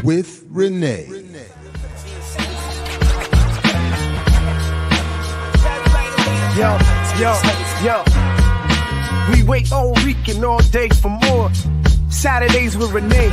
with Renee. Yo. We wait all week and all day for more. Saturdays with Renee.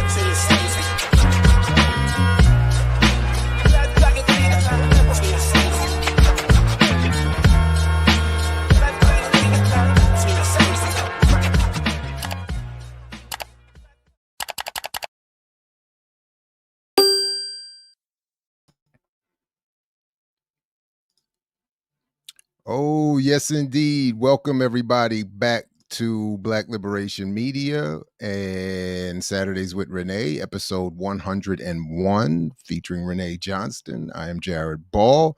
Oh, yes, indeed. Welcome, everybody, back to Black Liberation Media and Saturdays with Renee, episode 101, featuring Renee Johnston. I am Jared Ball.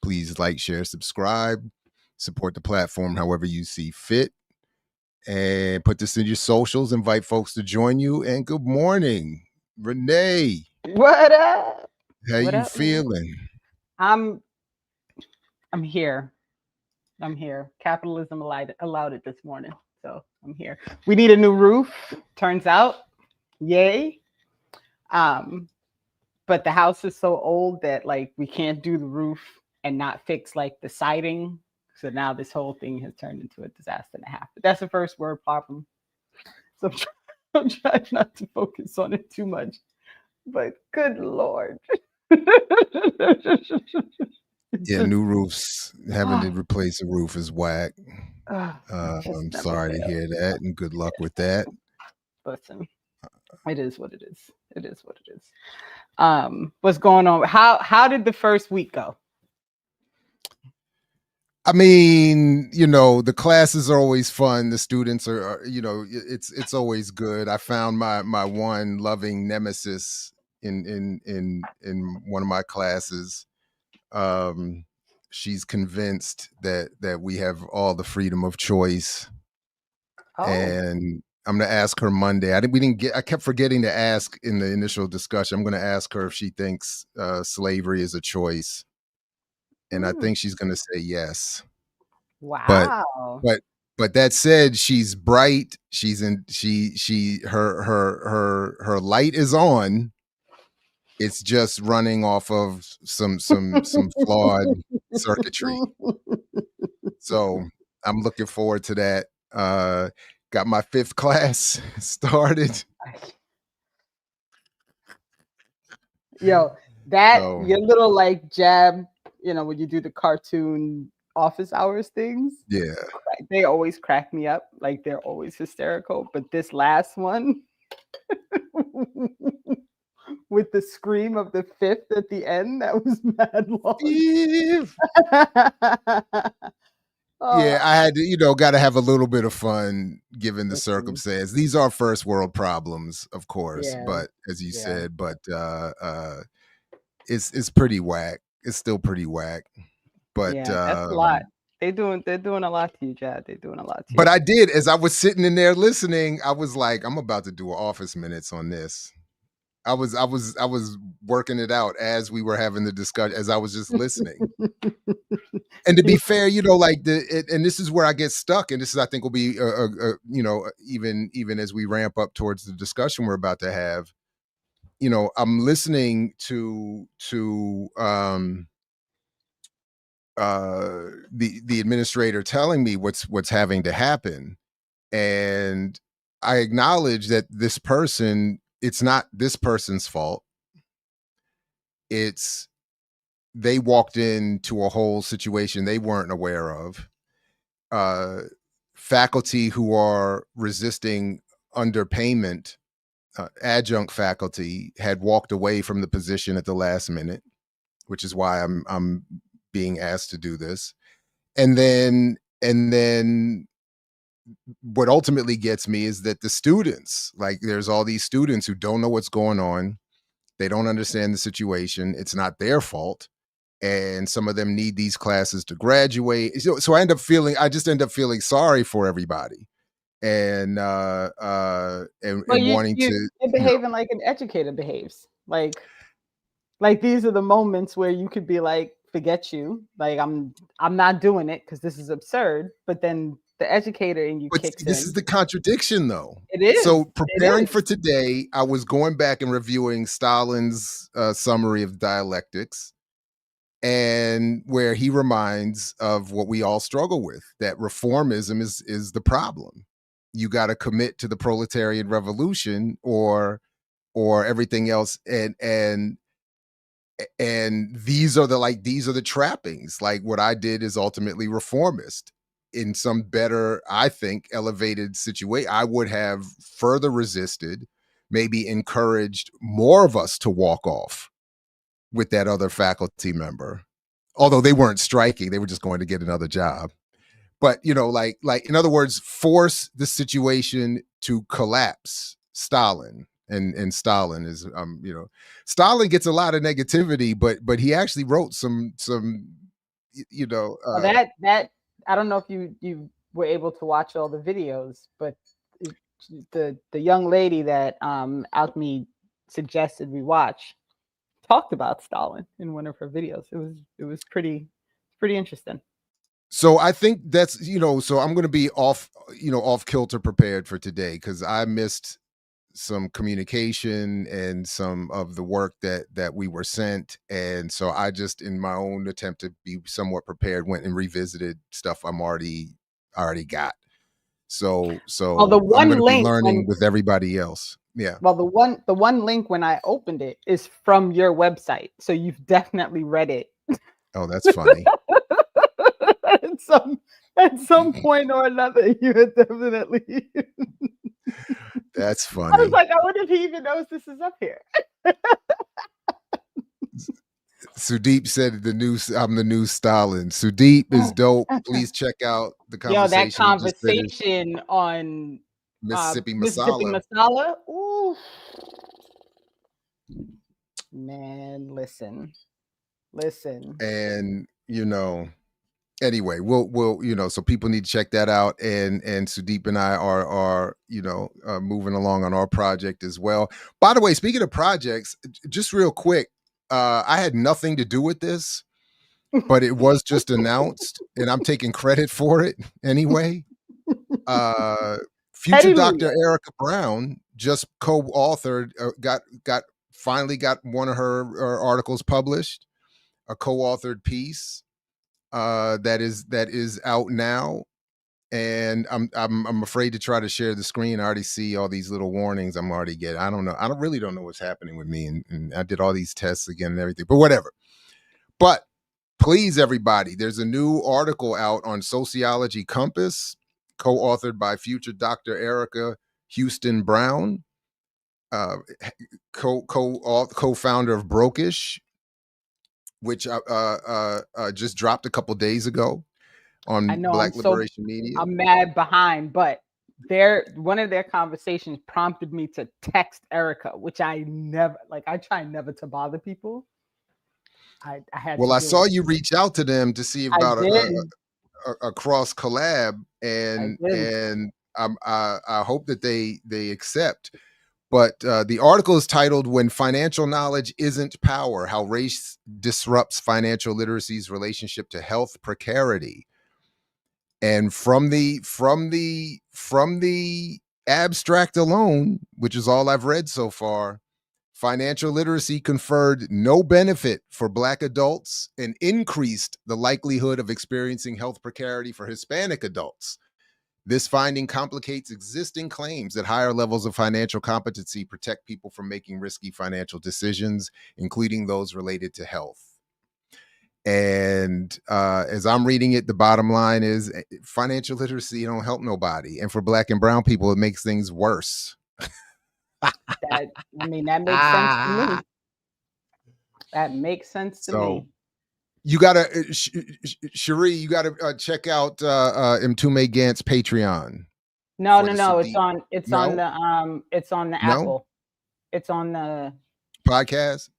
Please like, share, subscribe, support the platform however you see fit, and put this in your socials. Invite folks to join you. And good morning, Renee. What up? How you feeling? I'm here. I'm here. Capitalism allowed it this morning, so I'm here. We need a new roof, turns out. Yay. But the house is so old that like we can't do the roof and not fix like the siding. So now this whole thing has turned into a disaster and a half. But that's the first word problem. So I'm trying not to focus on it too much. But good Lord. Yeah, new roofs, having to replace a roof is whack. I'm sorry to hear that, and good luck with that. Listen, it is what it is. It is what it is. What's going on? How did the first week go? I mean, you know, the classes are always fun. The students are you know, it's always good. I found my one loving nemesis in one of my classes. She's convinced that we have all the freedom of choice, and I'm gonna ask her Monday. I kept forgetting to ask in the initial discussion. I'm gonna ask her if she thinks slavery is a choice, and I think she's gonna say yes. Wow. But that said, she's bright. Her light is on. It's just running off of some flawed circuitry. So I'm looking forward to that. Got my 5th class started. Yo, your little like jab, you know, when you do the cartoon office hours things. Yeah. They always crack me up. Like they're always hysterical. But this last one with the scream of the 5th at the end, that was mad long. Yeah, I had to, got to have a little bit of fun given the circumstance. These are first world problems, of course, but as you said, but it's pretty whack. It's still pretty whack. But that's a lot. They're doing a lot to you, Chad. They're doing a lot to you. But I did, as I was sitting in there listening, I was like, I'm about to do an office minutes on this. I was working it out as we were having the discussion, as I was just listening. And to be fair, and this is where I get stuck, and this is, I think, will be, even as we ramp up towards the discussion we're about to have. I'm listening to the administrator telling me what's having to happen, and I acknowledge that this person. It's not this person's fault. It's they walked into a whole situation they weren't aware of. Faculty who are resisting underpayment, adjunct faculty, had walked away from the position at the last minute, which is why I'm being asked to do this. And then what ultimately gets me is that the students, like there's all these students who don't know what's going on. They don't understand the situation. It's not their fault. And some of them need these classes to graduate. So I just end up feeling sorry for everybody. And wanting to. You're behaving like an educator behaves. Like these are the moments where you could be like, forget you. Like I'm not doing it because this is absurd. But then The educator in you But kicks this in. is the contradiction, though. It is. So preparing It is. for today, I was going back and reviewing Stalin's summary of Dialectics, and where he reminds of what we all struggle with, that reformism is the problem. You got to commit to the proletarian revolution or everything else, and these are the trappings. Like what I did is ultimately reformist. In some better, I think, elevated situation, I would have further resisted, maybe encouraged more of us to walk off with that other faculty member. Although they weren't striking, they were just going to get another job. But like in other words, force the situation to collapse Stalin. And Stalin is Stalin gets a lot of negativity, but he actually wrote some that I don't know if you were able to watch all the videos, but the young lady that Alkmi suggested we watch talked about Stalin in one of her videos. It was pretty interesting. So I think that's so I'm going to be off kilter prepared for today, because I missed some communication and some of the work that we were sent, and so I just, in my own attempt to be somewhat prepared, went and revisited stuff I'm already got. So well, the one I'm going to be link learning with everybody else. Yeah. Well, the one link when I opened it is from your website, so you've definitely read it. Oh, that's funny. At some point or another, you had definitely. That's funny. I was like, I wonder if he even knows this is up here. Sudeep said I'm the new Stalin. Sudeep is dope. Please check out the conversation. Yo, that conversation on Mississippi Masala. Ooh. Man, listen. And anyway, we'll so people need to check that out. And Sudeep and I are moving along on our project as well. By the way, speaking of projects, just real quick, I had nothing to do with this, but it was just announced, and I'm taking credit for it anyway. Future Dr. Erica Brown just co-authored, finally got one of her articles published, a co-authored piece that is out now, and I'm afraid to try to share the screen. I already see all these little warnings I'm already getting. I don't know. I really don't know what's happening with me, and I did all these tests again and everything, but whatever. But please, everybody, there's a new article out on Sociology Compass, co-authored by future Dr. Erica Houston Brown, co-founder of Brokish, which just dropped a couple days ago on Black Liberation Media. I'm mad behind, but one of their conversations prompted me to text Erica, which I never, I try never to bother people. I had. Well, I saw you reach out to them to see about a cross collab, and I hope that they accept. But the article is titled "When Financial Knowledge Isn't Power: How Race Disrupts Financial Literacy's Relationship to Health Precarity." And from the abstract alone, which is all I've read so far, financial literacy conferred no benefit for Black adults and increased the likelihood of experiencing health precarity for Hispanic adults. This finding complicates existing claims that higher levels of financial competency protect people from making risky financial decisions, including those related to health. And as I'm reading it, the bottom line is financial literacy don't help nobody. And for Black and brown people, it makes things worse. That makes sense to me. That makes sense to me. You gotta, Cherie, you gotta check out Mtume Gant's Patreon. No. It's on the Apple. No? It's on the podcast.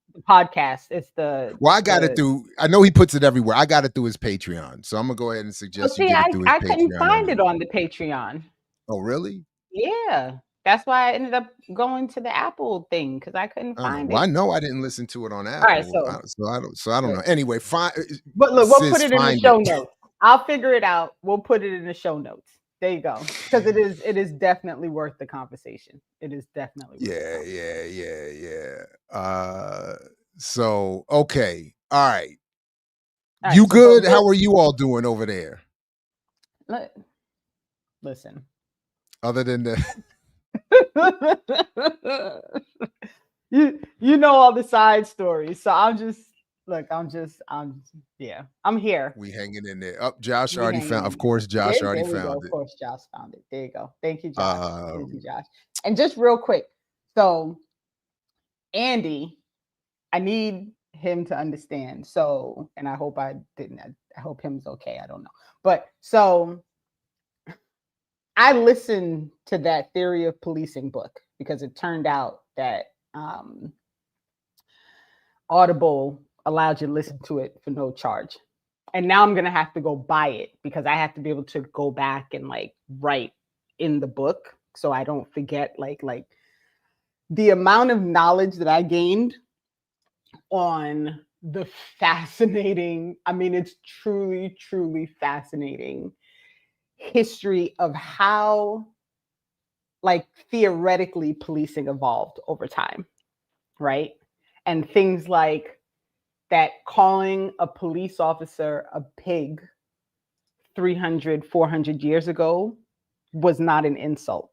It's the. Well, I got it through. I know he puts it everywhere. I got it through his Patreon, so I'm gonna go ahead and suggest you get it through his Patreon. I couldn't find it on the Patreon. Oh, really? Yeah. That's why I ended up going to the Apple thing, because I couldn't find it. I know I didn't listen to it on Apple. All right, so I don't know. Anyway, fine. But look, we'll put it in the show notes. I'll figure it out. We'll put it in the show notes. There you go. Because it is definitely worth the conversation. It is definitely worth So okay. All right. All right, You so good? How are you all doing over there? Listen. Other than the you know all the side stories. So I'm here. we hanging in there. Up, Josh We already hanging found. in Of there. course, Josh already There we go. found Of it. course, Josh found it. There you go. Thank you, Josh. Thank you, Um, Josh. And just real quick, so Andy, I need him to understand. So, and I hope I didn't. I hope him's okay. I don't know, but so I listened to that Theory of Policing book because it turned out that Audible allowed you to listen to it for no charge. And now I'm going to have to go buy it because I have to be able to go back and like write in the book so I don't forget like the amount of knowledge that I gained on the fascinating, I mean, it's truly, truly fascinating history of how like theoretically policing evolved over time, right? And things like that calling a police officer a pig 300, 400 years ago was not an insult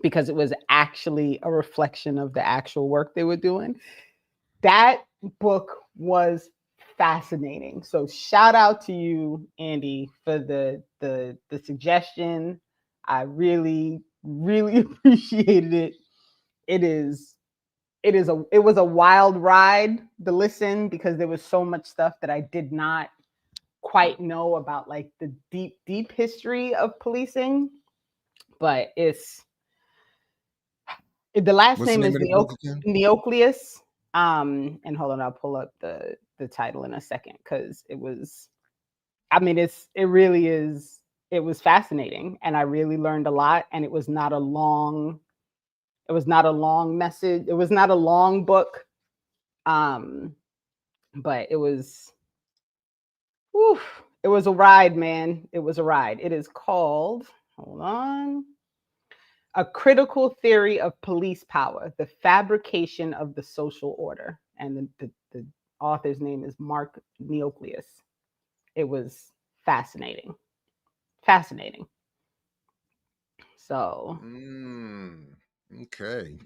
because it was actually a reflection of the actual work they were doing. That book was fascinating. So shout out to you, Andy, for the suggestion. I really, really appreciated it. It was a wild ride to listen because there was so much stuff that I did not quite know about like the deep history of policing. But the last what's the name name is of the book again? Neocleus. And hold on, I'll pull up the title in a second because it was, I mean, it really is, it was fascinating and I really learned a lot. And it was not a long message. It was not a long book. But it was a ride, man. It was a ride. It is called, hold on, A Critical Theory of Police Power, the Fabrication of the Social Order. And the author's name is Mark Neocleus. It was fascinating. Fascinating. So. Okay.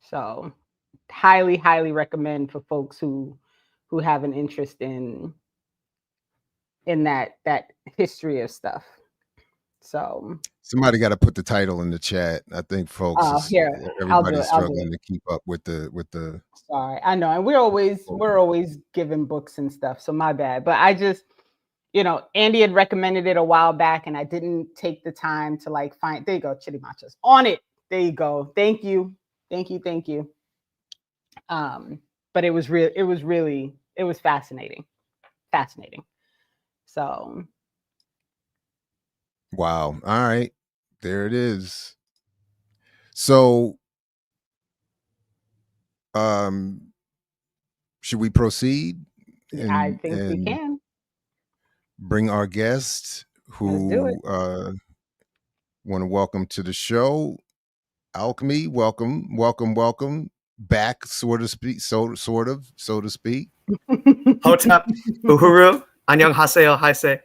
So highly, highly recommend for folks who have an interest in that history of stuff. So Somebody got to put the title in the chat. I think folks, here, everybody's struggling to keep up with the. Sorry, I know, and we're always giving books and stuff. So my bad, but I just, Andy had recommended it a while back, and I didn't take the time to like find. There you go, Chitty Machos on it. There you go. Thank you. But it was real. It was fascinating. So. Wow. All right. There it is. So, should we proceed? I think we can bring our guest who want to welcome to the show. Alchemy, welcome back, so to speak. Hotep, Uhuru, Annyeonghaseyo, Haise.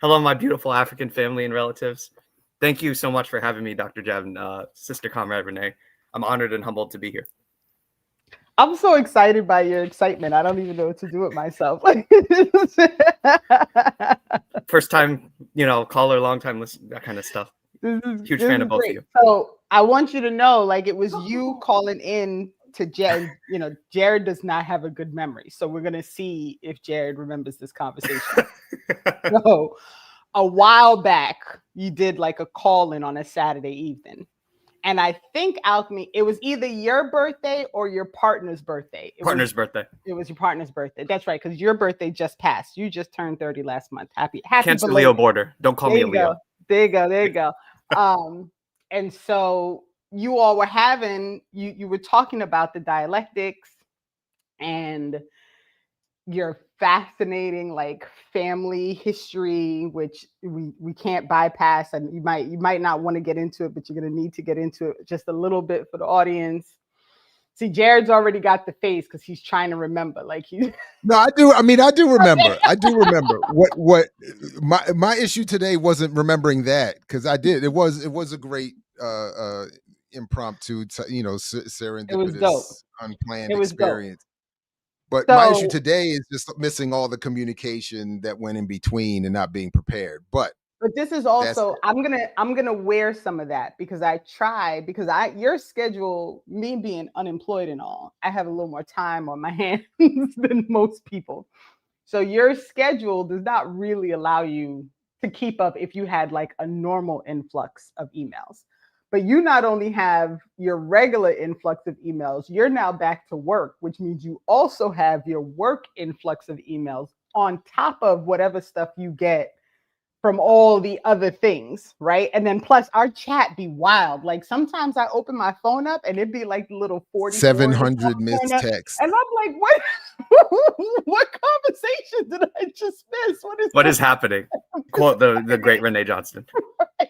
Hello, my beautiful African family and relatives. Thank you so much for having me, Dr. Jeb and Sister Comrade Renee. I'm honored and humbled to be here. I'm so excited by your excitement. I don't even know what to do with myself. First time, caller, long time listener, that kind of stuff. Huge fan of both of you. So I want you to know, like, it was you calling in to Jared. Jared does not have a good memory. So we're going to see if Jared remembers this conversation. So a while back, you did like a call in on a Saturday evening. And I think, Alchemy, it was either your birthday or your partner's birthday. It was your partner's birthday. That's right, because your birthday just passed. You just turned 30 last month. Happy Cancer Leo border. Don't call me a Leo. There you go. And so you all were having, you were talking about the dialectics and your fascinating like family history, which we can't bypass, and you might not want to get into it, but you're going to need to get into it just a little bit for the audience. See, Jared's already got the face because he's trying to remember. Like he. No, I do. I mean, I do remember. I do remember what my issue today wasn't remembering that, because I did. It was a great impromptu, serendipitous, unplanned It was experience. dope. But my issue today is just missing all the communication that went in between and not being prepared. But this is also, I'm gonna wear some of that, because your schedule, me being unemployed and all, I have a little more time on my hands than most people. So your schedule does not really allow you to keep up if you had like a normal influx of emails. But you not only have your regular influx of emails, you're now back to work, which means you also have your work influx of emails on top of whatever stuff you get from all the other things, right? And then plus our chat be wild. Like sometimes I open my phone up and it'd be like the little 700 missed texts. And I'm like, what conversation did I just miss? What is happening? Quote the great Renee Johnston. Right.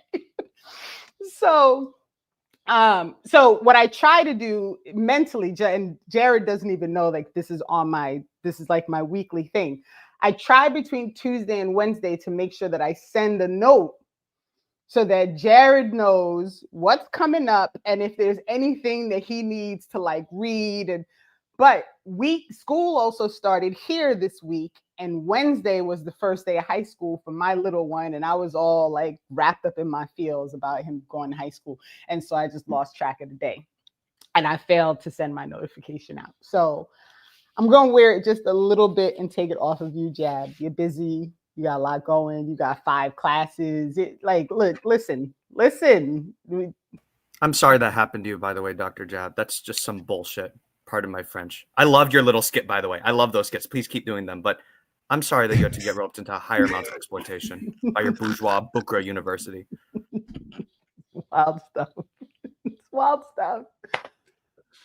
So what I try to do mentally, and Jared doesn't even know, like this is like my weekly thing. I try between Tuesday and Wednesday to make sure that I send a note so that Jared knows what's coming up and if there's anything that he needs to like read. But school also started here this week, and Wednesday was the first day of high school for my little one, and I was all like wrapped up in my feels about him going to high school, and so I just lost track of the day, and I failed to send my notification out. So I'm going to wear it just a little bit and take it off of you, Jab. You're busy. You got a lot going. You got 5 classes. Look, listen. I'm sorry that happened to you, by the way, Dr. Jab. That's just some bullshit. Pardon my French. I loved your little skit, by the way. I love those skits. Please keep doing them. But I'm sorry that you had to get roped into higher amounts of exploitation by your bourgeois Bukra University. Wild stuff. It's wild stuff.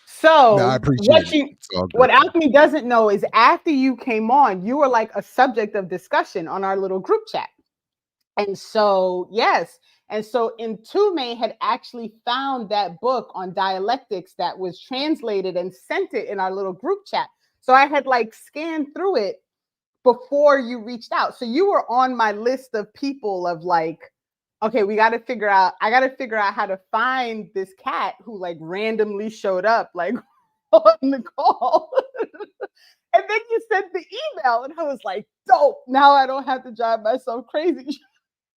So I appreciate what Alchemy doesn't know is after you came on, you were like a subject of discussion on our little group chat. And so, yes. And so Intume had actually found that book on dialectics that was translated and sent it in our little group chat. So I had like scanned through it before you reached out. So you were on my list of people of like, okay, I got to figure out how to find this cat who like randomly showed up like on the call. And then you sent the email and I was like, dope. Now I don't have to drive myself crazy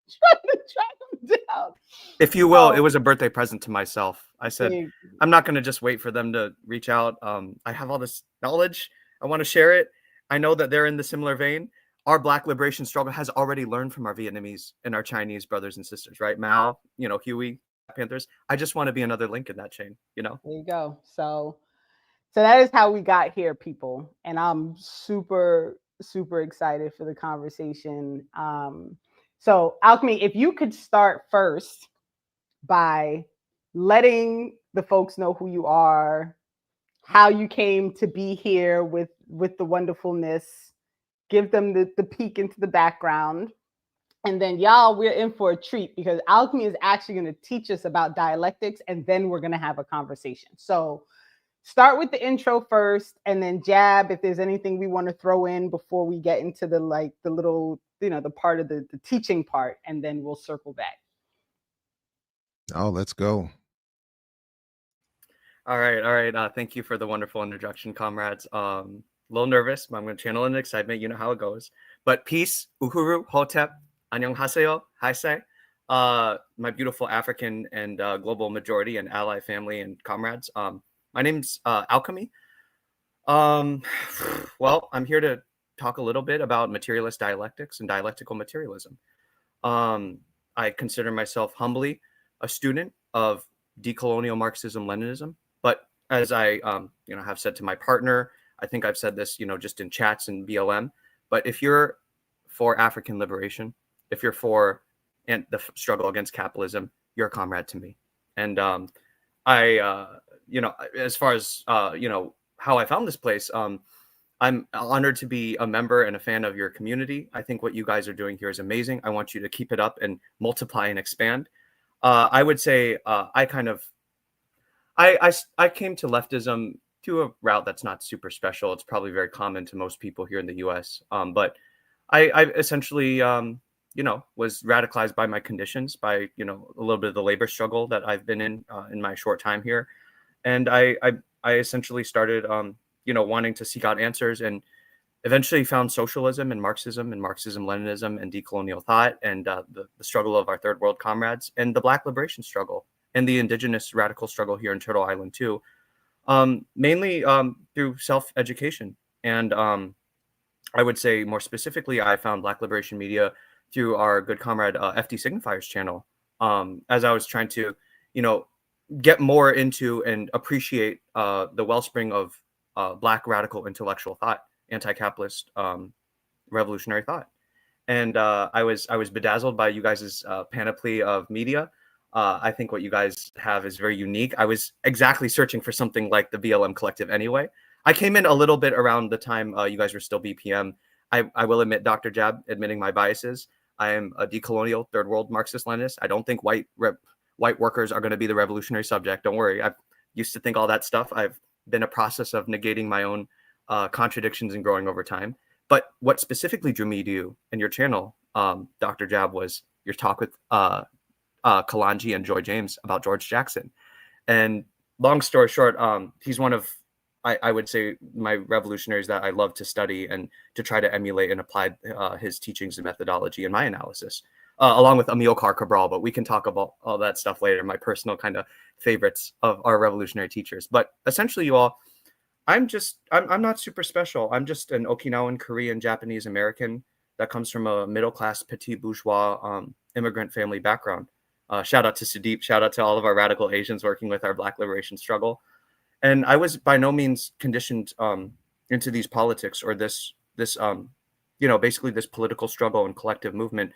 trying to track them down. If you will, it was a birthday present to myself. I said, I'm not going to just wait for them to reach out. I have all this knowledge. I want to share it. I know that they're in the similar vein. Our Black liberation struggle has already learned from our Vietnamese and our Chinese brothers and sisters, right? Mao, Huey, Panthers. I just want to be another link in that chain, There you go. So that is how we got here, people. And I'm super, super excited for the conversation. So Alchemy, if you could start first by letting the folks know who you are, how you came to be here with the wonderfulness, give them the peek into the background. And then y'all, we're in for a treat because Alchemy is actually going to teach us about dialectics, and then we're going to have a conversation. So start with the intro first, and then Jab, if there's anything we want to throw in before we get into the little, the part of the teaching part, and then we'll circle back. Oh, let's go. All right. Thank you for the wonderful introduction, comrades. A little nervous, but I'm going to channel in excitement. You know how it goes. But peace, uhuru, hotep, annyeonghaseyo, haisei. My beautiful African and global majority and ally family and comrades. My name's Alchemy. Well, I'm here to talk a little bit about materialist dialectics and dialectical materialism. I consider myself humbly a student of decolonial Marxism, Leninism. But as I, have said to my partner, I think I've said this, just in chats and BLM. But if you're for African liberation, if you're for the struggle against capitalism, you're a comrade to me. And as far as how I found this place, I'm honored to be a member and a fan of your community. I think what you guys are doing here is amazing. I want you to keep it up and multiply and expand. I would say I came to leftism through a route that's not super special. It's probably very common to most people here in the U.S. But I essentially, was radicalized by my conditions, by a little bit of the labor struggle that I've been in my short time here, and I essentially started, wanting to seek out answers, and eventually found socialism and Marxism-Leninism, and decolonial thought, and the struggle of our third world comrades, and the Black liberation struggle, and the indigenous radical struggle here in Turtle Island too, mainly through self-education. And I would say more specifically, I found Black liberation media through our good comrade FD Signifier's channel, as I was trying to, get more into and appreciate the wellspring of Black radical intellectual thought, anti-capitalist revolutionary thought. And I was bedazzled by you guys' panoply of media. I think what you guys have is very unique. I was exactly searching for something like the BLM Collective anyway. I came in a little bit around the time you guys were still BPM. I will admit, Dr. Jab, admitting my biases, I am a decolonial third world Marxist-Leninist. I don't think white workers are going to be the revolutionary subject. Don't worry. I used to think all that stuff. I've been a process of negating my own contradictions and growing over time. But what specifically drew me to you and your channel, Dr. Jab, was your talk with Kalanji and Joy James about George Jackson. And long story short, he's one of, I would say, my revolutionaries that I love to study and to try to emulate and apply his teachings and methodology in my analysis, along with Amilcar Cabral. But we can talk about all that stuff later, my personal kind of favorites of our revolutionary teachers. But essentially, you all, I'm not super special. I'm just an Okinawan, Korean, Japanese American that comes from a middle-class, petit bourgeois immigrant family background. Shout out to Sudeep. Shout out to all of our radical Asians working with our Black liberation struggle. And I was by no means conditioned into these politics or this basically this political struggle and collective movement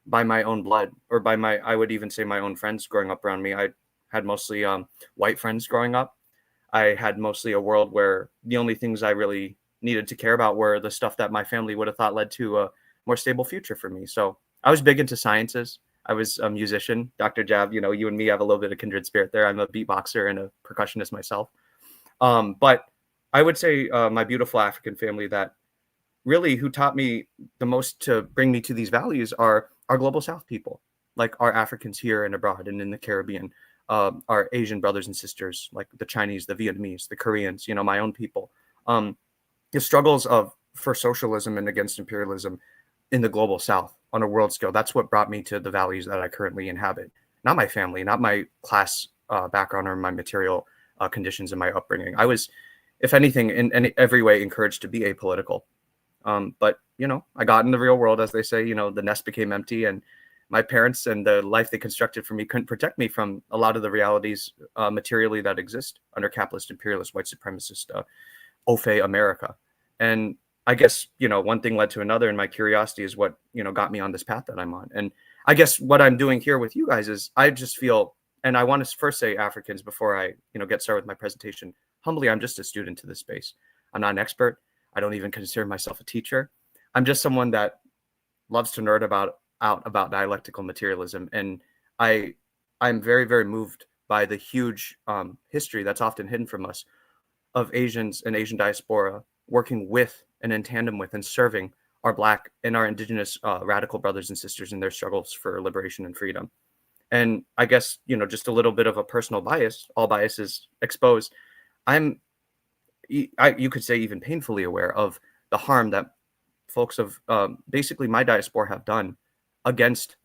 by my own blood, or by I would even say my own friends growing up around me. I had mostly white friends growing up. I had mostly a world where the only things I really needed to care about were the stuff that my family would have thought led to a more stable future for me. So I was big into sciences. I was a musician. Dr. Jab, you and me have a little bit of kindred spirit there. I'm a beatboxer and a percussionist myself. But I would say my beautiful African family that really who taught me the most to bring me to these values are our global South people, like our Africans here and abroad and in the Caribbean, our Asian brothers and sisters, like the Chinese, the Vietnamese, the Koreans, my own people. The struggles for socialism and against imperialism in the global South on a world scale, that's what brought me to the values that I currently inhabit. Not my family, not my class background or my material conditions in my upbringing. I was, if anything, in every way encouraged to be apolitical. But, I got in the real world, as they say, the nest became empty, and my parents and the life they constructed for me couldn't protect me from a lot of the realities materially that exist under capitalist, imperialist, white supremacist, OFE America. And I guess, one thing led to another, and my curiosity is what, got me on this path that I'm on. And I guess what I'm doing here with you guys is I just feel, and I want to first say Africans before I, get started with my presentation. Humbly, I'm just a student to this space. I'm not an expert. I don't even consider myself a teacher. I'm just someone that loves to nerd out about dialectical materialism. And I'm very, very moved by the huge history that's often hidden from us of Asians and Asian diaspora working with and in tandem with and serving our Black and our indigenous radical brothers and sisters in their struggles for liberation and freedom. And I guess, just a little bit of a personal bias, all biases exposed. You could say even painfully aware of the harm that folks of basically my diaspora have done against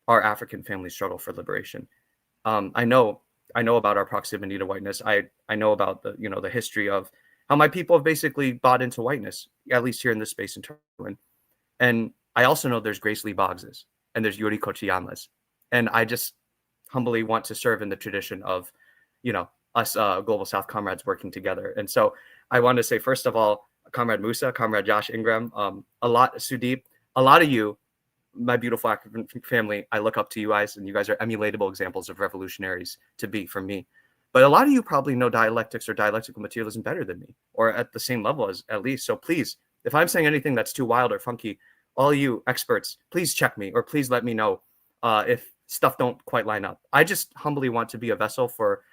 our African family struggle for liberation. I know about our proximity to whiteness. I know about the history of how my people have basically bought into whiteness, at least here in this space in Turtle. And I also know there's Grace Lee Boggses and there's Yuri Kochiyamas. And I just humbly want to serve in the tradition of, us Global South comrades working together. And so I want to say, first of all, Comrade Musa, Comrade Josh Ingram, Sudeep, a lot of you, my beautiful African family, I look up to you guys, and you guys are emulatable examples of revolutionaries to be for me. But a lot of you probably know dialectics or dialectical materialism better than me, or at the same level as at least. So please, if I'm saying anything that's too wild or funky, all you experts, please check me, or please let me know if stuff don't quite line up. I just humbly want to be a vessel for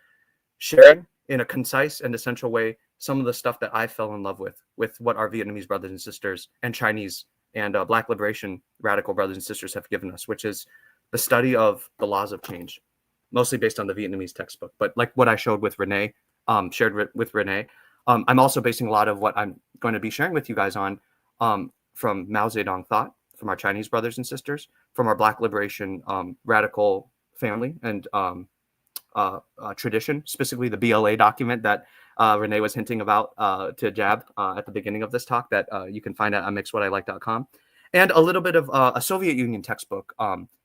sharing in a concise and essential way some of the stuff that I fell in love with what our Vietnamese brothers and sisters and Chinese and Black liberation radical brothers and sisters have given us, which is the study of the laws of change, mostly based on the Vietnamese textbook. But like what I showed with Renee, shared with Renee, I'm also basing a lot of what I'm going to be sharing with you guys on from Mao Zedong thought, from our Chinese brothers and sisters, from our Black liberation radical family and tradition, specifically the BLA document that Renee was hinting about to Jab at the beginning of this talk that you can find at mixwhatilike.com, and a little bit of a Soviet Union textbook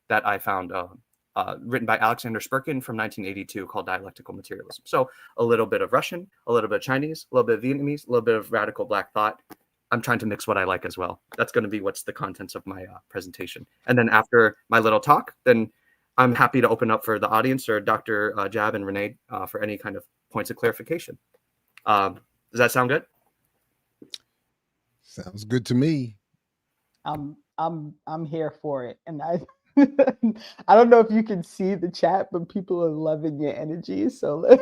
that I found written by Alexander Spurkin from 1982 called Dialectical Materialism. So a little bit of Russian, a little bit of Chinese, a little bit of Vietnamese, a little bit of radical Black thought. I'm trying to mix what I like as well. That's going to be what's the contents of my presentation. And then after my little talk, then I'm happy to open up for the audience or Dr. Jab and Renee for any kind of points of clarification. Does that sound good? Sounds good to me. I'm here for it, and I I don't know if you can see the chat, but people are loving your energy. So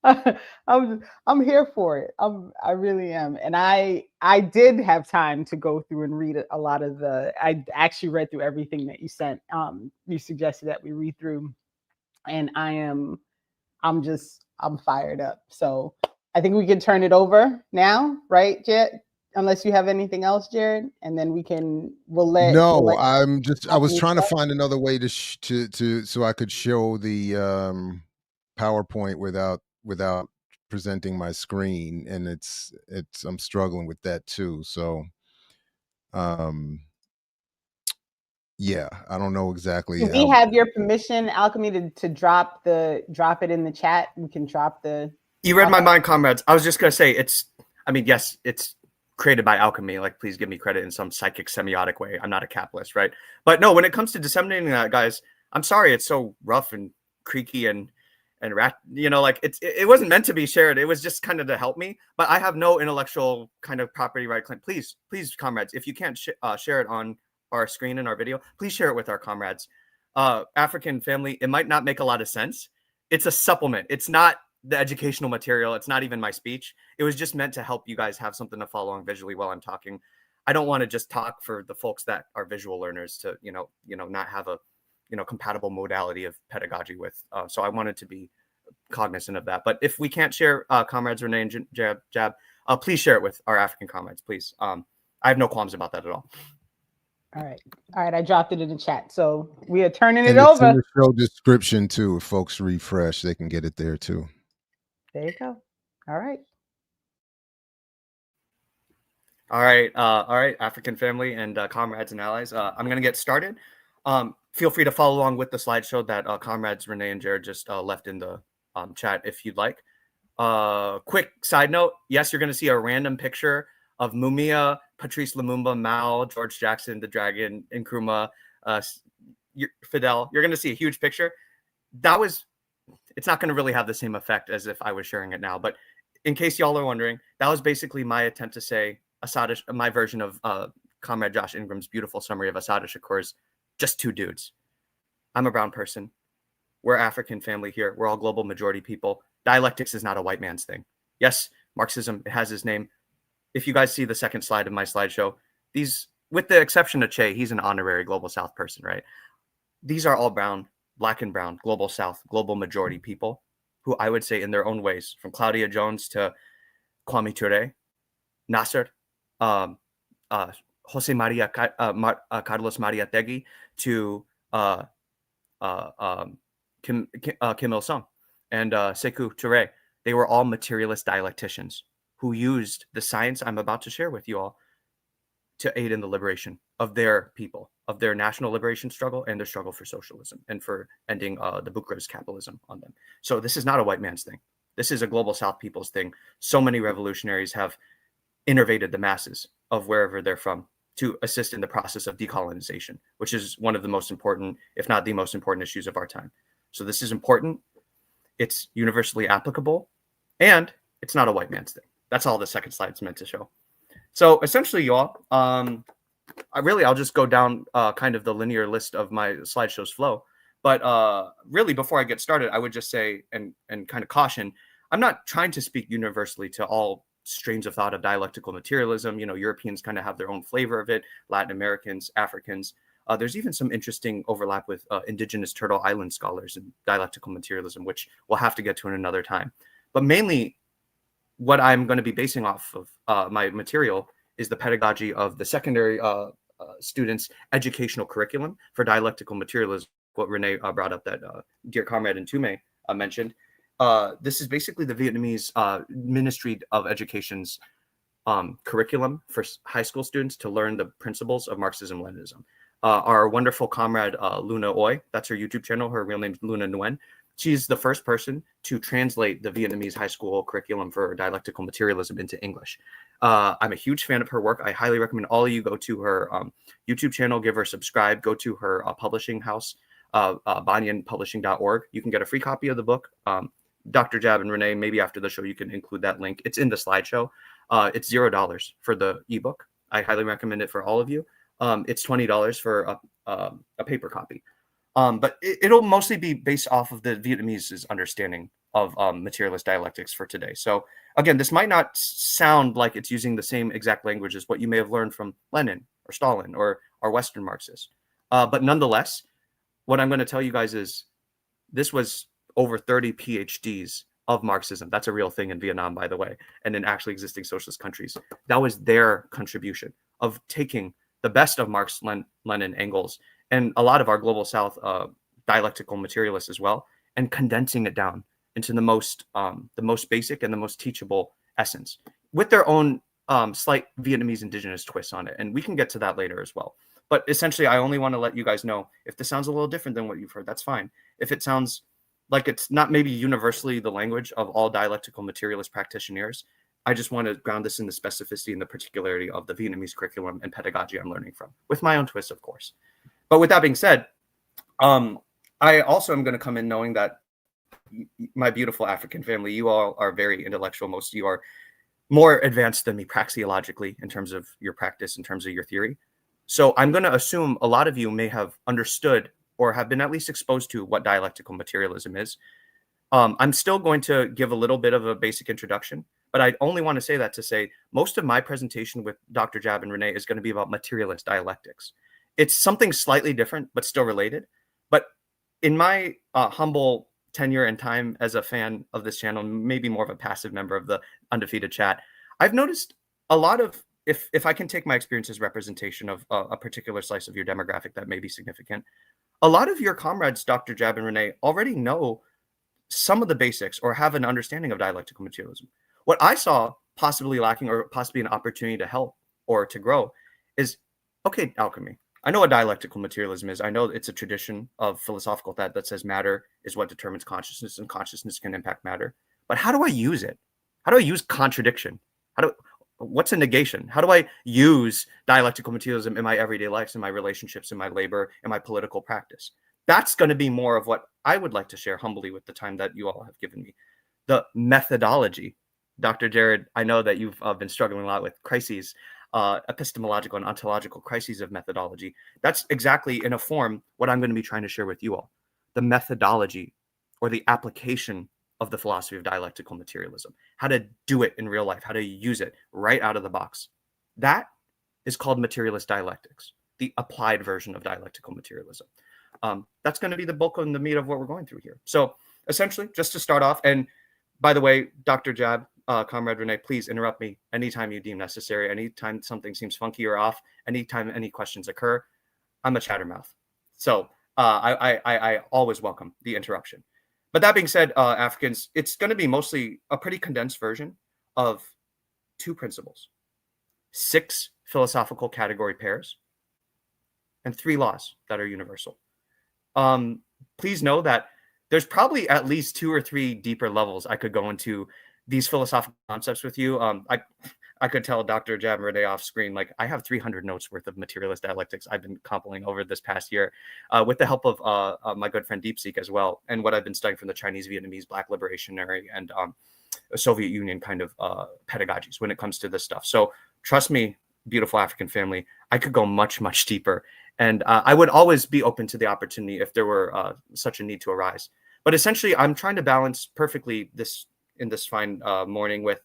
I'm here for it. I really am, and I did have time to go through and read a lot of the. I actually read through everything that you sent. You suggested that we read through, and I'm fired up. So I think we can turn it over now, right, Jet? Unless you have anything else, Jared, and then we'll let. I was trying to find another way to so I could show the PowerPoint without presenting my screen, and it's I'm struggling with that too. So yeah, I don't know exactly. Do we have your permission, Alchemy, to drop it in the chat? We can drop the. You read my mind, comrades. I was just gonna say yes, it's created by Alchemy. Like, please give me credit in some psychic semiotic way. I'm not a capitalist, right? But no, when it comes to disseminating that, guys, I'm sorry it's so rough and creaky and like it wasn't meant to be shared. It was just kind of to help me. But I have no intellectual kind of property right claim. Please, comrades, if you can't share it on our screen in our video, please share it with our comrades. African family, it might not make a lot of sense. It's a supplement. It's not the educational material. It's not even my speech. It was just meant to help you guys have something to follow along visually while I'm talking. I don't want to just talk for the folks that are visual learners to, not have a, compatible modality of pedagogy with. So I wanted to be cognizant of that. But if we can't share comrades Renee and Jab, please share it with our African comrades, please. I have no qualms about that at all. All right. I dropped it in the chat. So we are turning it over. In the show description too. If folks refresh, they can get it there too. There you go. All right. All right, African family and comrades and allies. I'm going to get started. Feel free to follow along with the slideshow that comrades Renee and Jared just left in the chat if you'd like. Quick side note. Yes, you're going to see a random picture of Mumia, Patrice Lumumba, Mao, George Jackson, the Dragon, Nkrumah, Fidel. You're going to see a huge picture. It's not going to really have the same effect as if I was sharing it now. But in case y'all are wondering, that was basically my attempt to say my version of Comrade Josh Ingram's beautiful summary of Assata Shakur's just two dudes. I'm a brown person. We're African family here. We're all global majority people. Dialectics is not a white man's thing. Yes, Marxism, it has his name. If you guys see the second slide of my slideshow, these, with the exception of Che, he's an honorary global South person, right? These are all brown, black and brown, global South, global majority people who I would say in their own ways, from Claudia Jones to Kwame Ture, Nasser, Jose Maria Carlos Mariátegui to Kim Il-sung and Sekou Touré. They were all materialist dialecticians who used the science I'm about to share with you all to aid in the liberation of their people, of their national liberation struggle and their struggle for socialism and for ending the Bucharest capitalism on them. So this is not a white man's thing. This is a global South people's thing. So many revolutionaries have innervated the masses of wherever they're from to assist in the process of decolonization, which is one of the most important, if not the most important issues of our time. So this is important. It's universally applicable, and it's not a white man's thing. That's all the second slide is meant to show. So essentially, y'all, I'll just go down kind of the linear list of my slideshow's flow. But really, before I get started, I would just say and kind of caution, I'm not trying to speak universally to all strains of thought of dialectical materialism. You know, Europeans kind of have their own flavor of it, Latin Americans, Africans. There's even some interesting overlap with indigenous Turtle Island scholars in dialectical materialism, which we'll have to get to in another time. But mainly, what I'm going to be basing off of my material is the pedagogy of the secondary students' educational curriculum for dialectical materialism, what Renee brought up that dear comrade Ntume mentioned. This is basically the Vietnamese Ministry of Education's curriculum for high school students to learn the principles of Marxism-Leninism. Our wonderful comrade Luna Oy, that's her YouTube channel, her real name is Luna Nguyen. She's the first person to translate the Vietnamese high school curriculum for dialectical materialism into English. I'm a huge fan of her work. I highly recommend all of you go to her YouTube channel, give her a subscribe, go to her publishing house, banyanpublishing.org. You can get a free copy of the book. Dr. Jab and Renee, maybe after the show, you can include that link. It's in the slideshow. It's $0 for the ebook. I highly recommend it for all of you. It's $20 for a paper copy. But it'll mostly be based off of the Vietnamese's understanding of materialist dialectics for today. So again, this might not sound like it's using the same exact language as what you may have learned from Lenin or Stalin or Western Marxists. But nonetheless, what I'm going to tell you guys is this was over 30 PhDs of Marxism. That's a real thing in Vietnam, by the way, and in actually existing socialist countries. That was their contribution of taking the best of Marx, Lenin, Engels, and a lot of our global South dialectical materialists as well, and condensing it down into the most basic and the most teachable essence, with their own slight Vietnamese indigenous twists on it. And we can get to that later as well. But essentially, I only want to let you guys know, if this sounds a little different than what you've heard, that's fine. If it sounds like it's not maybe universally the language of all dialectical materialist practitioners, I just want to ground this in the specificity and the particularity of the Vietnamese curriculum and pedagogy I'm learning from, with my own twist, of course. But with that being said, I also am going to come in knowing that my beautiful African family, you all are very intellectual. Most of you are more advanced than me praxeologically in terms of your practice, in terms of your theory. So I'm going to assume a lot of you may have understood or have been at least exposed to what dialectical materialism is. I'm still going to give a little bit of a basic introduction, but I only want to say that to say most of my presentation with Dr. Jab and Renee is going to be about materialist dialectics. It's something slightly different, but still related. But in my humble tenure and time as a fan of this channel, maybe more of a passive member of the Undefeated chat, I've noticed a lot of, if I can take my experience as representation of a particular slice of your demographic that may be significant, a lot of your comrades, Dr. Jab and Renee, already know some of the basics or have an understanding of dialectical materialism. What I saw possibly lacking or possibly an opportunity to help or to grow is, okay, Alchemy, I know what dialectical materialism is. I know it's a tradition of philosophical thought that says matter is what determines consciousness and consciousness can impact matter. But how do I use it? How do I use contradiction? What's a negation? How do I use dialectical materialism in my everyday life, in my relationships, in my labor, in my political practice? That's going to be more of what I would like to share humbly with the time that you all have given me. The methodology. Dr. Jared, I know that you've been struggling a lot with crises, epistemological and ontological crises of methodology. That's exactly in a form what I'm going to be trying to share with you all. The methodology or the application of the philosophy of dialectical materialism, how to do it in real life, how to use it right out of the box. That is called materialist dialectics, the applied version of dialectical materialism. That's going to be the bulk and the meat of what we're going through here. So essentially, just to start off, and by the way, Dr. Jab, Comrade Renee, please interrupt me anytime you deem necessary, anytime something seems funky or off, anytime any questions occur. I'm a chattermouth. So I always welcome the interruption. But that being said, Africans, it's going to be mostly a pretty condensed version of 2 principles, 6 philosophical category pairs, and 3 laws that are universal. Please know that there's probably at least 2 or 3 deeper levels I could go into these philosophical concepts with you. I could tell Dr. Jab Renee off screen, like I have 300 notes worth of materialist dialectics I've been compiling over this past year with the help of my good friend Deepseek as well, and what I've been studying from the Chinese, Vietnamese, Black liberationary, and Soviet Union kind of pedagogies when it comes to this stuff. So trust me, beautiful African family, I could go much, much deeper. And I would always be open to the opportunity if there were such a need to arise. But essentially, I'm trying to balance perfectly this in this fine morning with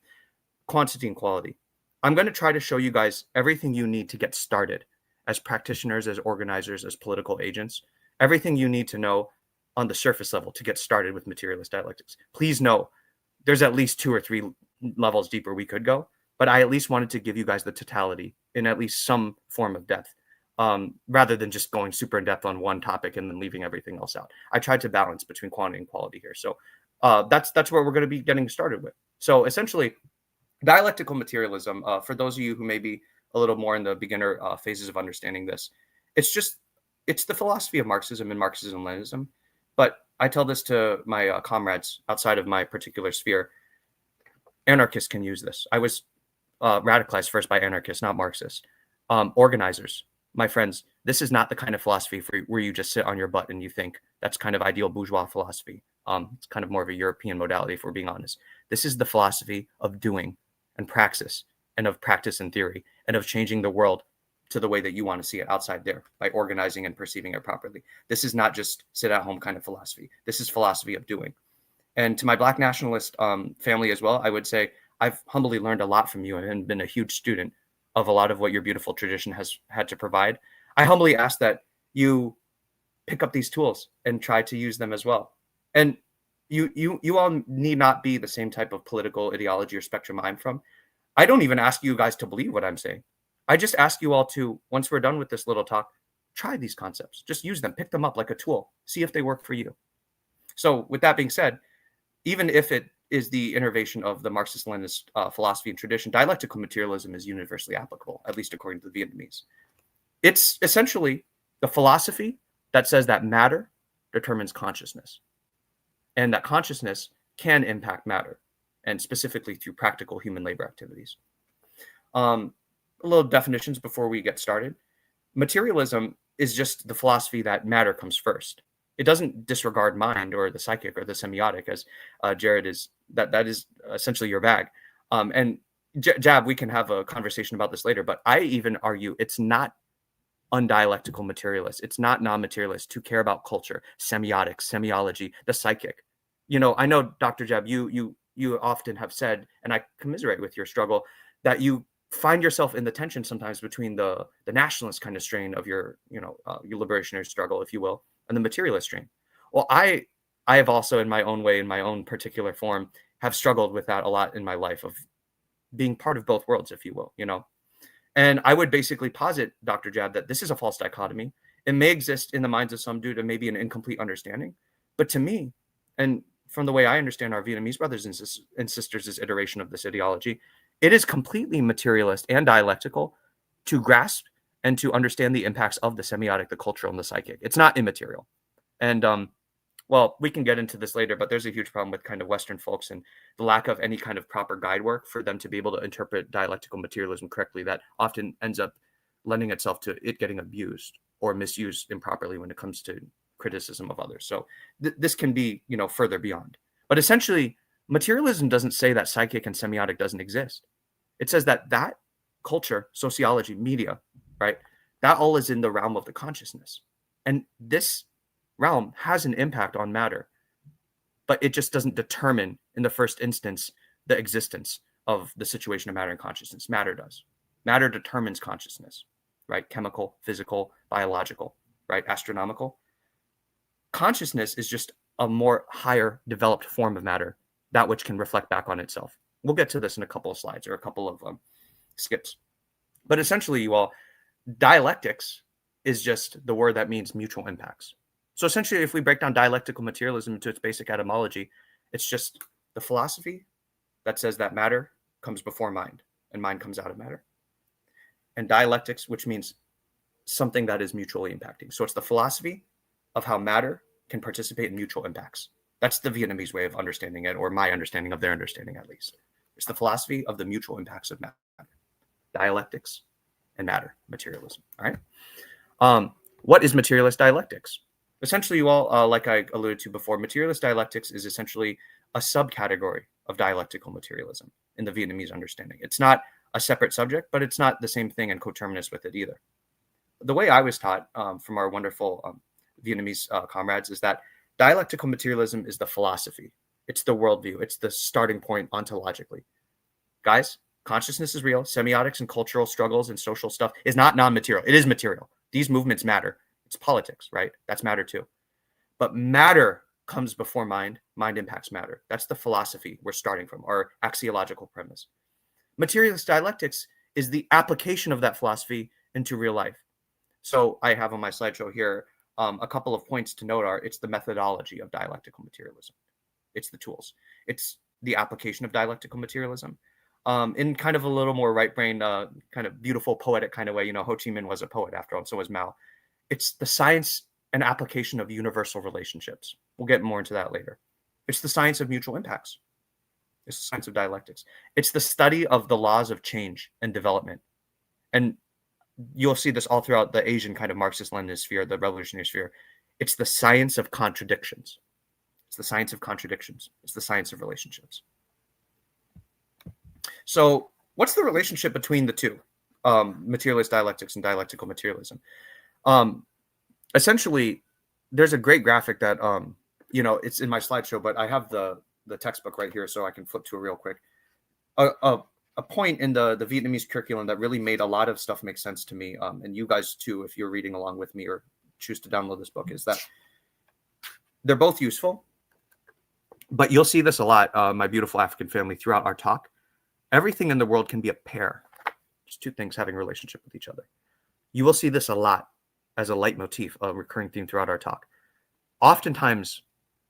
quantity and quality. I'm going to try to show you guys everything you need to get started as practitioners, as organizers, as political agents, everything you need to know on the surface level to get started with materialist dialectics. Please know there's at least 2 or 3 levels deeper we could go, but I at least wanted to give you guys the totality in at least some form of depth, rather than just going super in depth on one topic and then leaving everything else out. I tried to balance between quantity and quality here. So that's where we're going to be getting started with. So essentially, dialectical materialism, for those of you who may be a little more in the beginner phases of understanding this, it's the philosophy of Marxism and Marxism-Leninism. But I tell this to my comrades outside of my particular sphere. Anarchists can use this. I was radicalized first by anarchists, not Marxists. Organizers, my friends, this is not the kind of philosophy where you just sit on your butt and you think. That's kind of ideal bourgeois philosophy. It's kind of more of a European modality, if we're being honest. This is the philosophy of doing and praxis, and of practice and theory, and of changing the world to the way that you want to see it outside there by organizing and perceiving it properly. This is not just sit at home kind of philosophy. This is philosophy of doing. And to my Black nationalist family as well, I would say I've humbly learned a lot from you and been a huge student of a lot of what your beautiful tradition has had to provide. I humbly ask that you pick up these tools and try to use them as well. And you all need not be the same type of political ideology or spectrum I'm from. I don't even ask you guys to believe what I'm saying. I just ask you all to, once we're done with this little talk, try these concepts. Just use them, pick them up like a tool, see if they work for you. So with that being said, even if it is the innovation of the Marxist-Leninist philosophy and tradition, dialectical materialism is universally applicable, at least according to the Vietnamese. It's essentially the philosophy that says that matter determines consciousness, and that consciousness can impact matter, and specifically through practical human labor activities. A little definitions before we get started. Materialism is just the philosophy that matter comes first. It doesn't disregard mind or the psychic or the semiotic, as Jared is, that is essentially your bag. And Jab, we can have a conversation about this later, but I even argue it's not undialectical materialist. It's not non-materialist to care about culture, semiotics, semiology, the psychic. You know, I know, Dr. Jab, you often have said, and I commiserate with your struggle, that you find yourself in the tension sometimes between the nationalist kind of strain of your liberationary struggle, if you will, and the materialist strain. Well, I have also, in my own way, in my own particular form, have struggled with that a lot in my life, of being part of both worlds, if you will, you know. And I would basically posit, Dr. Jab, that this is a false dichotomy. It may exist in the minds of some due to maybe an incomplete understanding, but to me, and from the way I understand our Vietnamese brothers and sisters' iteration of this ideology, it is completely materialist and dialectical to grasp and to understand the impacts of the semiotic, the cultural, and the psychic. It's not immaterial. And well, we can get into this later, but there's a huge problem with kind of Western folks and the lack of any kind of proper guide work for them to be able to interpret dialectical materialism correctly, that often ends up lending itself to it getting abused or misused improperly when it comes to criticism of others. So this can be, you know, further beyond. But essentially, materialism doesn't say that psychic and semiotic doesn't exist. It says that culture, sociology, media, right, that all is in the realm of the consciousness. And this realm has an impact on matter, but it just doesn't determine in the first instance the existence of the situation of matter and consciousness. Matter does. Matter determines consciousness, right? Chemical, physical, biological, right? Astronomical. Consciousness is just a more higher developed form of matter, that which can reflect back on itself. We'll get to this in a couple of slides or a couple of skips. But essentially, you all, dialectics is just the word that means mutual impacts. So essentially, if we break down dialectical materialism into its basic etymology, it's just the philosophy that says that matter comes before mind and mind comes out of matter. And dialectics, which means something that is mutually impacting. So it's the philosophy of how matter can participate in mutual impacts. That's the Vietnamese way of understanding it, or my understanding of their understanding, at least. It's the philosophy of the mutual impacts of matter. dialectics, and matter, materialism. All right. What is materialist dialectics? Essentially, you all, like I alluded to before, materialist dialectics is essentially a subcategory of dialectical materialism in the Vietnamese understanding. It's not a separate subject, but it's not the same thing and coterminous with it either. The way I was taught from our wonderful Vietnamese comrades is that dialectical materialism is the philosophy. It's the worldview. It's the starting point ontologically. Guys, consciousness is real. Semiotics and cultural struggles and social stuff is not non-material. It is material. These movements matter. It's politics, right? That's matter too. But matter comes before mind. Mind impacts matter. That's the philosophy we're starting from, our axiological premise. Materialist dialectics is the application of that philosophy into real life. So I have on my slideshow here a couple of points to note are it's the methodology of dialectical materialism. It's the tools. It's the application of dialectical materialism in kind of a little more right-brained, kind of beautiful, poetic kind of way. You know, Ho Chi Minh was a poet after all, and so was Mao. It's the science and application of universal relationships. We'll get more into that later. It's the science of mutual impacts. It's the science of dialectics. It's the study of the laws of change and development. And you'll see this all throughout the Asian kind of Marxist-Leninist sphere, the revolutionary sphere. It's the science of contradictions. It's the science of contradictions. It's the science of relationships. So what's the relationship between the two, materialist dialectics and dialectical materialism? Essentially, there's a great graphic that, it's in my slideshow, but I have the textbook right here, so I can flip to it real quick. A point in the Vietnamese curriculum that really made a lot of stuff make sense to me, and you guys too, if you're reading along with me or choose to download this book, is that they're both useful, but you'll see this a lot, my beautiful African family, throughout our talk. Everything in the world can be a pair. Just two things having a relationship with each other. You will see this a lot as a leitmotif, a recurring theme throughout our talk. Oftentimes,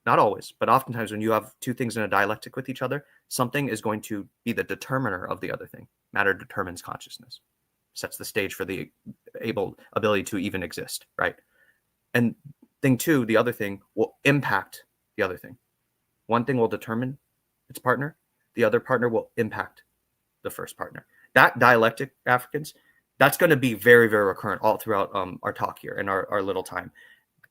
not always, but oftentimes when you have two things in a dialectic with each other, something is going to be the determiner of the other thing. Matter determines consciousness, sets the stage for the ability to even exist, right? And thing two, the other thing will impact the other thing. One thing will determine its partner. The other partner will impact the first partner. That dialectic, Africans, that's going to be very, very recurrent all throughout our talk here and our little time.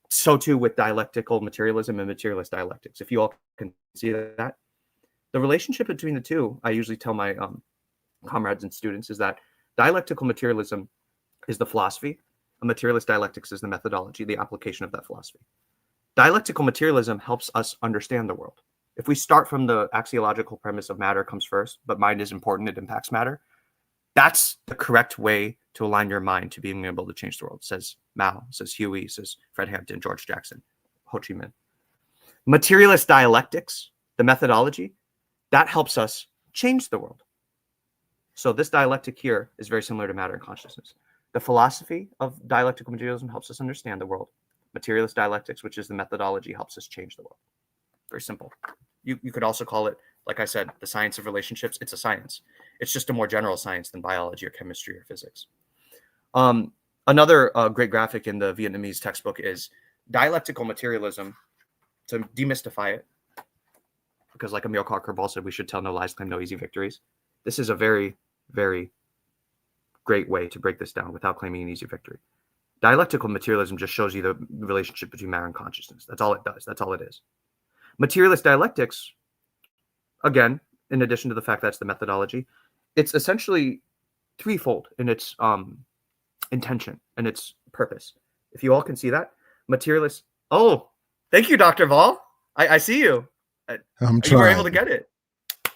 So too with dialectical materialism and materialist dialectics. If you all can see that, the relationship between the two, I usually tell my comrades and students, is that dialectical materialism is the philosophy, and materialist dialectics is the methodology, the application of that philosophy. Dialectical materialism helps us understand the world. If we start from the axiological premise of matter comes first, but mind is important, it impacts matter, that's the correct way to align your mind to being able to change the world, says Mao, says Huey, says Fred Hampton, George Jackson, Ho Chi Minh. Materialist dialectics, the methodology, that helps us change the world. So this dialectic here is very similar to matter and consciousness. The philosophy of dialectical materialism helps us understand the world. Materialist dialectics, which is the methodology, helps us change the world. Very simple. You could also call it, like I said, the science of relationships. It's a science. It's just a more general science than biology or chemistry or physics. Another great graphic in the Vietnamese textbook is dialectical materialism. To demystify it, because like Emil Karl said, we should tell no lies, claim no easy victories. This is a very, very great way to break this down without claiming an easy victory. Dialectical materialism just shows you the relationship between matter and consciousness. That's all it does. That's all it is. Materialist dialectics, again, in addition to the fact that's the methodology, it's essentially threefold in its intention and its purpose. If you all can see that, materialist. Oh, thank you, Dr. Vol. I see you. I'm trying. You were able to get it.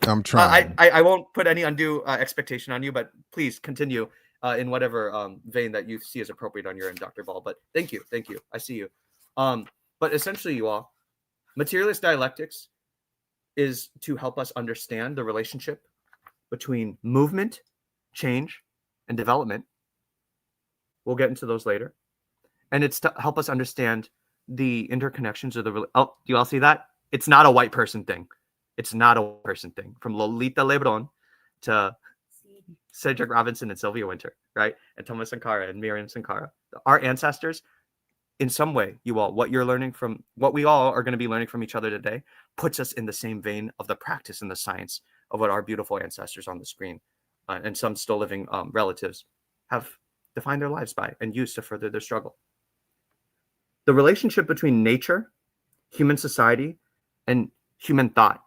I'm trying. I won't put any undue expectation on you, but please continue in whatever vein that you see as appropriate on your end, Dr. Vol. But thank you. I see you. But essentially, you all, materialist dialectics is to help us understand the relationship between movement, change, and development. We'll get into those later. And it's to help us understand the interconnections of the... Oh, do you all see that? It's not a white person thing. It's not a white person thing. From Lolita Lebron to Cedric Robinson and Sylvia Winter, right? And Thomas Sankara and Miriam Sankara. Our ancestors, in some way, you all, what you're learning from, what we all are going to be learning from each other today, puts us in the same vein of the practice and the science of what our beautiful ancestors on the screen and some still living relatives have defined their lives by and used to further their struggle. The relationship between nature, human society, and human thought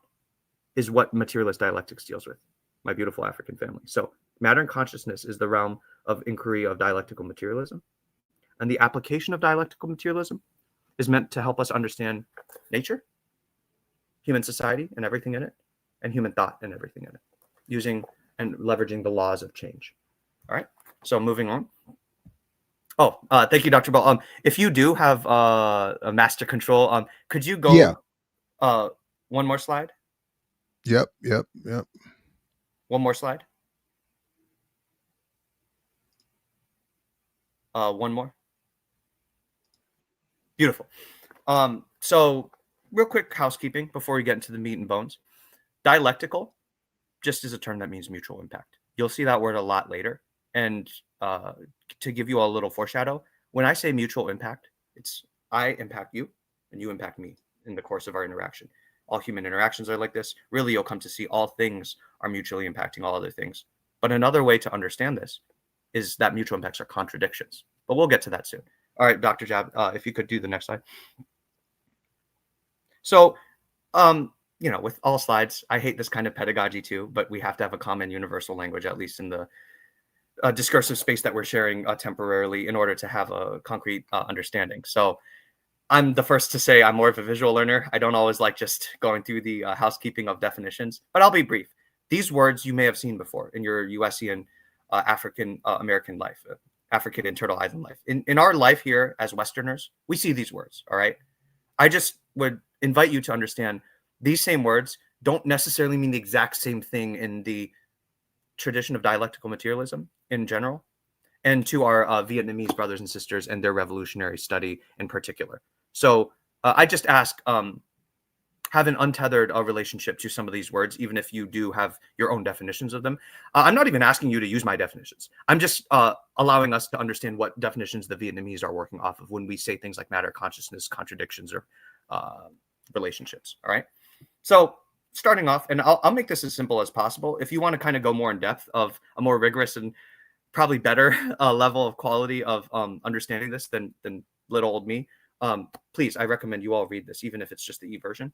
is what materialist dialectics deals with, my beautiful African family. So matter and consciousness is the realm of inquiry of dialectical materialism. And the application of dialectical materialism is meant to help us understand nature, human society and everything in it, and human thought and everything in it, using and leveraging the laws of change. All right, so moving on. Oh, thank you, Dr. Ball. If you do have a master control, could you go one more slide? Yep. One more slide. One more. Beautiful. So real quick housekeeping before we get into the meat and bones. Dialectical just is a term that means mutual impact. You'll see that word a lot later. And to give you all a little foreshadow, when I say mutual impact, it's I impact you and you impact me in the course of our interaction. All human interactions are like this. Really, you'll come to see all things are mutually impacting all other things. But another way to understand this is that mutual impacts are contradictions. But we'll get to that soon. All right, Dr. Jab, if you could do the next slide. So, with all slides, I hate this kind of pedagogy too, but we have to have a common universal language, at least in the discursive space that we're sharing temporarily in order to have a concrete understanding. So I'm the first to say I'm more of a visual learner. I don't always like just going through the housekeeping of definitions, but I'll be brief. These words you may have seen before in your USian African American life, African and Turtle Island life. In our life here as Westerners, we see these words, all right? I just would invite you to understand these same words don't necessarily mean the exact same thing in the tradition of dialectical materialism in general, and to our Vietnamese brothers and sisters and their revolutionary study in particular. So I just ask, have an untethered relationship to some of these words, even if you do have your own definitions of them. I'm not even asking you to use my definitions. I'm just allowing us to understand what definitions the Vietnamese are working off of when we say things like matter, consciousness, contradictions, or relationships. All right. So starting off, and I'll make this as simple as possible. If you want to kind of go more in depth of a more rigorous and probably better level of quality of understanding this than little old me, please, I recommend you all read this, even if it's just the e-version.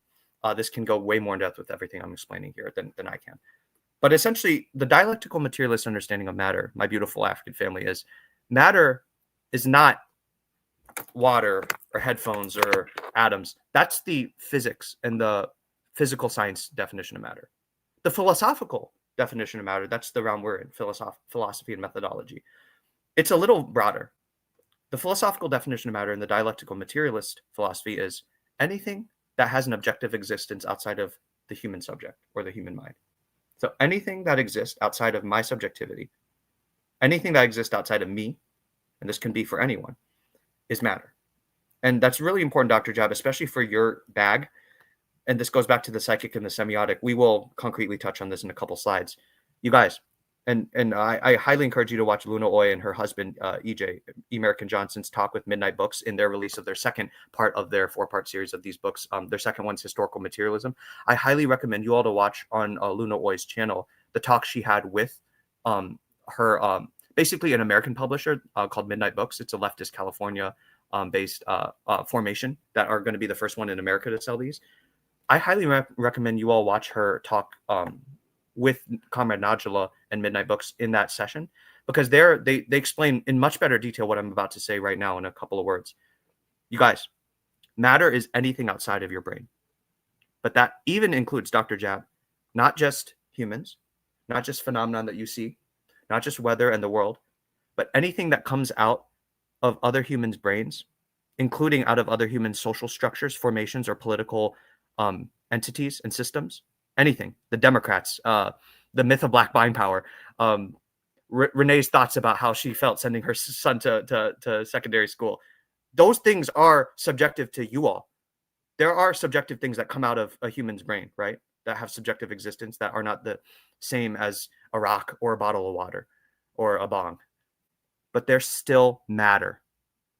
This can go way more in depth with everything I'm explaining here than I can. But essentially, the dialectical materialist understanding of matter, my beautiful African family, is matter is not water or headphones or atoms. That's the physics and the physical science definition of matter. The philosophical definition of matter, that's the realm we're in, philosophy and methodology. It's a little broader. The philosophical definition of matter in the dialectical materialist philosophy is anything that has an objective existence outside of the human subject or the human mind. So anything that exists outside of my subjectivity, anything that exists outside of me, and this can be for anyone, is matter. And that's really important, Dr. Jab, especially for your bag. And this goes back to the psychic and the semiotic. We will concretely touch on this in a couple slides. You guys, and I highly encourage you to watch Luna Oy and her husband, EJ, American Johnson's talk with Midnight Books in their release of their second part of their 4-part series of these books. Their second one's Historical Materialism. I highly recommend you all to watch on Luna Oy's channel the talk she had with her, basically an American publisher called Midnight Books. It's a leftist California based formation that are going to be the first one in America to sell these. I highly recommend you all watch her talk with Comrade Najula and Midnight Books in that session, because they explain in much better detail what I'm about to say right now in a couple of words. You guys, matter is anything outside of your brain. But that even includes, Dr. Jab, not just humans, not just phenomenon that you see, not just weather and the world, but anything that comes out of other humans' brains, including out of other human social structures, formations, or political entities and systems. Anything. The Democrats, the myth of black buying power, Renee's thoughts about how she felt sending her son to secondary school. Those things are subjective to you all. There are subjective things that come out of a human's brain, right? That have subjective existence that are not the same as a rock or a bottle of water or a bong. But they're still matter.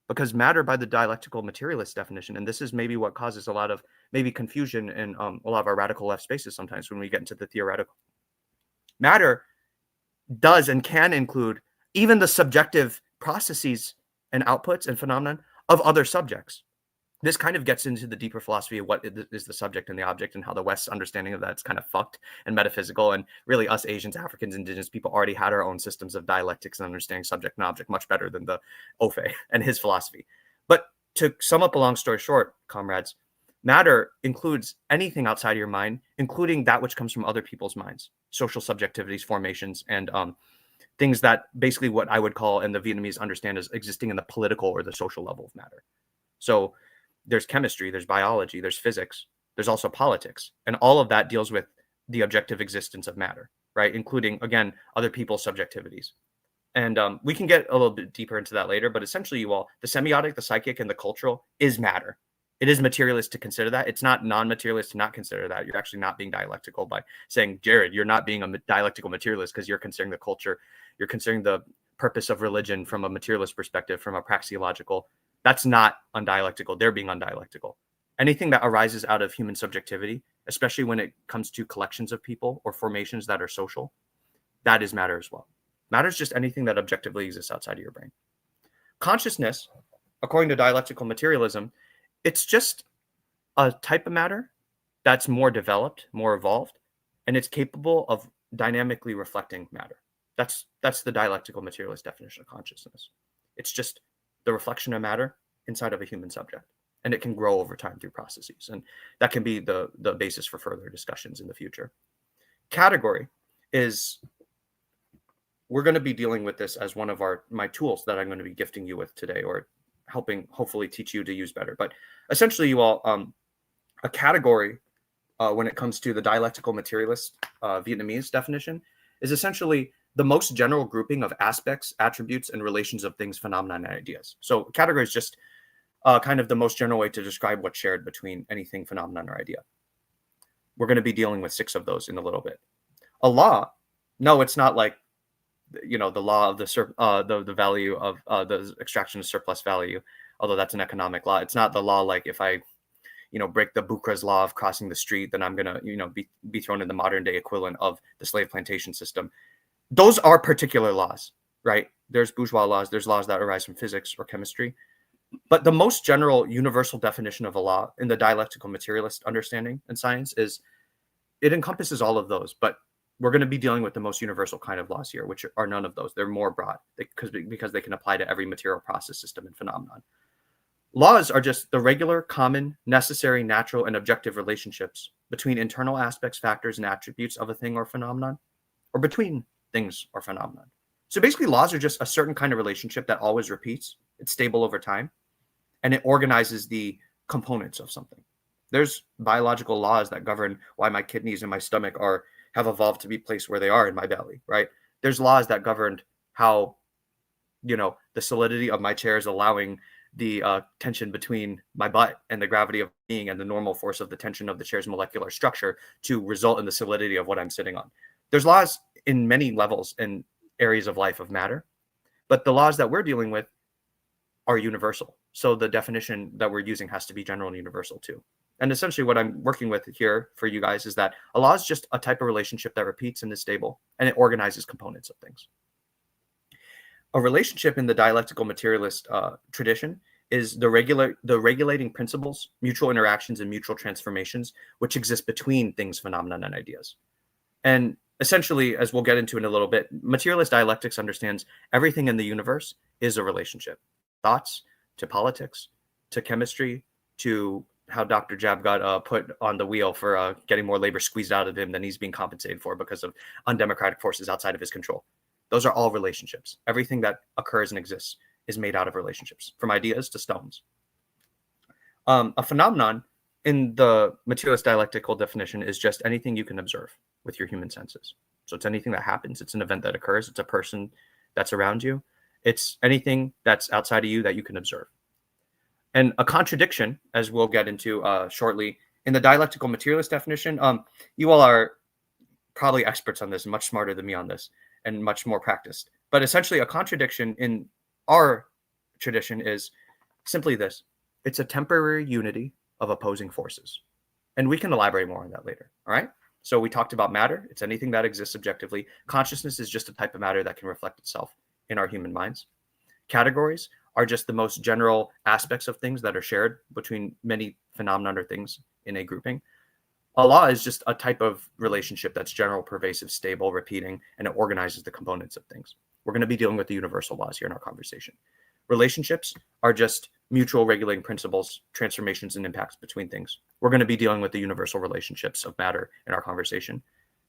Because matter, by the dialectical materialist definition, and this is maybe what causes a lot of maybe confusion in a lot of our radical left spaces sometimes when we get into the theoretical. Matter does and can include even the subjective processes and outputs and phenomenon of other subjects. This kind of gets into the deeper philosophy of what is the subject and the object, and how the West's understanding of that's kind of fucked and metaphysical. And really, us Asians, Africans, indigenous people already had our own systems of dialectics and understanding subject and object much better than the Ofe and his philosophy. But to sum up a long story short, comrades, matter includes anything outside of your mind, including that which comes from other people's minds, social subjectivities, formations, and things that basically what I would call, and the Vietnamese understand, as existing in the political or the social level of matter. So there's chemistry, there's biology, there's physics, there's also politics. And all of that deals with the objective existence of matter, right? Including, again, other people's subjectivities. And we can get a little bit deeper into that later, but essentially, you all, the semiotic, the psychic, and the cultural is matter. It is materialist to consider that. It's not non-materialist to not consider that. You're actually not being dialectical by saying, Jared, you're not being a dialectical materialist because you're considering the culture, you're considering the purpose of religion from a materialist perspective, from a praxeological. That's not undialectical. They're being undialectical. Anything that arises out of human subjectivity, especially when it comes to collections of people or formations that are social, that is matter as well. Matter is just anything that objectively exists outside of your brain. Consciousness, according to dialectical materialism, it's just a type of matter that's more developed, more evolved, and it's capable of dynamically reflecting matter. That's the dialectical materialist definition of consciousness. It's just the reflection of matter inside of a human subject, and it can grow over time through processes, and that can be the basis for further discussions in the future. Category is, we're going to be dealing with this as one of my tools that I'm going to be gifting you with today, or helping hopefully teach you to use better. But essentially, you all, a category when it comes to the dialectical materialist Vietnamese definition is essentially the most general grouping of aspects, attributes, and relations of things, phenomena, and ideas. So category is just kind of the most general way to describe what's shared between anything, phenomenon, or idea. We're going to be dealing with 6 of those in a little bit. A law, no, it's not like, the law of the value of the extraction of surplus value, although that's an economic law. It's not the law like if I, break the Bucra's law of crossing the street, then I'm going to, be thrown in the modern day equivalent of the slave plantation system. Those are particular laws, right? There's bourgeois laws, there's laws that arise from physics or chemistry. But the most general universal definition of a law in the dialectical materialist understanding and science is it encompasses all of those, but we're going to be dealing with the most universal kind of laws here, which are none of those. They're more broad because they can apply to every material process, system, and phenomenon. Laws are just the regular, common, necessary, natural, and objective relationships between internal aspects, factors, and attributes of a thing or phenomenon, or between things or phenomenon. So basically, laws are just a certain kind of relationship that always repeats. It's stable over time, and it organizes the components of something. There's biological laws that govern why my kidneys and my stomach have evolved to be placed where they are in my belly, right? There's laws that governed how, the solidity of my chair is allowing the tension between my butt and the gravity of being and the normal force of the tension of the chair's molecular structure to result in the solidity of what I'm sitting on. There's laws in many levels and areas of life of matter, but the laws that we're dealing with are universal. So the definition that we're using has to be general and universal too. And essentially what I'm working with here for you guys is that a law is just a type of relationship that repeats and is stable, and it organizes components of things. A relationship in the dialectical materialist tradition is the regulating principles, mutual interactions, and mutual transformations, which exist between things, phenomena, and ideas. And essentially, as we'll get into in a little bit, materialist dialectics understands everything in the universe is a relationship. Thoughts to politics, to chemistry, to how Dr. Jab got put on the wheel for getting more labor squeezed out of him than he's being compensated for because of undemocratic forces outside of his control. Those are all relationships. Everything that occurs and exists is made out of relationships, from ideas to stones. A phenomenon in the materialist dialectical definition is just anything you can observe with your human senses. So it's anything that happens. It's an event that occurs. It's a person that's around you. It's anything that's outside of you that you can observe. And a contradiction, as we'll get into shortly, in the dialectical materialist definition, you all are probably experts on this, much smarter than me on this, and much more practiced. But essentially, a contradiction in our tradition is simply this. It's a temporary unity of opposing forces. And we can elaborate more on that later, all right? So we talked about matter. It's anything that exists objectively. Consciousness is just a type of matter that can reflect itself in our human minds. Categories are just the most general aspects of things that are shared between many phenomena or things in a grouping. A law is just a type of relationship that's general, pervasive, stable, repeating, and it organizes the components of things. We're going to be dealing with the universal laws here in our conversation. Relationships are just mutual regulating principles, transformations, and impacts between things. We're going to be dealing with the universal relationships of matter in our conversation.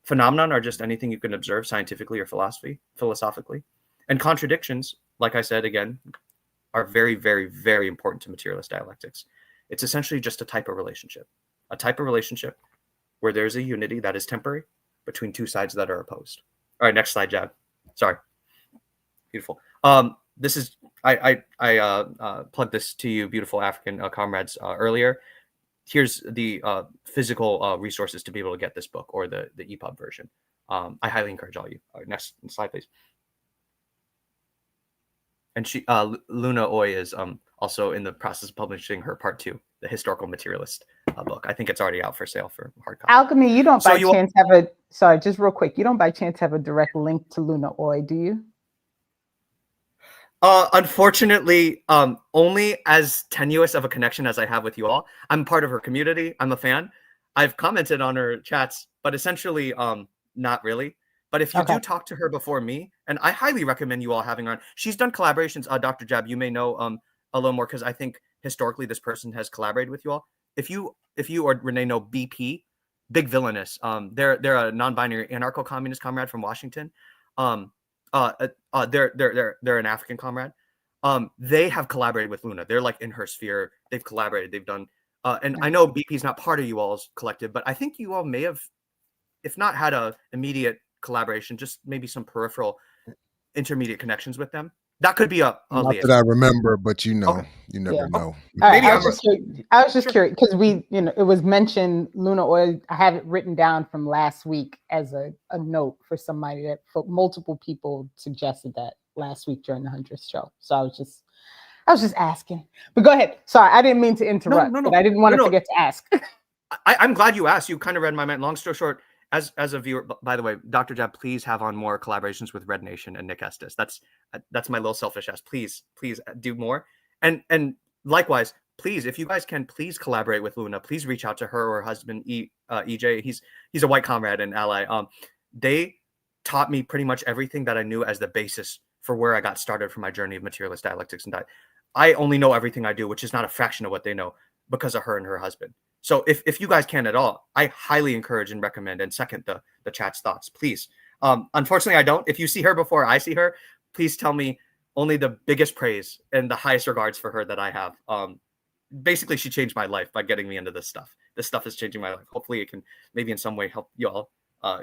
Phenomenon are just anything you can observe scientifically or philosophically. And contradictions, like I said again, are very, very, very important to materialist dialectics. It's essentially just a type of relationship where there's a unity that is temporary between two sides that are opposed. All right, next slide, Jab. Sorry. Beautiful. This is I plugged this to you, beautiful African comrades, earlier. Here's the physical resources to be able to get this book, or the EPUB version. I highly encourage all you. Next slide, please. And she, Luna Oy, is also in the process of publishing her part 2, the Historical Materialist book. I think it's already out for sale for hard copy. Alchemy, you don't by chance have a, sorry, just real quick, you don't by chance have a direct link to Luna Oy, do you? Unfortunately, only as tenuous of a connection as I have with you all. I'm part of her community. I'm a fan. I've commented on her chats, but essentially, not really. But if you do talk to her before me, and I highly recommend you all having her on. She's done collaborations. Dr. Jab, you may know a little more, because I think historically this person has collaborated with you all. If you or Renee know BP, Big Villainous, they're a non-binary anarcho-communist comrade from Washington. They're an African comrade. They have collaborated with Luna. They're like in her sphere. They've collaborated. They've done, and I know BP is not part of you all's collective, but I think you all may have, if not had a immediate collaboration, just maybe some peripheral intermediate connections with them. That could be a not that I remember, but you know, you never know. Maybe I was just curious because it was mentioned Luna Oil. I have it written down from last week as a note for somebody that multiple people suggested that last week during the 100th show. So I was just asking. But go ahead. Sorry, I didn't mean to interrupt, but I didn't want to forget to ask. I'm glad you asked. You kind of read my mind. Long story short, as a viewer, by the way, Dr. Jab, please have on more collaborations with Red Nation and Nick Estes. That's my little selfish ask. Please do more. And likewise, please, if you guys can, please collaborate with Luna. Please reach out to her or her husband, EJ. He's a white comrade and ally. They taught me pretty much everything that I knew as the basis for where I got started for my journey of materialist dialectics. And I only know everything I do, which is not a fraction of what they know, because of her and her husband. So if you guys can at all, I highly encourage and recommend and second the chat's thoughts, please. Unfortunately, I don't. If you see her before I see her, please tell me only the biggest praise and the highest regards for her that I have. Basically, she changed my life by getting me into this stuff. This stuff is changing my life. Hopefully, it can maybe in some way help you all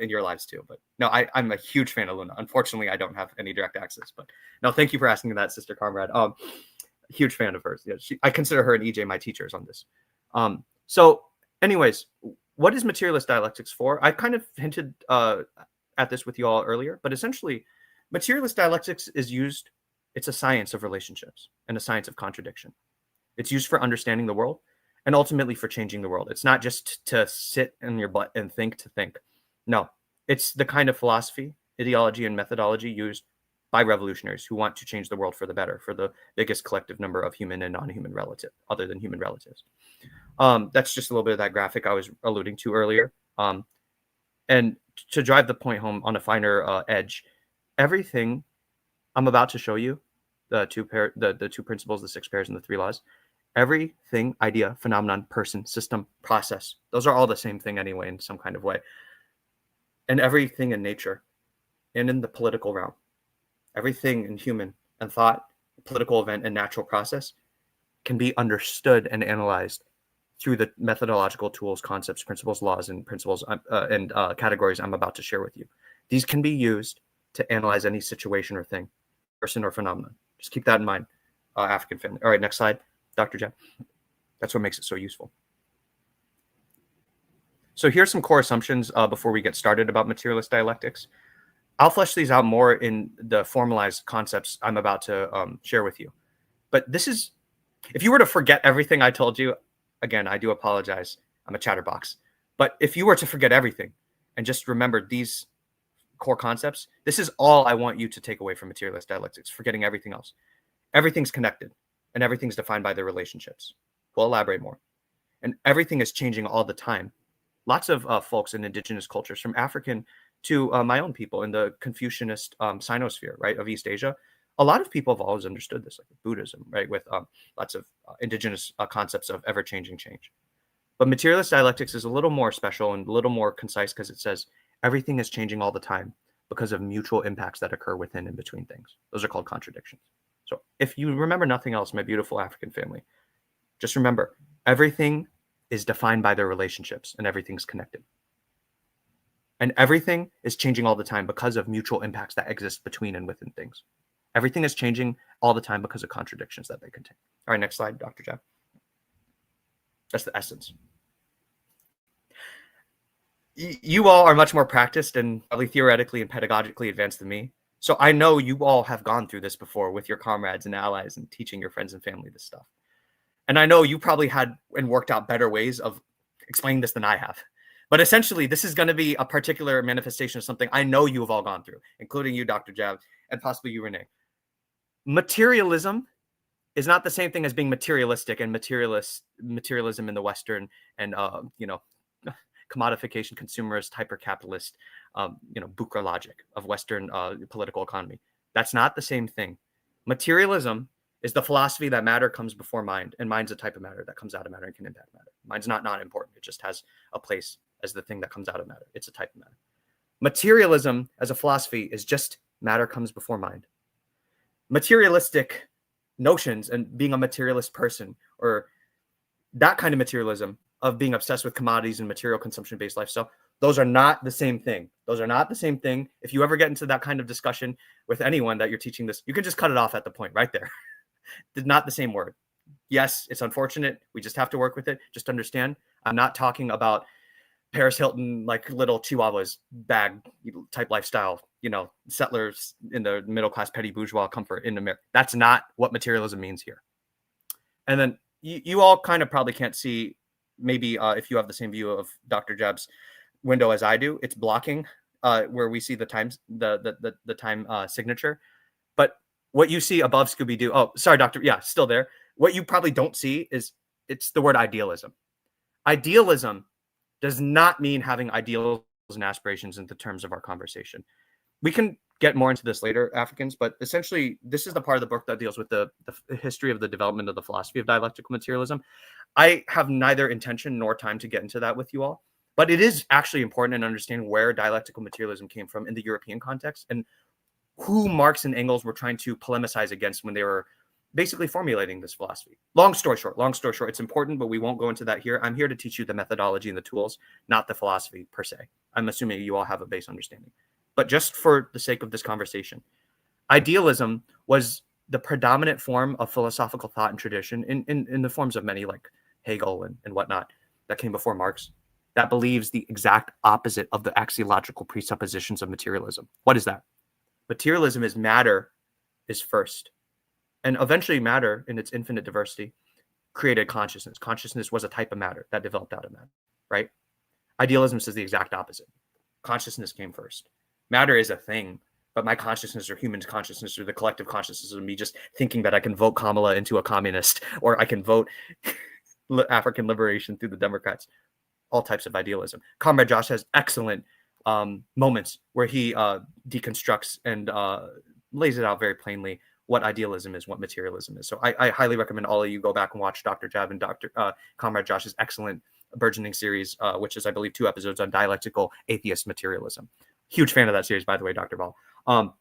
in your lives too. But no, I'm a huge fan of Luna. Unfortunately, I don't have any direct access. But no, thank you for asking that, Sister Comrade. Huge fan of hers. Yeah, I consider her and EJ my teachers on this. So anyways, what is materialist dialectics for? I kind of hinted at this with you all earlier, but essentially materialist dialectics is used, it's a science of relationships and a science of contradiction. It's used for understanding the world and ultimately for changing the world. It's not just to sit in your butt and think to think. No, it's the kind of philosophy, ideology, and methodology used by revolutionaries who want to change the world for the better, for the biggest collective number of human and non-human relative, other than human relatives. That's just a little bit of that graphic I was alluding to earlier. And to drive the point home on a finer edge, everything I'm about to show you, the two principles, the 6 pairs, and the 3 laws, everything, idea, phenomenon, person, system, process, those are all the same thing anyway in some kind of way. And everything in nature and in the political realm, everything in human and thought, political event, and natural process can be understood and analyzed through the methodological tools, concepts, principles, laws, and principles and categories I'm about to share with you. These can be used to analyze any situation or thing, person or phenomenon. Just keep that in mind, African family. All right, next slide, Dr. Jen. That's what makes it so useful. So here's some core assumptions before we get started about materialist dialectics. I'll flesh these out more in the formalized concepts I'm about to share with you. But this is, if you were to forget everything I told you, again, I do apologize. I'm a chatterbox. But if you were to forget everything and just remember these core concepts. This is all I want you to take away from materialist dialectics, forgetting everything else. Everything's connected and everything's defined by their relationships. We'll elaborate more. And everything is changing all the time. Lots of folks in indigenous cultures, from African to my own people in the Confucianist Sinosphere, right, of East Asia, a lot of people have always understood this, like Buddhism, right, with lots of indigenous concepts of ever-changing change. But materialist dialectics is a little more special and a little more concise because it says everything is changing all the time because of mutual impacts that occur within and between things. Those are called contradictions. So if you remember nothing else, my beautiful African family, just remember everything is defined by their relationships and everything's connected. And everything is changing all the time because of mutual impacts that exist between and within things. Everything is changing all the time because of contradictions that they contain. All right, next slide, Dr. Jab. That's the essence. You all are much more practiced and probably theoretically and pedagogically advanced than me. So I know you all have gone through this before with your comrades and allies and teaching your friends and family this stuff. And I know you probably had and worked out better ways of explaining this than I have. But essentially, this is going to be a particular manifestation of something I know you have all gone through, including you, Dr. Jab, and possibly you, Renee. Materialism is not the same thing as being materialistic, and materialism in the Western and commodification, consumerist, hyper-capitalist, Bucra logic of Western political economy. That's not the same thing. Materialism is the philosophy that matter comes before mind, and mind's a type of matter that comes out of matter and can impact matter. Mind's not important. It just has a place as the thing that comes out of matter. It's a type of matter. Materialism as a philosophy is just matter comes before mind. Materialistic notions and being a materialist person, or that kind of materialism of being obsessed with commodities and material consumption-based lifestyle, those are not the same thing. Those are not the same thing. If you ever get into that kind of discussion with anyone that you're teaching this, you can just cut it off at the point right there. It's not the same word. Yes, it's unfortunate. We just have to work with it. Just understand, I'm not talking about Paris Hilton, like little chihuahuas bag type lifestyle, settlers in the middle class, petty bourgeois comfort in America. That's not what materialism means here. And then you all kind of probably can't see, maybe if you have the same view of Dr. Jab's window as I do, it's blocking where we see the times, the time signature. But what you see above Scooby-Doo, oh, sorry, Doctor, yeah, still there. What you probably don't see is it's the word idealism. Idealism does not mean having ideals and aspirations in the terms of our conversation. We can get more into this later, Africans, but essentially this is the part of the book that deals with the history of the development of the philosophy of dialectical materialism. I have neither intention nor time to get into that with you all, but it is actually important in understanding where dialectical materialism came from in the European context and who Marx and Engels were trying to polemicize against when they were basically formulating this philosophy. Long story short, it's important, but we won't go into that here. I'm here to teach you the methodology and the tools, not the philosophy per se. I'm assuming you all have a base understanding. But just for the sake of this conversation, idealism was the predominant form of philosophical thought and tradition in the forms of many like Hegel and whatnot that came before Marx that believes the exact opposite of the axiological presuppositions of materialism. What is that? Materialism is matter is first. And eventually matter in its infinite diversity created consciousness. Consciousness was a type of matter that developed out of matter, right? Idealism says the exact opposite. Consciousness came first. Matter is a thing, but my consciousness or human consciousness or the collective consciousness of me just thinking that I can vote Kamala into a communist or I can vote African liberation through the Democrats, all types of idealism. Comrade Josh has excellent moments where he deconstructs and lays it out very plainly what idealism is, what materialism is. So I highly recommend all of you go back and watch Dr. Jab and Dr. Comrade Josh's excellent burgeoning series, which is, I believe, 2 episodes on dialectical atheist materialism. Huge fan of that series, by the way, Dr. Ball. And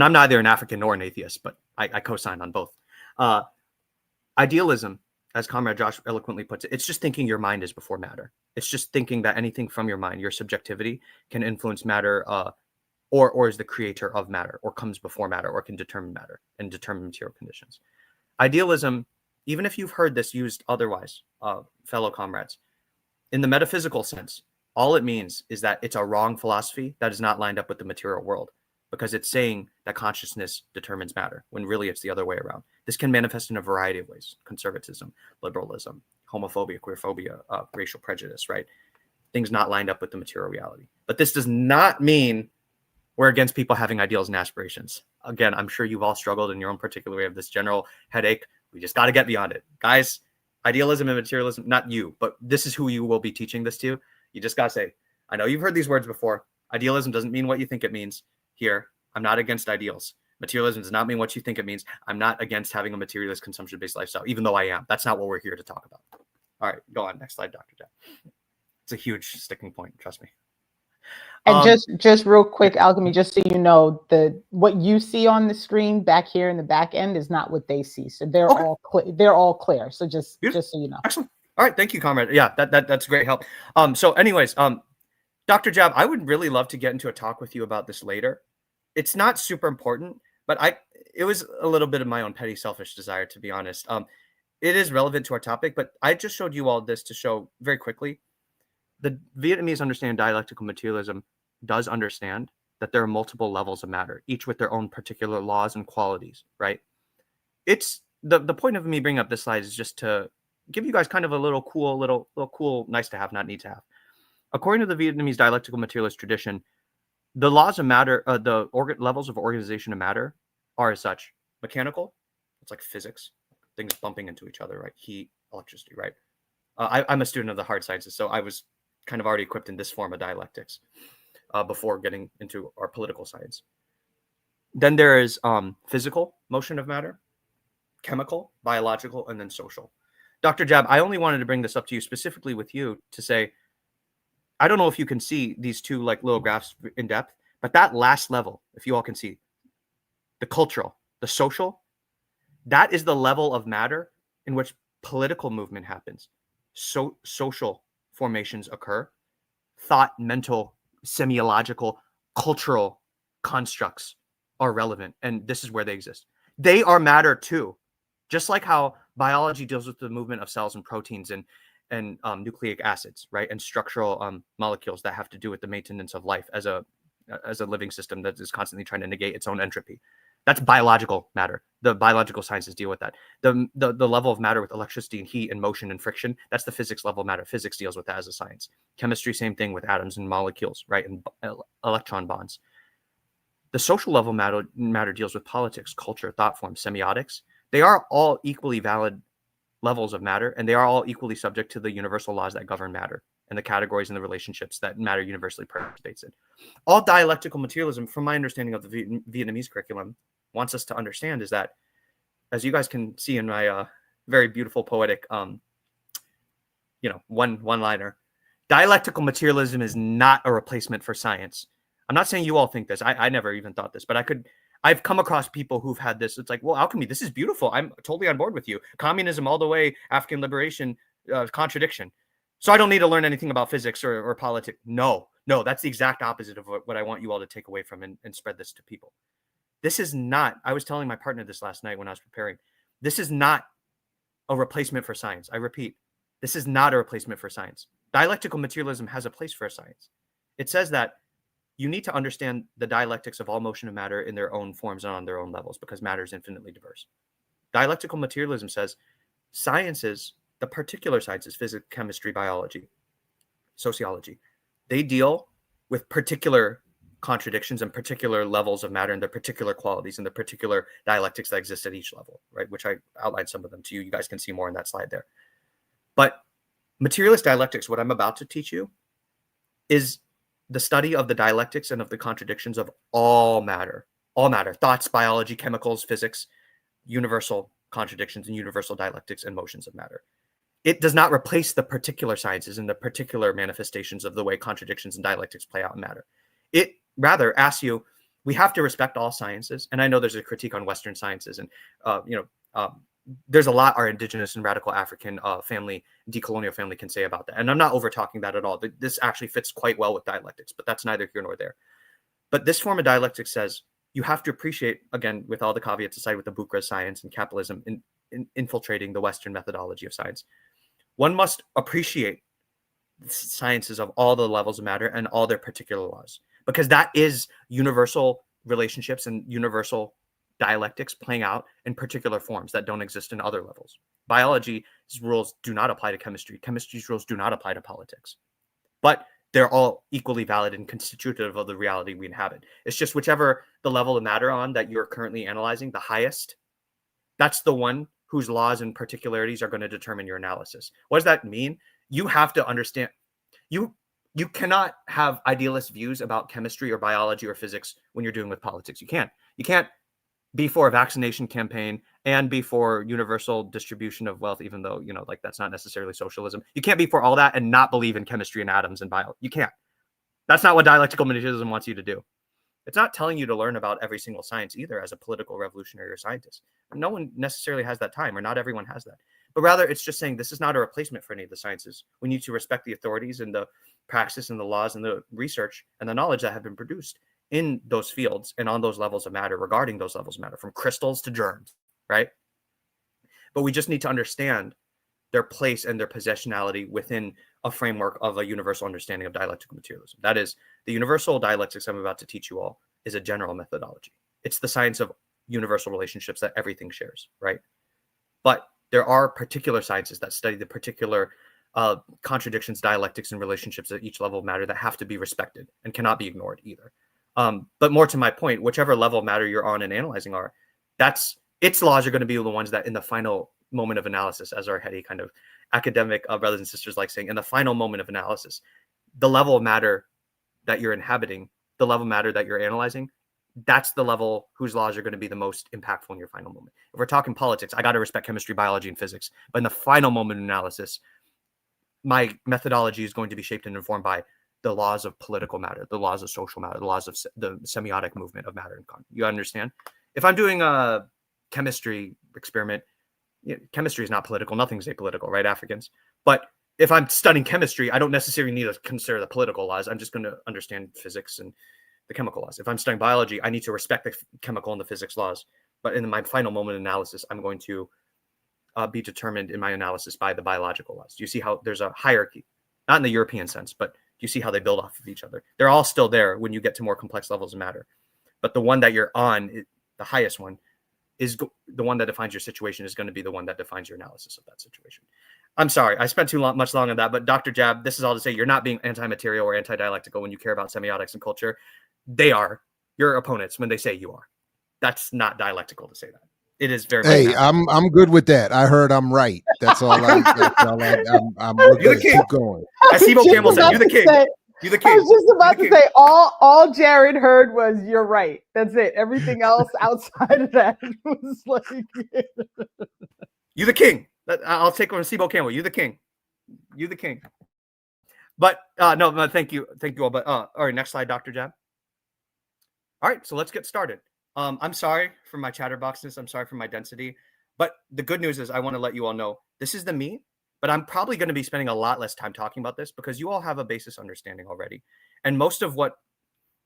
I'm neither an African nor an atheist, but I co-sign on both. Idealism, as Comrade Josh eloquently puts it, it's just thinking your mind is before matter. It's just thinking that anything from your mind, your subjectivity, can influence matter or is the creator of matter, or comes before matter, or can determine matter and determine material conditions. Idealism, even if you've heard this used otherwise, fellow comrades, in the metaphysical sense, all it means is that it's a wrong philosophy that is not lined up with the material world, because it's saying that consciousness determines matter, when really it's the other way around. This can manifest in a variety of ways: conservatism, liberalism, homophobia, queerphobia, racial prejudice, right? things not lined up with the material reality. But this does not mean we're against people having ideals and aspirations. Again, I'm sure you've all struggled in your own particular way of this general headache. We just got to get beyond it. Guys, idealism and materialism, not you, but this is who you will be teaching this to. You just got to say, I know you've heard these words before. Idealism doesn't mean what you think it means. Here, I'm not against ideals. Materialism does not mean what you think it means. I'm not against having a materialist consumption-based lifestyle, even though I am. That's not what we're here to talk about. All right, go on. Next slide, Dr. Jeff. It's a huge sticking point, trust me. And just real quick, Alchemy, just so you know, what you see on the screen back here in the back end is not what they see. So they're all clear. So just so you know. Excellent. All right, thank you, comrade. Yeah, that's great help. So anyways, Dr. Jab, I would really love to get into a talk with you about this later. It's not super important, but it was a little bit of my own petty selfish desire, to be honest. It is relevant to our topic, but I just showed you all this to show very quickly the Vietnamese understanding dialectical materialism does understand that there are multiple levels of matter, each with their own particular laws and qualities, right? It's the point of me bringing up this slide is just to give you guys kind of a little cool, nice to have, not need to have. According to the Vietnamese dialectical materialist tradition, the laws of matter, levels of organization of matter are as such: mechanical, it's like physics, things bumping into each other, right? Heat, electricity, right? I'm a student of the hard sciences, so I was kind of already equipped in this form of dialectics before getting into our political science. Then there is physical motion of matter, chemical, biological, and then social. Dr. Jab, I only wanted to bring this up to you specifically with you to say, I don't know if you can see these two like little graphs in depth, but that last level, if you all can see, the cultural, the social, that is the level of matter in which political movement happens. So social formations occur. Thought, mental, semiological, cultural constructs are relevant, and this is where they exist. They are matter too, just like how biology deals with the movement of cells and proteins and nucleic acids, right, and structural molecules that have to do with the maintenance of life as a living system that is constantly trying to negate its own entropy. That's biological matter. The biological sciences deal with that. The level of matter with electricity and heat and motion and friction, that's the physics level of matter. Physics deals with that as a science. Chemistry, same thing with atoms and molecules, right, and electron bonds. The social level matter deals with politics, culture, thought forms, semiotics. They are all equally valid levels of matter, and they are all equally subject to the universal laws that govern matter and the categories and the relationships that matter universally participates in. All dialectical materialism, from my understanding of the Vietnamese curriculum, wants us to understand is that, as you guys can see in my very beautiful poetic, one-liner, dialectical materialism is not a replacement for science. I'm not saying you all think this. I never even thought this, but I've come across people who've had this. It's like, well, Alchemy, this is beautiful. I'm totally on board with you. Communism all the way, African liberation, contradiction. So I don't need to learn anything about physics or politics. No, that's the exact opposite of what I want you all to take away from and spread this to people. This is not, I was telling my partner this last night when I was preparing, this is not a replacement for science. I repeat, this is not a replacement for science. Dialectical materialism has a place for science. It says that you need to understand the dialectics of all motion of matter in their own forms and on their own levels because matter is infinitely diverse. Dialectical materialism says sciences, the particular sciences, physics, chemistry, biology, sociology, they deal with particular contradictions and particular levels of matter and their particular qualities and the particular dialectics that exist at each level, right? Which I outlined some of them to you. You guys can see more in that slide there. But materialist dialectics, what I'm about to teach you, is the study of the dialectics and of the contradictions of all matter, thoughts, biology, chemicals, physics, universal contradictions and universal dialectics and motions of matter. It does not replace the particular sciences and the particular manifestations of the way contradictions and dialectics play out in matter. It rather asks you, we have to respect all sciences. And I know there's a critique on Western sciences and, there's a lot our indigenous and radical African family, decolonial family can say about that. And I'm not over talking that at all. This actually fits quite well with dialectics, but that's neither here nor there. But this form of dialectics says you have to appreciate, again, with all the caveats aside with the Bucra science and capitalism in infiltrating the Western methodology of science, one must appreciate the sciences of all the levels of matter and all their particular laws, because that is universal relationships and universal dialectics playing out in particular forms that don't exist in other levels. Biology's rules do not apply to chemistry. Chemistry's rules do not apply to politics. but they're all equally valid and constitutive of the reality we inhabit. It's just whichever the level of matter on that you're currently analyzing, the highest, that's the one whose laws and particularities are going to determine your analysis. What does that mean? You have to understand, you cannot have idealist views about chemistry or biology or physics when you're dealing with politics. You can't be for a vaccination campaign and be for universal distribution of wealth, even though, like that's not necessarily socialism. You can't be for all that and not believe in chemistry and atoms and bio. You can't. That's not what dialectical materialism wants you to do. It's not telling you to learn about every single science either as a political revolutionary or scientist. No one necessarily has that time, or not everyone has that. But rather, it's just saying this is not a replacement for any of the sciences. We need to respect the authorities and the praxis and the laws and the research and the knowledge that have been produced in those fields and on those levels of matter, regarding those levels of matter, from crystals to germs, right? But we just need to understand their place and their possessionality within a framework of a universal understanding of dialectical materialism. That is, the universal dialectics I'm about to teach you all is a general methodology. It's the science of universal relationships that everything shares, right? But there are particular sciences that study the particular contradictions, dialectics, and relationships at each level of matter that have to be respected and cannot be ignored either. But more to my point, whichever level of matter you're on and analyzing its laws are going to be the ones that in the final moment of analysis, as our heady kind of academic brothers and sisters like saying, in the final moment of analysis, the level of matter that you're inhabiting, the level of matter that you're analyzing, that's the level whose laws are going to be the most impactful in your final moment. If we're talking politics, I got to respect chemistry, biology, and physics. But in the final moment of analysis, my methodology is going to be shaped and informed by the laws of political matter, the laws of social matter, the laws of the semiotic movement of matter. You understand? If I'm doing a chemistry experiment, chemistry is not political. Nothing's apolitical, right, Africans? But if I'm studying chemistry, I don't necessarily need to consider the political laws. I'm just going to understand physics and the chemical laws. If I'm studying biology, I need to respect the chemical and the physics laws. But in my final moment of analysis, I'm going to be determined in my analysis by the biological laws. Do you see how there's a hierarchy? Not in the European sense, but do you see how they build off of each other? They're all still there when you get to more complex levels of matter. But the one that you're on, the highest one, is the one that defines your situation, is going to be the one that defines your analysis of that situation. I'm sorry, I spent much long on that, but Dr. Jab, this is all to say you're not being anti-material or anti-dialectical when you care about semiotics and culture. They are your opponents when they say you are. That's not dialectical to say that. It is very. Hey, I'm good with that. I heard I'm right. That's all. I'm we're good. Keep going. As Sibo Campbell said, you're the king. You're the king. I was just about to say, all Jared heard was "you're right." That's it. Everything else outside of that was like, "You the king." I'll take on Sibo Campbell. You the king. You the king. But no, thank you all. But all right, next slide, Dr. Jab. All right, so let's get started. I'm sorry for my chatterboxness. I'm sorry for my density. But the good news is I want to let you all know this is the me, but I'm probably going to be spending a lot less time talking about this because you all have a basis understanding already. And most of what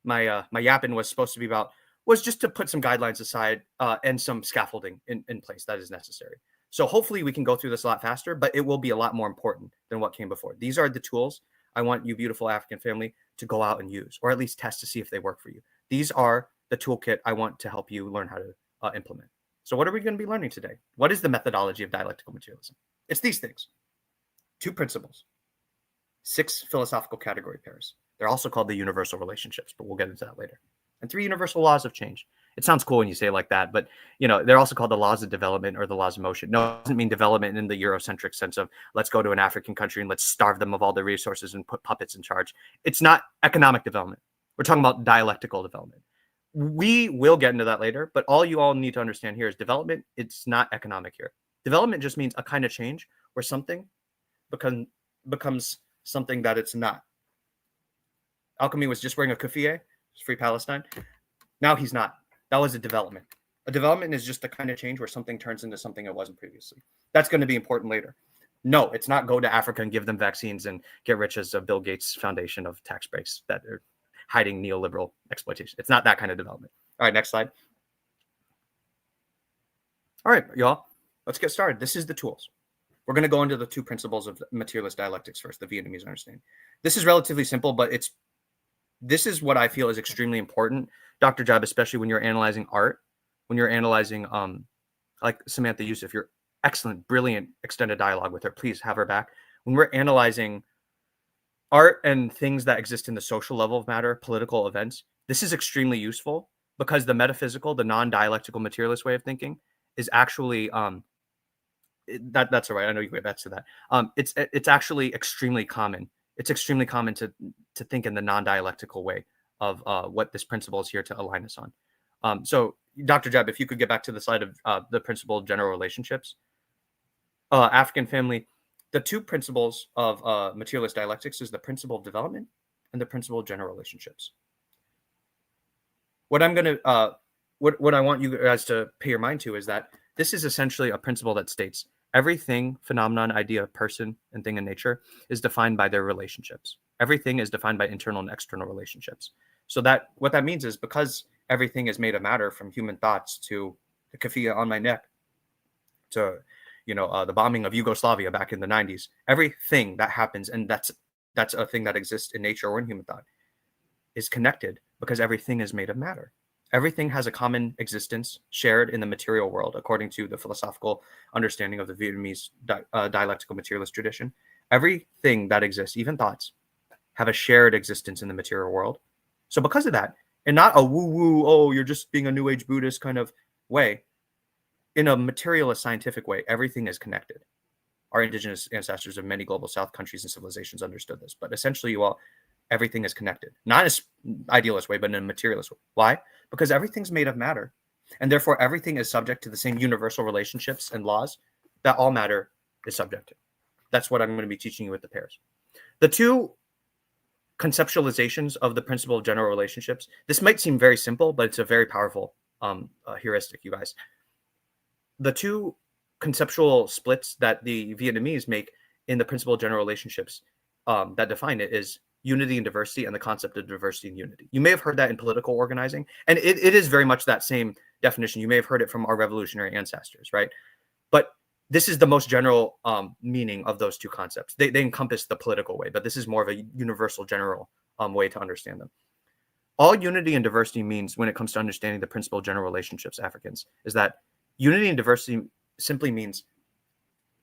my yapping was supposed to be about was just to put some guidelines aside and some scaffolding in place that is necessary. So hopefully we can go through this a lot faster, but it will be a lot more important than what came before. These are the tools I want you beautiful African family to go out and use, or at least test to see if they work for you. These are the toolkit I want to help you learn how to implement. So what are we going to be learning today? What is the methodology of dialectical materialism? It's these things: 2 principles, 6 philosophical category pairs. They're also called the universal relationships, but we'll get into that later. And 3 universal laws of change. It sounds cool when you say it like that, but they're also called the laws of development or the laws of motion. No, it doesn't mean development in the Eurocentric sense of let's go to an African country and let's starve them of all their resources and put puppets in charge. It's not economic development. We're talking about dialectical development. We will get into that later, but all you all need to understand here is development. It's not economic here. Development just means a kind of change where something becomes something that it's not. Alchemy was just wearing a kufiye, Free Palestine. Now he's not. That was a development. A development is just the kind of change where something turns into something it wasn't previously. That's going to be important later. No, it's not go to Africa and give them vaccines and get rich as a Bill Gates Foundation of tax breaks that are hiding neoliberal exploitation. It's not that kind of development. All right, next slide. All right, y'all, let's get started. This is the tools. We're going to go into the 2 principles of materialist dialectics first, the Vietnamese understanding. This is relatively simple, but this is what I feel is extremely important, Dr. Jab, especially when you're analyzing art, when you're analyzing, like Samantha Youssef, your excellent, brilliant extended dialogue with her. Please have her back. When we're analyzing art and things that exist in the social level of matter, political events, this is extremely useful because the metaphysical, the non-dialectical materialist way of thinking is actually that's all right. I know you get back to that. It's actually extremely common. It's extremely common to think in the non-dialectical way of what this principle is here to align us on. So, Dr. Jeb, if you could get back to the slide of the principle of general relationships, African family, the two principles of materialist dialectics is the principle of development and the principle of general relationships. What I'm going to what I want you guys to pay your mind to is that this is essentially a principle that states everything, phenomenon, idea, person, and thing in nature is defined by their relationships. Everything is defined by internal and external relationships. So that what that means is because everything is made of matter, from human thoughts to the keffiyeh on my neck to the bombing of Yugoslavia back in the 90s, everything that happens, and that's a thing that exists in nature or in human thought, is connected because everything is made of matter. Everything has a common existence shared in the material world, according to the philosophical understanding of the Vietnamese dialectical materialist tradition. Everything that exists, even thoughts, have a shared existence in the material world. So because of that, and not a woo-woo, oh, you're just being a New Age Buddhist kind of way, in a materialist scientific way, everything is connected. Our indigenous ancestors of many global South countries and civilizations understood this, but essentially, everything is connected. Not in an idealist way, but in a materialist way. Why? Because everything's made of matter, and therefore everything is subject to the same universal relationships and laws that all matter is subject to. That's what I'm going to be teaching you with the pairs. The two conceptualizations of the principle of general relationships, this might seem very simple, but it's a very powerful heuristic, you guys. The two conceptual splits that the Vietnamese make in the principle of general relationships that define it is unity and diversity, and the concept of diversity and unity. You may have heard that in political organizing, and it is very much that same definition. You may have heard it from our revolutionary ancestors, right? But this is the most general meaning of those two concepts. They encompass the political way, but this is more of a universal, general way to understand them. All unity and diversity means, when it comes to understanding the principle of general relationships, Africans, is that unity and diversity simply means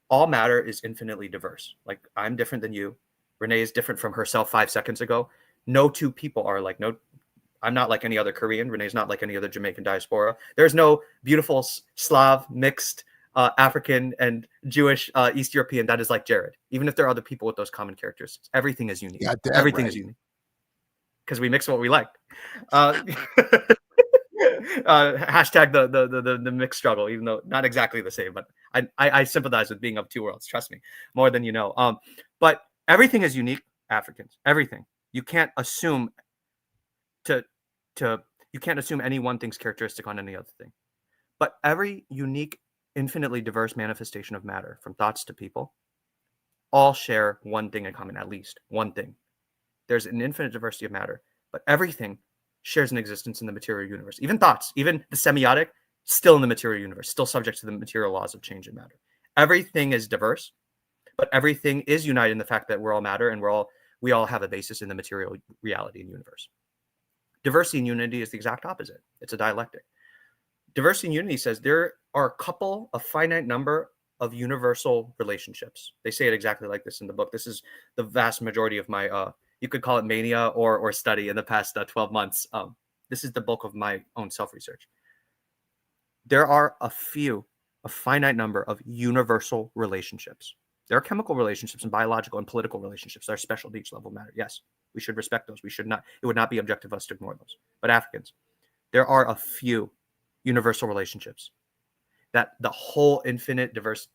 all matter is infinitely diverse. Like, I'm different than you. Renee is different from herself 5 seconds ago. No two people are like, I'm not like any other Korean. Renee's not like any other Jamaican diaspora. There's no beautiful Slav mixed African and Jewish East European that is like Jared. Even if there are other people with those common characteristics, everything is unique. Everything is unique because we mix what we like. Hashtag the mixed struggle, even though not exactly the same, but I sympathize with being of two worlds. Trust me, more than you know. But everything is unique, Africans. Everything. You can't assume you can't assume any one thing's characteristic on any other thing. But every unique, infinitely diverse manifestation of matter, from thoughts to people, all share one thing in common, at least one thing. There's an infinite diversity of matter, but everything shares an existence in the material universe. Even thoughts, even the semiotic, still in the material universe, still subject to the material laws of change and matter. Everything is diverse, but everything is united in the fact that we're all matter, and we all have a basis in the material reality and universe. Diversity and unity is the exact opposite. It's a dialectic. Diversity and unity says there are a couple, a finite number of universal relationships. They say it exactly like this in the book. This is the vast majority of my, you could call it mania or study in the past 12 months. This is the bulk of my own self-research. There are a finite number of universal relationships. There are chemical relationships and biological and political relationships that are special to each level of matter. Yes, we should respect those. We should not. It would not be objective of us to ignore those. But Africans, there are a few universal relationships that the whole infinite diverse.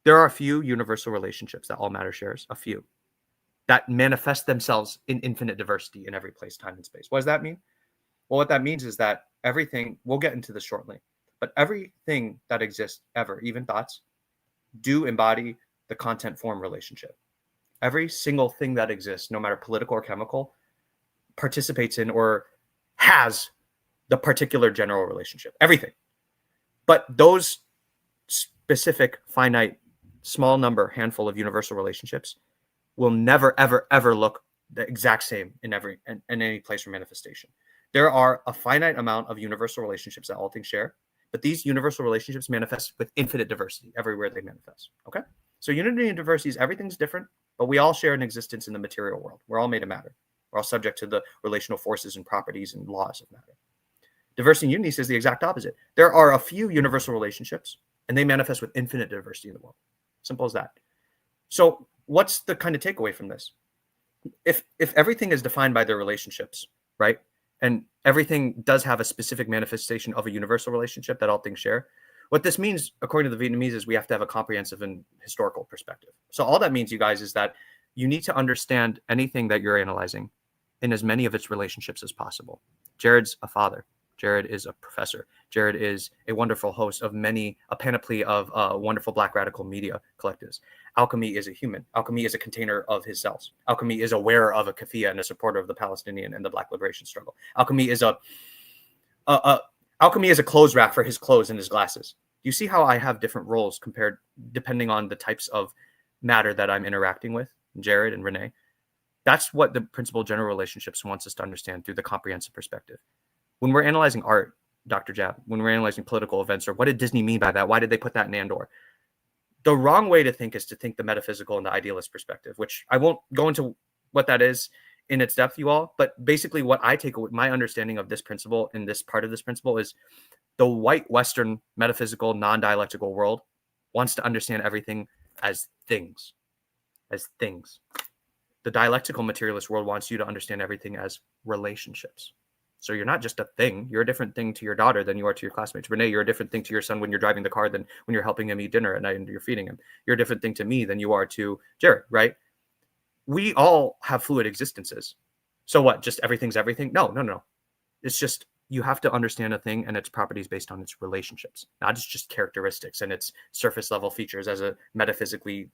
There are a few universal relationships that all matter shares. A few that manifest themselves in infinite diversity in every place, time, and space. What does that mean? Well, what that means is that everything. We'll get into this shortly, but everything that exists ever, even thoughts, do embody the content-form relationship. Every single thing that exists, no matter political or chemical, participates in or has the particular general relationship. Everything. But those specific, finite, small number, handful of universal relationships will never, ever, ever look the exact same in any place or manifestation. There are a finite amount of universal relationships that all things share, but these universal relationships manifest with infinite diversity everywhere they manifest. Okay? So unity and diversity is everything's different, but we all share an existence in the material world. We're all made of matter. We're all subject to the relational forces and properties and laws of matter. Diversity and unity says the exact opposite. There are a few universal relationships, and they manifest with infinite diversity in the world. Simple as that. So what's the kind of takeaway from this? If everything is defined by their relationships, right? And everything does have a specific manifestation of a universal relationship that all things share. What this means, according to the Vietnamese, is we have to have a comprehensive and historical perspective. So all that means, you guys, is that you need to understand anything that you're analyzing in as many of its relationships as possible. Jared's a father. Jared is a professor. Jared is a wonderful host of a panoply of wonderful Black radical media collectives. Alchemy is a human. Alchemy is a container of his cells. Alchemy is aware of a kafia and a supporter of the Palestinian and the Black liberation struggle. Alchemy is a clothes rack for his clothes and his glasses. You see how I have different roles depending on the types of matter that I'm interacting with, Jared and Renee? That's what the principle of general relationships wants us to understand through the comprehensive perspective. When we're analyzing art, Dr. Jab, when we're analyzing political events, or what did Disney mean by that? Why did they put that in Andor? The wrong way to think is to think the metaphysical and the idealist perspective, which I won't go into what that is in its depth, you all, but basically what I take away, my understanding of this principle and this part of this principle, is the white Western metaphysical non-dialectical world wants to understand everything as things. The dialectical materialist world wants you to understand everything as relationships. So you're not just a thing. You're a different thing to your daughter than you are to your classmates. Renee, you're a different thing to your son when you're driving the car than when you're helping him eat dinner at night and you're feeding him. You're a different thing to me than you are to Jared, right? We all have fluid existences. So what? Just everything's everything? No. It's just you have to understand a thing and its properties based on its relationships, not just characteristics and its surface level features as a metaphysically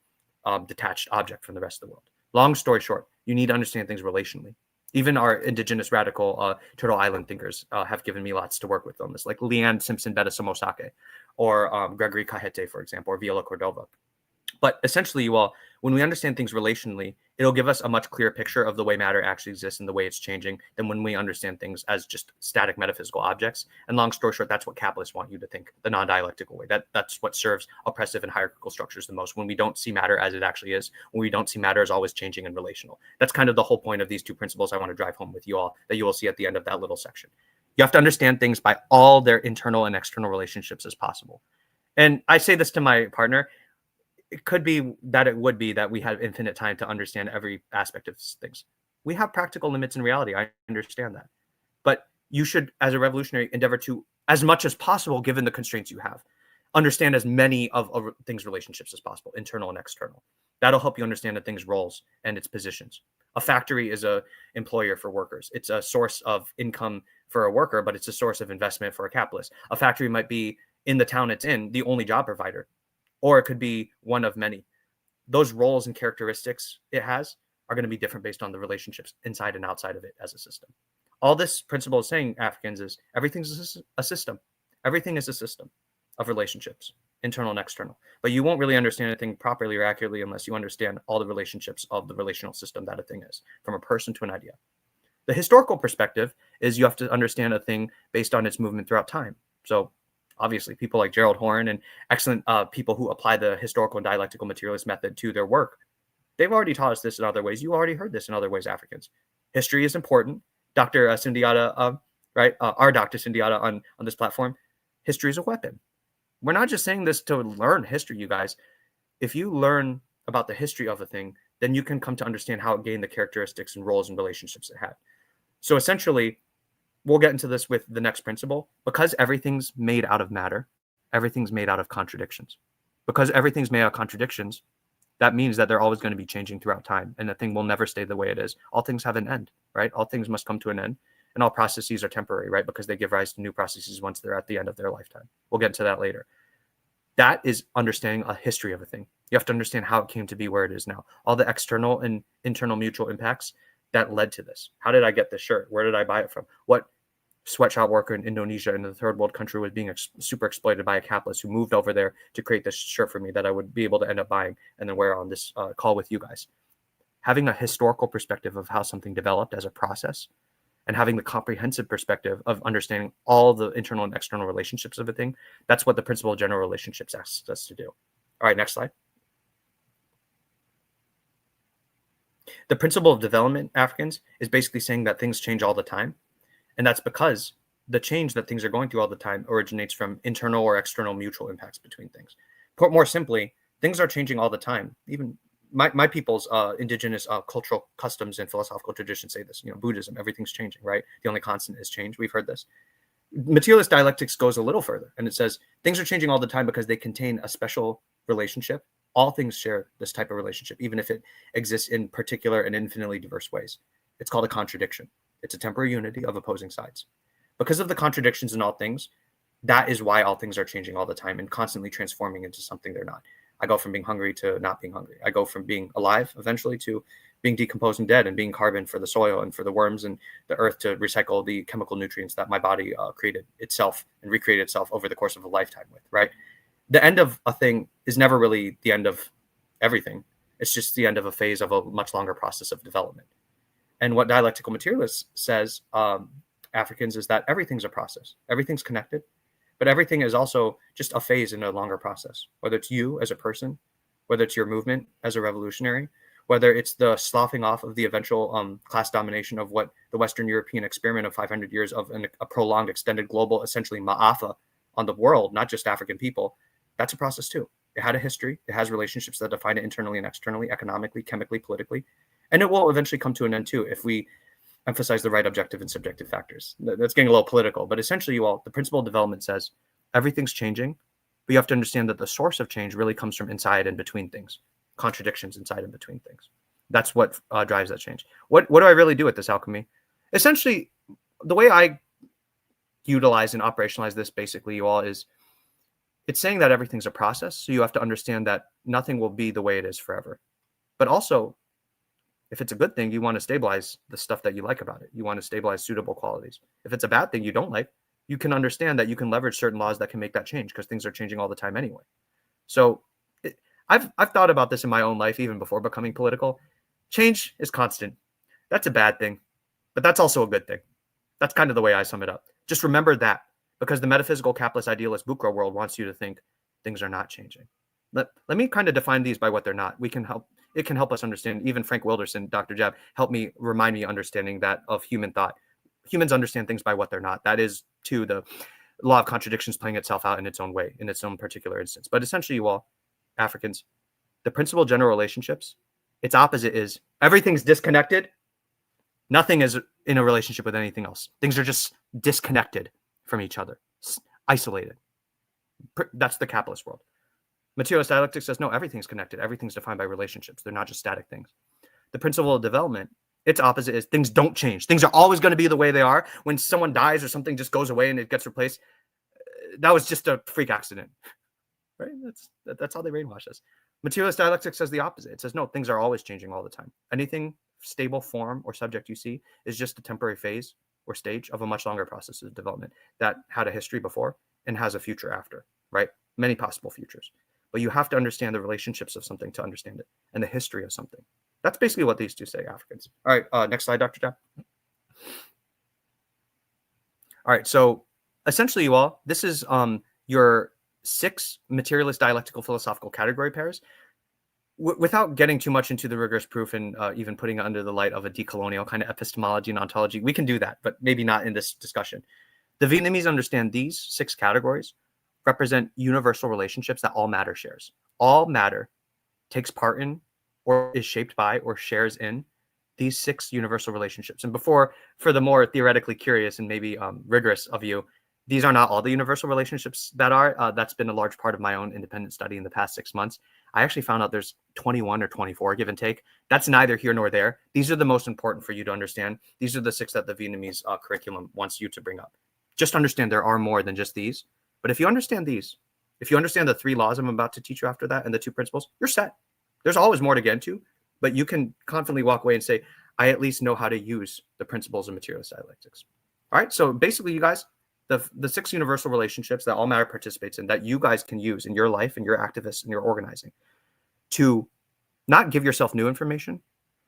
detached object from the rest of the world. Long story short, you need to understand things relationally. Even our indigenous radical Turtle Island thinkers have given me lots to work with on this, like Leanne Simpson Betta Somosake, or Gregory Cajete, for example, or Viola Cordova. But essentially, you all, when we understand things relationally, it'll give us a much clearer picture of the way matter actually exists and the way it's changing than when we understand things as just static metaphysical objects. And long story short, that's what capitalists want you to think, the non-dialectical way. That's what serves oppressive and hierarchical structures the most, when we don't see matter as it actually is, when we don't see matter as always changing and relational. That's kind of the whole point of these two principles I want to drive home with you all, that you will see at the end of that little section. You have to understand things by all their internal and external relationships as possible. And I say this to my partner, it could be that it would be that we have infinite time to understand every aspect of things. We have practical limits in reality. I understand that. But you should, as a revolutionary, endeavor to, as much as possible, given the constraints you have, understand as many of things' relationships as possible, internal and external. That'll help you understand a thing's roles and its positions. A factory is an employer for workers. It's a source of income for a worker, but it's a source of investment for a capitalist. A factory might be, in the town it's in, the only job provider, or it could be one of many. Those roles and characteristics it has are going to be different based on the relationships inside and outside of it as a system. All this principle is saying, Africans, is everything's a system. Everything is a system of relationships, internal and external. But you won't really understand anything properly or accurately unless you understand all the relationships of the relational system that a thing is, from a person to an idea. The historical perspective is you have to understand a thing based on its movement throughout time. So obviously, people like Gerald Horne and excellent people who apply the historical and dialectical materialist method to their work, they've already taught us this in other ways. You already heard this in other ways, Africans. History is important. Dr. Sundiata, our Dr. Sundiata on this platform, history is a weapon. We're not just saying this to learn history, you guys. If you learn about the history of a thing, then you can come to understand how it gained the characteristics and roles and relationships it had. So essentially, we'll get into this with the next principle. Because everything's made out of matter, everything's made out of contradictions. Because everything's made out of contradictions, that means that they're always going to be changing throughout time, and the thing will never stay the way it is. All things have an end, right? All things must come to an end, and all processes are temporary, right? Because they give rise to new processes once they're at the end of their lifetime. We'll get into that later. That is understanding a history of a thing. You have to understand how it came to be where it is now. All the external and internal mutual impacts that led to this. How did I get this shirt? Where did I buy it from? What sweatshop worker in Indonesia, in the third world country, was being super exploited by a capitalist who moved over there to create this shirt for me that I would be able to end up buying and then wear on this call with you guys. Having a historical perspective of how something developed as a process, and having the comprehensive perspective of understanding all the internal and external relationships of a thing, that's what the principle of general relationships asks us to do. All right, next slide. The principle of development, Africans, is basically saying that things change all the time. And that's because the change that things are going through all the time originates from internal or external mutual impacts between things. Put more simply, things are changing all the time. Even my people's indigenous cultural customs and philosophical traditions say this. Buddhism, everything's changing, right? The only constant is change. We've heard this. Materialist dialectics goes a little further, and it says things are changing all the time because they contain a special relationship. All things share this type of relationship, even if it exists in particular and infinitely diverse ways. It's called a contradiction. It's a temporary unity of opposing sides. Because of the contradictions in all things, that is why all things are changing all the time and constantly transforming into something they're not. I go from being hungry to not being hungry. I go from being alive eventually to being decomposed and dead and being carbon for the soil and for the worms and the earth to recycle the chemical nutrients that my body created itself and recreated itself over the course of a lifetime with, right? The end of a thing is never really the end of everything. It's just the end of a phase of a much longer process of development. And what Dialectical Materialist says, Africans, is that everything's a process. Everything's connected, but everything is also just a phase in a longer process, whether it's you as a person, whether it's your movement as a revolutionary, whether it's the sloughing off of the eventual class domination of what the Western European experiment of 500 years of a prolonged, extended global, essentially ma'afa on the world, not just African people. That's a process too. It had a history. It has relationships that define it internally and externally, economically, chemically, politically. And it will eventually come to an end too if we emphasize the right objective and subjective factors. That's getting a little political, but essentially, the principle of development says everything's changing, but you have to understand that the source of change really comes from inside and between things, contradictions inside and between things. That's what drives that change. What do I really do with this alchemy? Essentially, the way I utilize and operationalize this basically, is it's saying that everything's a process. So you have to understand that nothing will be the way it is forever. But also, if it's a good thing, you want to stabilize the stuff that you like about it. You want to stabilize suitable qualities. If it's a bad thing you don't like, you can understand that you can leverage certain laws that can make that change because things are changing all the time anyway. So I've thought about this in my own life, even before becoming political. Change is constant. That's a bad thing, but that's also a good thing. That's kind of the way I sum it up. Just remember that, because the metaphysical, capitalist, idealist, Bukra world wants you to think things are not changing. Let me kind of define these by what they're not. It can help us understand. Even Frank Wilderson, Dr. Jab, helped me remind me understanding that of human thought. Humans understand things by what they're not. That is, too, the law of contradictions playing itself out in its own way, in its own particular instance. But essentially, you all, Africans, the principle of general relationships, its opposite is everything's disconnected. Nothing is in a relationship with anything else. Things are just disconnected from each other, isolated. That's the capitalist world. Materialist dialectics says, no, everything's connected. Everything's defined by relationships. They're not just static things. The principle of development, its opposite is things don't change. Things are always going to be the way they are. When someone dies or something just goes away and it gets replaced, that was just a freak accident. Right? That's how they brainwash us. Materialist dialectics says the opposite. It says, no, things are always changing all the time. Anything, stable form or subject you see is just a temporary phase or stage of a much longer process of development that had a history before and has a future after, right? Many possible futures. But you have to understand the relationships of something to understand it and the history of something. That's basically what these two say, Africans. All right, next slide, Dr. Jab. All right, so essentially, you all, this is your 6 materialist dialectical philosophical category pairs. Without getting too much into the rigorous proof and even putting it under the light of a decolonial kind of epistemology and ontology, we can do that, but maybe not in this discussion. The Vietnamese understand these 6 categories represent universal relationships that all matter shares. All matter takes part in or is shaped by or shares in these 6 universal relationships. And for the more theoretically curious and maybe rigorous of you, these are not all the universal relationships that are. That's been a large part of my own independent study in the past 6 months. I actually found out there's 21 or 24, give and take. That's neither here nor there. These are the most important for you to understand. These are the 6 that the Vietnamese curriculum wants you to bring up. Just understand there are more than just these. But if you understand these, if you understand the 3 laws I'm about to teach you after that and the 2 principles, you're set. There's always more to get into, but you can confidently walk away and say, I at least know how to use the principles of materialist dialectics. All right, so basically, you guys, the 6 universal relationships that all matter participates in that you guys can use in your life and your activists and your organizing to not give yourself new information,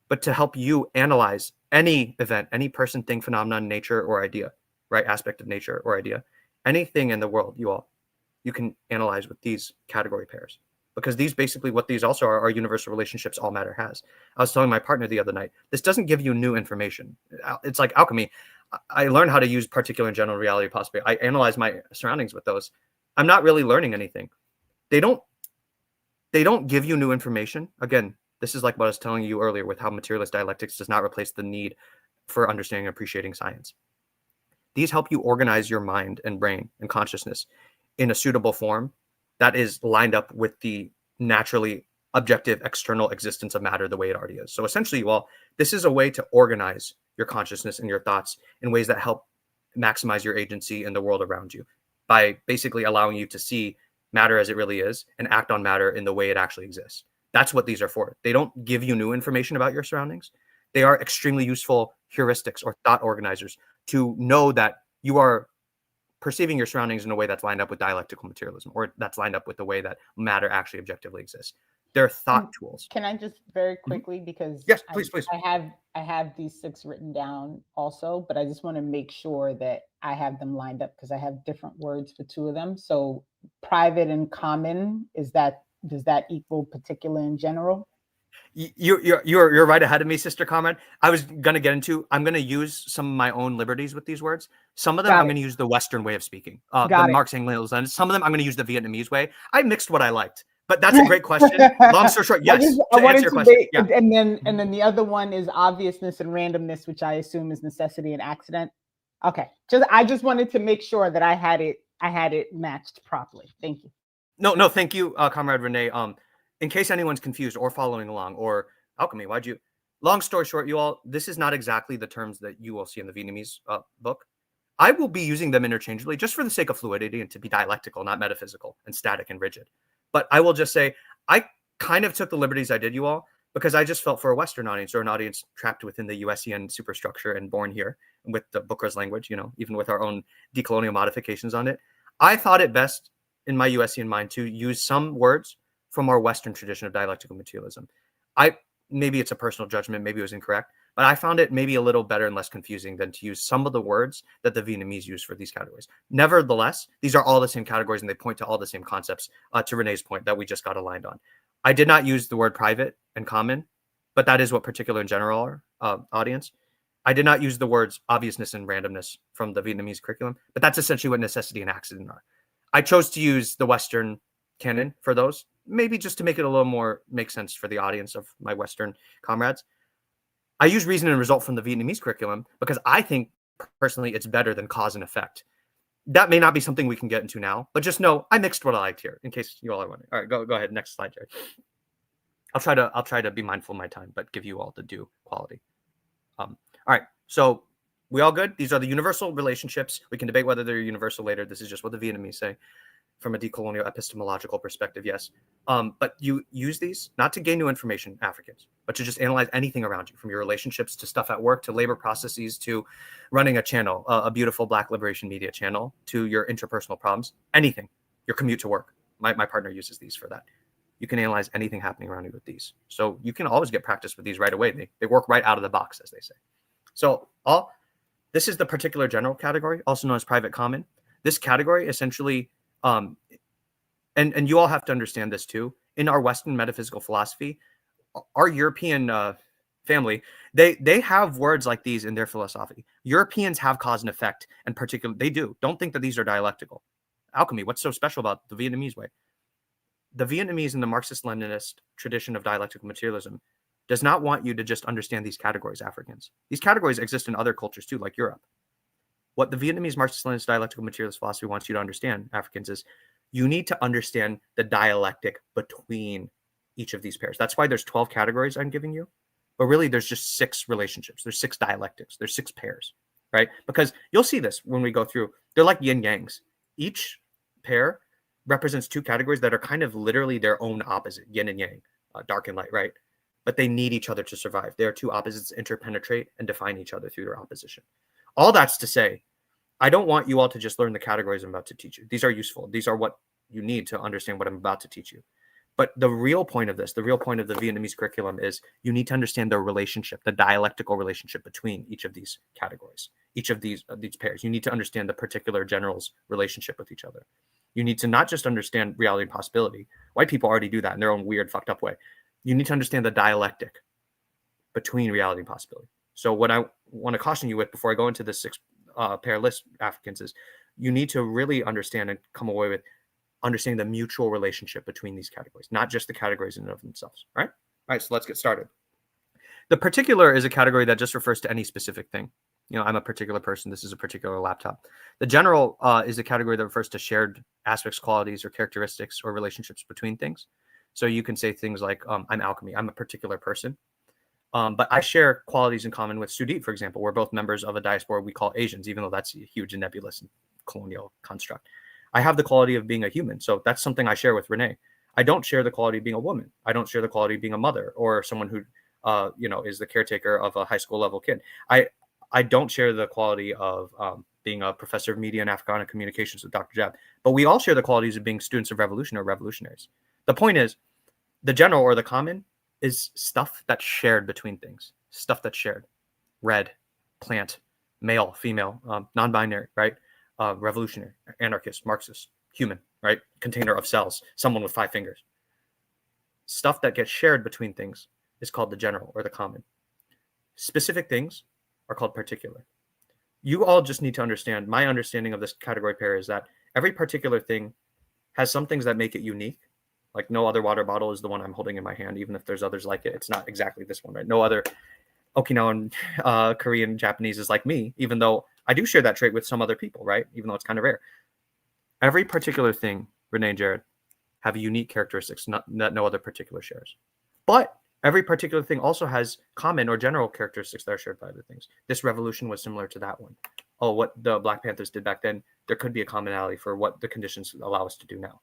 but to help you analyze any event, any person, thing, phenomenon, nature, or idea, right? Aspect of nature or idea, anything in the world, you can analyze with these category pairs. because these basically what these also are universal relationships all matter has. I was telling my partner the other night, this doesn't give you new information. It's like alchemy. I learned how to use particular and general reality possibly. I analyze my surroundings with those. I'm not really learning anything. They don't give you new information. Again, this is like what I was telling you earlier with how materialist dialectics does not replace the need for understanding and appreciating science. These help you organize your mind and brain and consciousness in a suitable form that is lined up with the naturally objective external existence of matter the way it already is. So essentially, this is a way to organize your consciousness and your thoughts in ways that help maximize your agency in the world around you by basically allowing you to see matter as it really is and act on matter in the way it actually exists. That's what these are for. They don't give you new information about your surroundings. They are extremely useful heuristics or thought organizers to know that you are perceiving your surroundings in a way that's lined up with dialectical materialism, or that's lined up with the way that matter actually objectively exists. They're thought tools. Can I just very quickly, because yes, please. I have these 6 written down also, but I just want to make sure that I have them lined up because I have different words for 2 of them. So private and common, does that equal particular and general? You're right ahead of me, sister comrade. I was gonna get into. I'm gonna use some of my own liberties with these words. Some of them I'm gonna use the Western way of speaking, the Marx-Engels. Some of them I'm gonna use the Vietnamese way. I mixed what I liked, but that's a great question. Long story short, yes. I wanted to question, yeah. And then the other one is obviousness and randomness, which I assume is necessity and accident. Okay, I just wanted to make sure that I had it matched properly. Thank you. No, thank you, Comrade Renee. In case anyone's confused or following along, or Alchemy, long story short, you all, this is not exactly the terms that you will see in the Vietnamese book. I will be using them interchangeably just for the sake of fluidity and to be dialectical, not metaphysical and static and rigid. But I will just say, I kind of took the liberties I did, you all, because I just felt for a Western audience or an audience trapped within the USEN superstructure and born here with the Booker's language, even with our own decolonial modifications on it. I thought it best in my USEN mind to use some words from our Western tradition of dialectical materialism. Maybe it's a personal judgment, maybe it was incorrect, but I found it maybe a little better and less confusing than to use some of the words that the Vietnamese use for these categories. Nevertheless, these are all the same categories and they point to all the same concepts, to Renee's point that we just got aligned on. I did not use the word private and common, but that is what particular and general are, audience. I did not use the words obviousness and randomness from the Vietnamese curriculum, but that's essentially what necessity and accident are. I chose to use the Western canon for those, maybe just to make it a little more make sense for the audience of my Western comrades. I use reason and result from the Vietnamese curriculum because I think personally it's better than cause and effect. That may not be something we can get into now, but just know I mixed what I liked here in case you all are wondering. All right, go ahead. Next slide, Jared. I'll try to be mindful of my time, but give you all the due quality. All right, so we all good? These are the universal relationships. We can debate whether they're universal later. This is just what the Vietnamese say from a decolonial epistemological perspective, yes. But you use these not to gain new information, Africans, but to just analyze anything around you, from your relationships to stuff at work, to labor processes, to running a channel, a beautiful Black liberation media channel, to your interpersonal problems, anything, your commute to work. My partner uses these for that. You can analyze anything happening around you with these. So you can always get practice with these right away. They work right out of the box, as they say. So this is the particular general category, also known as private common. This category essentially, and you all have to understand this too. In our Western metaphysical philosophy, our European family, they have words like these in their philosophy. Europeans have cause and effect, and they do. Don't think that these are dialectical. Alchemy, what's so special about the Vietnamese way? The Vietnamese and the Marxist-Leninist tradition of dialectical materialism does not want you to just understand these categories, Africans. These categories exist in other cultures too, like Europe. What the Vietnamese Marxist-Leninist dialectical materialist philosophy wants you to understand, Africans, is you need to understand the dialectic between each of these pairs. That's why there's 12 categories I'm giving you, but really there's just 6 relationships. There's 6 dialectics. There's 6 pairs, right? Because you'll see this when we go through. They're like yin-yangs. Each pair represents 2 categories that are kind of literally their own opposite, yin and yang, dark and light, right? But they need each other to survive. They are 2 opposites interpenetrate and define each other through their opposition. All that's to say, I don't want you all to just learn the categories I'm about to teach you. These are useful. These are what you need to understand what I'm about to teach you. But the real point of this, the real point of the Vietnamese curriculum is you need to understand the relationship, the dialectical relationship between each of these categories, each of these pairs. You need to understand the particular generals' relationship with each other. You need to not just understand reality and possibility. White people already do that in their own weird, fucked up way. You need to understand the dialectic between reality and possibility. So what I want to caution you with before I go into the 6 Materialist Africans is you need to really understand and come away with understanding the mutual relationship between these categories, not just the categories in and of themselves. All right, so let's get started. The particular is a category that just refers to any specific thing. I'm a particular person. This is a particular laptop. The general is a category that refers to shared aspects, qualities, or characteristics or relationships between things. So you can say things like, I'm Alchemy. I'm a particular person. But I share qualities in common with Sudip, for example. We're both members of a diaspora we call Asians, even though that's a huge and nebulous and colonial construct. I have the quality of being a human. So that's something I share with Renee. I don't share the quality of being a woman. I don't share the quality of being a mother or someone who, is the caretaker of a high school level kid. I don't share the quality of being a professor of media and Africana communications with Dr. Jab. But we all share the qualities of being students of revolution or revolutionaries. The point is, the general or the common is stuff that's shared between things. Stuff that's shared. Red, plant, male, female, non-binary, right? Revolutionary, anarchist, Marxist, human, right? Container of cells, someone with 5 fingers. Stuff that gets shared between things is called the general or the common. Specific things are called particular. You all just need to understand, my understanding of this category pair is that every particular thing has some things that make it unique. Like no other water bottle is the one I'm holding in my hand, even if there's others like it. It's not exactly this one, right? No other Okinawan, Korean, Japanese is like me, even though I do share that trait with some other people, right? Even though it's kind of rare. Every particular thing, Renee and Jared, have unique characteristics that no other particular shares. But every particular thing also has common or general characteristics that are shared by other things. This revolution was similar to that one. Oh, what the Black Panthers did back then, there could be a commonality for what the conditions allow us to do now.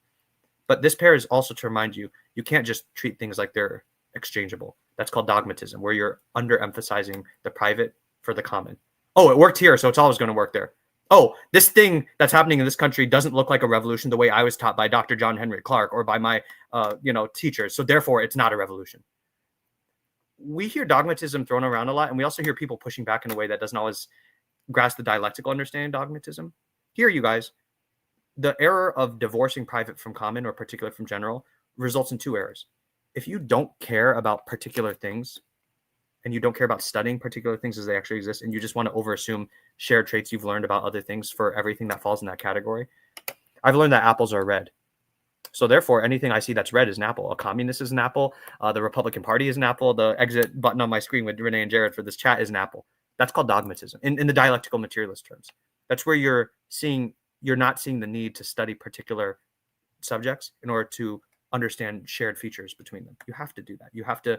But this pair is also to remind you, you can't just treat things like they're exchangeable. That's called dogmatism, where you're underemphasizing the private for the common. Oh, it worked here, so it's always going to work there. Oh, this thing that's happening in this country doesn't look like a revolution the way I was taught by Dr. John Henry Clark or by my, teachers. So therefore, it's not a revolution. We hear dogmatism thrown around a lot, and we also hear people pushing back in a way that doesn't always grasp the dialectical understanding of dogmatism. Here, you guys, the error of divorcing private from common or particular from general results in 2 errors. If you don't care about particular things and you don't care about studying particular things as they actually exist, and you just want to overassume shared traits you've learned about other things for everything that falls in that category, I've learned that apples are red. So therefore, anything I see that's red is an apple. A communist is an apple. The Republican Party is an apple. The exit button on my screen with Renee and Jared for this chat is an apple. That's called dogmatism in the dialectical materialist terms. That's where you're not seeing the need to study particular subjects in order to understand shared features between them. You have to do that. You have to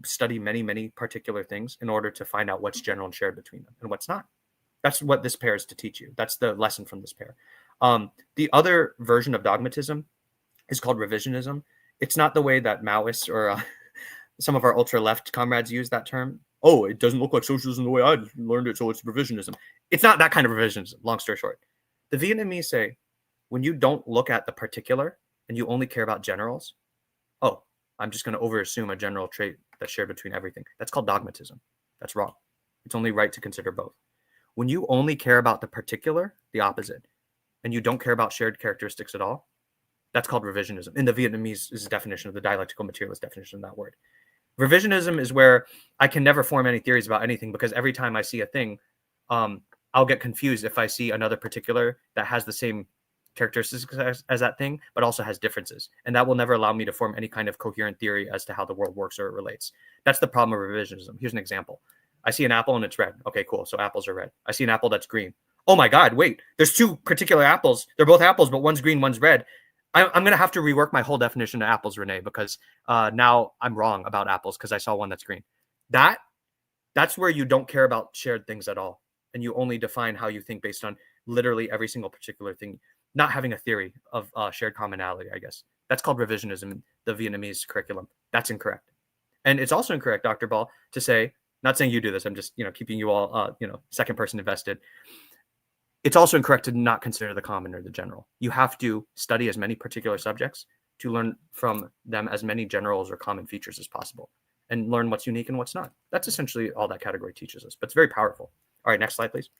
study many, many particular things in order to find out what's general and shared between them and what's not. That's what this pair is to teach you. That's the lesson from this pair. The other version of dogmatism is called revisionism. It's not the way that Maoists or some of our ultra-left comrades use that term. Oh, it doesn't look like socialism the way I learned it, so it's revisionism. It's not that kind of revisionism, long story short. The Vietnamese say, when you don't look at the particular and you only care about generals, oh, I'm just going to overassume a general trait that's shared between everything. That's called dogmatism. That's wrong. It's only right to consider both. When you only care about the particular, the opposite, and you don't care about shared characteristics at all, that's called revisionism. In the Vietnamese definition of the dialectical materialist definition of that word. Revisionism is where I can never form any theories about anything because every time I see a thing, I'll get confused if I see another particular that has the same characteristics as that thing, but also has differences. And that will never allow me to form any kind of coherent theory as to how the world works or it relates. That's the problem of revisionism. Here's an example. I see an apple and it's red. Okay, cool. So apples are red. I see an apple that's green. Oh my God, wait, there's 2 particular apples. They're both apples, but one's green, one's red. I'm going to have to rework my whole definition of apples, Renee, because now I'm wrong about apples because I saw one that's green. That's where you don't care about shared things at all. And you only define how you think based on literally every single particular thing, not having a theory of shared commonality, I guess. That's called revisionism in the Vietnamese curriculum. That's incorrect. And it's also incorrect, Dr. Ball, to say, not saying you do this, I'm just keeping you all second person invested. It's also incorrect to not consider the common or the general. You have to study as many particular subjects to learn from them as many generals or common features as possible and learn what's unique and what's not. That's essentially all that category teaches us, but it's very powerful. All right, next slide, please.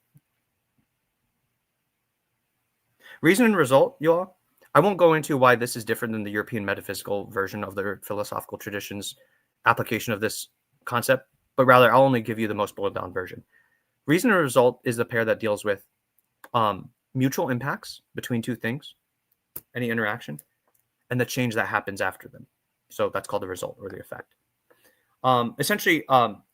Reason and result, you all. I won't go into why this is different than the European metaphysical version of the philosophical tradition's application of this concept, but rather I'll only give you the most boiled down version. Reason and result is the pair that deals with mutual impacts between two things, any interaction, and the change that happens after them. So that's called the result or the effect. Essentially,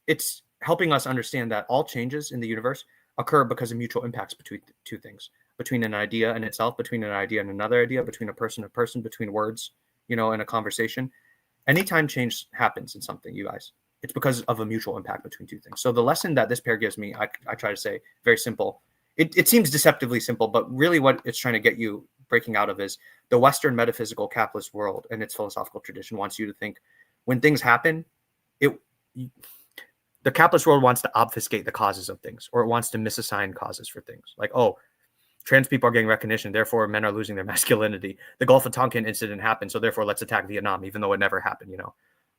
it's helping us understand that all changes in the universe occur because of mutual impacts between two things, between an idea and itself, between an idea and another idea, between a person, between words, in a conversation. Anytime change happens in something, you guys, it's because of a mutual impact between two things. So the lesson that this pair gives me, I try to say very simple. It seems deceptively simple, but really what it's trying to get you breaking out of is the Western metaphysical capitalist world and its philosophical tradition wants you to think when things happen, the capitalist world wants to obfuscate the causes of things, or it wants to misassign causes for things. Like, oh, trans people are getting recognition, therefore men are losing their masculinity. The Gulf of Tonkin incident happened, so therefore let's attack Vietnam, even though it never happened,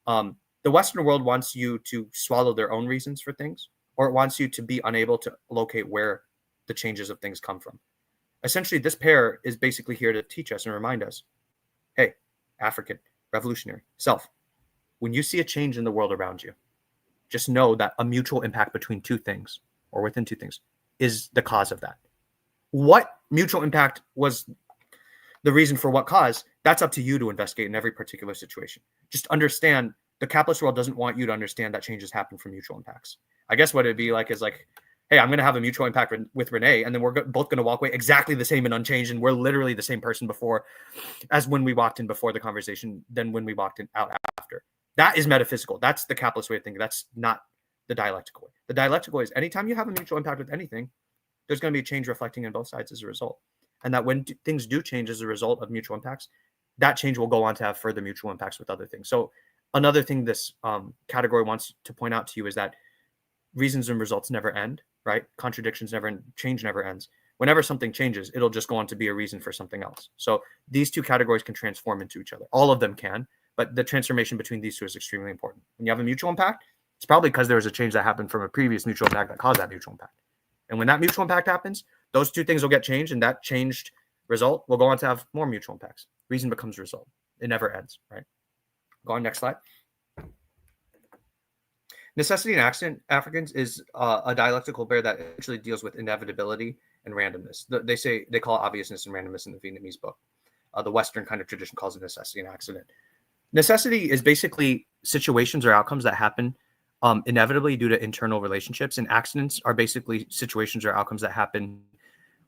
The Western world wants you to swallow their own reasons for things, or it wants you to be unable to locate where the changes of things come from. Essentially, this pair is basically here to teach us and remind us, hey, African, revolutionary, self, when you see a change in the world around you, just know that a mutual impact between two things or within two things is the cause of that. What mutual impact was the reason for what cause, that's up to you to investigate in every particular situation. Just understand the capitalist world doesn't want you to understand that changes happen from mutual impacts. I guess what it'd be like is like, hey, I'm going to have a mutual impact with Renee, and then we're both going to walk away exactly the same and unchanged, and we're literally the same person before as when we walked in before the conversation than when we walked in out after. That is metaphysical. That's the capitalist way of thinking. That's not the dialectical way. The dialectical way is anytime you have a mutual impact with anything, there's going to be a change reflecting in both sides as a result. And that when things do change as a result of mutual impacts, that change will go on to have further mutual impacts with other things. So another thing this category wants to point out to you is that reasons and results never end, right? Contradictions never end, change never ends. Whenever something changes, it'll just go on to be a reason for something else. So these two categories can transform into each other. All of them can, but the transformation between these two is extremely important. When you have a mutual impact, it's probably because there was a change that happened from a previous mutual impact that caused that mutual impact. And when that mutual impact happens, those two things will get changed, and that changed result will go on to have more mutual impacts. Reason becomes result. It never ends, right? Go on, next slide. Necessity and accident, Africans, is a dialectical pair that actually deals with inevitability and randomness. They call it obviousness and randomness in the Vietnamese book. The Western kind of tradition calls it necessity and accident. Necessity is basically situations or outcomes that happen inevitably due to internal relationships, and accidents are basically situations or outcomes that happen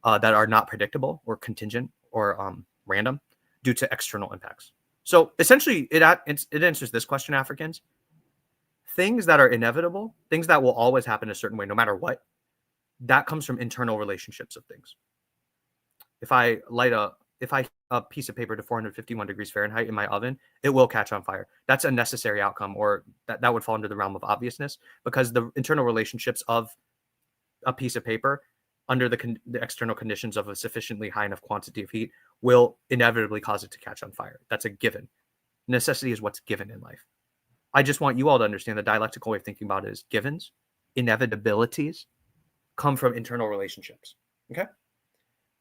that are not predictable or contingent or random due to external impacts. So essentially, it answers this question, Africans. Things that are inevitable, things that will always happen a certain way, no matter what, that comes from internal relationships of things. If I light a piece of paper to 451 degrees Fahrenheit in my oven, it will catch on fire. That's a necessary outcome, or that would fall under the realm of obviousness, because the internal relationships of a piece of paper under the external conditions of a sufficiently high enough quantity of heat will inevitably cause it to catch on fire. That's a given. Necessity is what's given in life. I just want you all to understand the dialectical way of thinking about it is givens, inevitabilities come from internal relationships. Okay?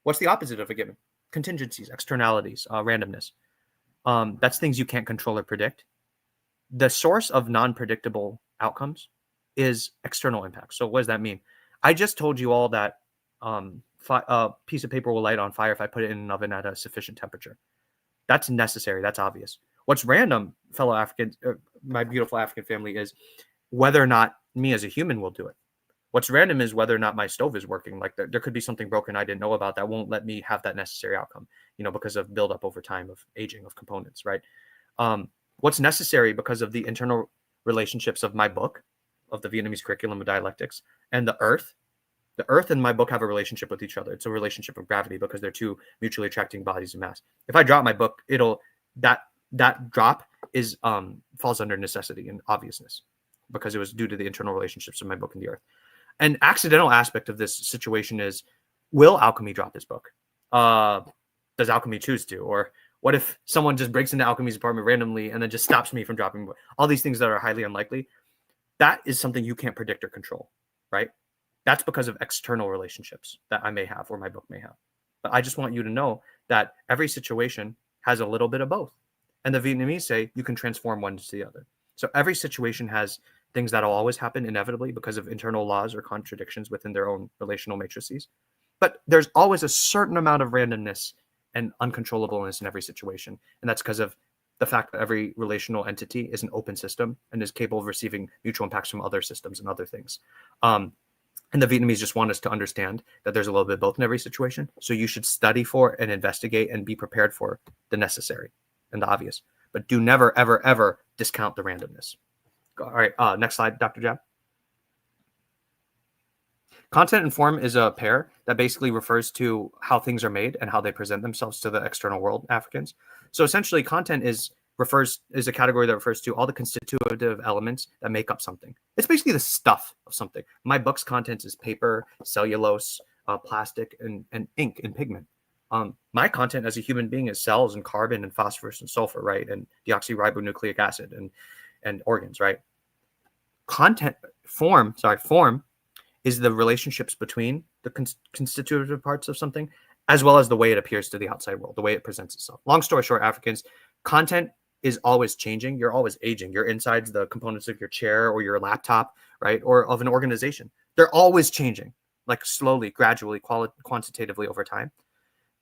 What's the opposite of a given? Contingencies, externalities, randomness. That's things you can't control or predict. The source of non-predictable outcomes is external impacts. So what does that mean? I just told you all that a piece of paper will light on fire if I put it in an oven at a sufficient temperature. That's necessary. That's obvious. What's random, fellow Africans, my beautiful African family, is whether or not me as a human will do it. What's random is whether or not my stove is working. Like there could be something broken I didn't know about that won't let me have that necessary outcome, because of buildup over time of aging of components, right? What's necessary because of the internal relationships of my book, of the Vietnamese curriculum of dialectics, and the earth. The earth and my book have a relationship with each other. It's a relationship of gravity because they're two mutually attracting bodies of mass. If I drop my book, that drop is falls under necessity and obviousness because it was due to the internal relationships of my book and the earth. An accidental aspect of this situation is, will Alchemy drop his book? Does Alchemy choose to? Or what if someone just breaks into Alchemy's apartment randomly and then just stops me from dropping my book? All these things that are highly unlikely, that is something you can't predict or control, right? That's because of external relationships that I may have or my book may have. But I just want you to know that every situation has a little bit of both. And the Vietnamese say you can transform one to the other. So every situation has things that will always happen inevitably because of internal laws or contradictions within their own relational matrices. But there's always a certain amount of randomness and uncontrollableness in every situation. And that's because of the fact that every relational entity is an open system and is capable of receiving mutual impacts from other systems and other things. And the Vietnamese just want us to understand that there's a little bit of both in every situation. So you should study for and investigate and be prepared for the necessary and the obvious. But do never, ever, ever discount the randomness. All right, next slide, Dr. Jab. Content and form is a pair that basically refers to how things are made and how they present themselves to the external world, Africans. So essentially, content is a category that refers to all the constitutive elements that make up something. It's basically the stuff of something. My book's content is paper, cellulose, plastic, and ink and pigment. My content as a human being is cells and carbon and phosphorus and sulfur, right? And deoxyribonucleic acid and organs, right? Form is the relationships between the constitutive parts of something, as well as the way it appears to the outside world, the way it presents itself. Long story short, Africans, content is always changing. You're always aging. You're inside the components of your chair or your laptop, right? Or of an organization. They're always changing, like slowly, gradually, quantitatively over time.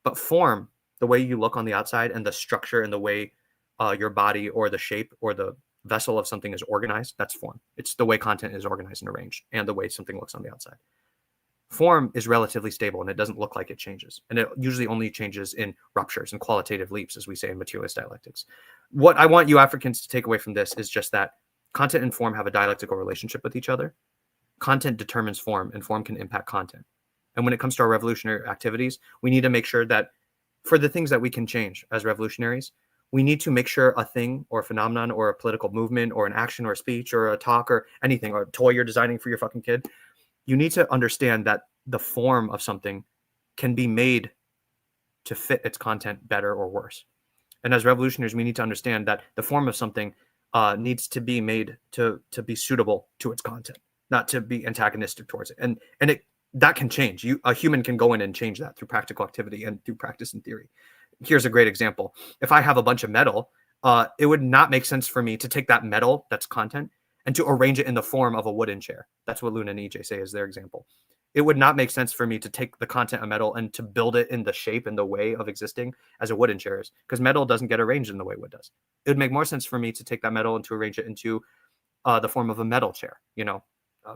But form, the way you look on the outside and the structure and the way your body or the shape or the vessel of something is organized, that's form. It's the way content is organized and arranged and the way something looks on the outside. Form is relatively stable and it doesn't look like it changes. And it usually only changes in ruptures and qualitative leaps, as we say in materialist dialectics. What I want you Africans to take away from this is just that content and form have a dialectical relationship with each other. Content determines form and form can impact content. And when it comes to our revolutionary activities, we need to make sure that for the things that we can change as revolutionaries, we need to make sure a thing or a phenomenon or a political movement or an action or a speech or a talk or anything or a toy you're designing for your fucking kid, you need to understand that the form of something can be made to fit its content better or worse. And as revolutionaries, we need to understand that the form of something needs to be made to be suitable to its content, not to be antagonistic towards it. And that can change. A human can go in and change that through practical activity and through practice and theory. Here's a great example. If I have a bunch of metal, it would not make sense for me to take that metal, that's content, and to arrange it in the form of a wooden chair. That's what Luna and EJ say is their example. It would not make sense for me to take the content of metal and to build it in the shape and the way of existing as a wooden chair is, because metal doesn't get arranged in the way wood does. It would make more sense for me to take that metal and to arrange it into the form of a metal chair,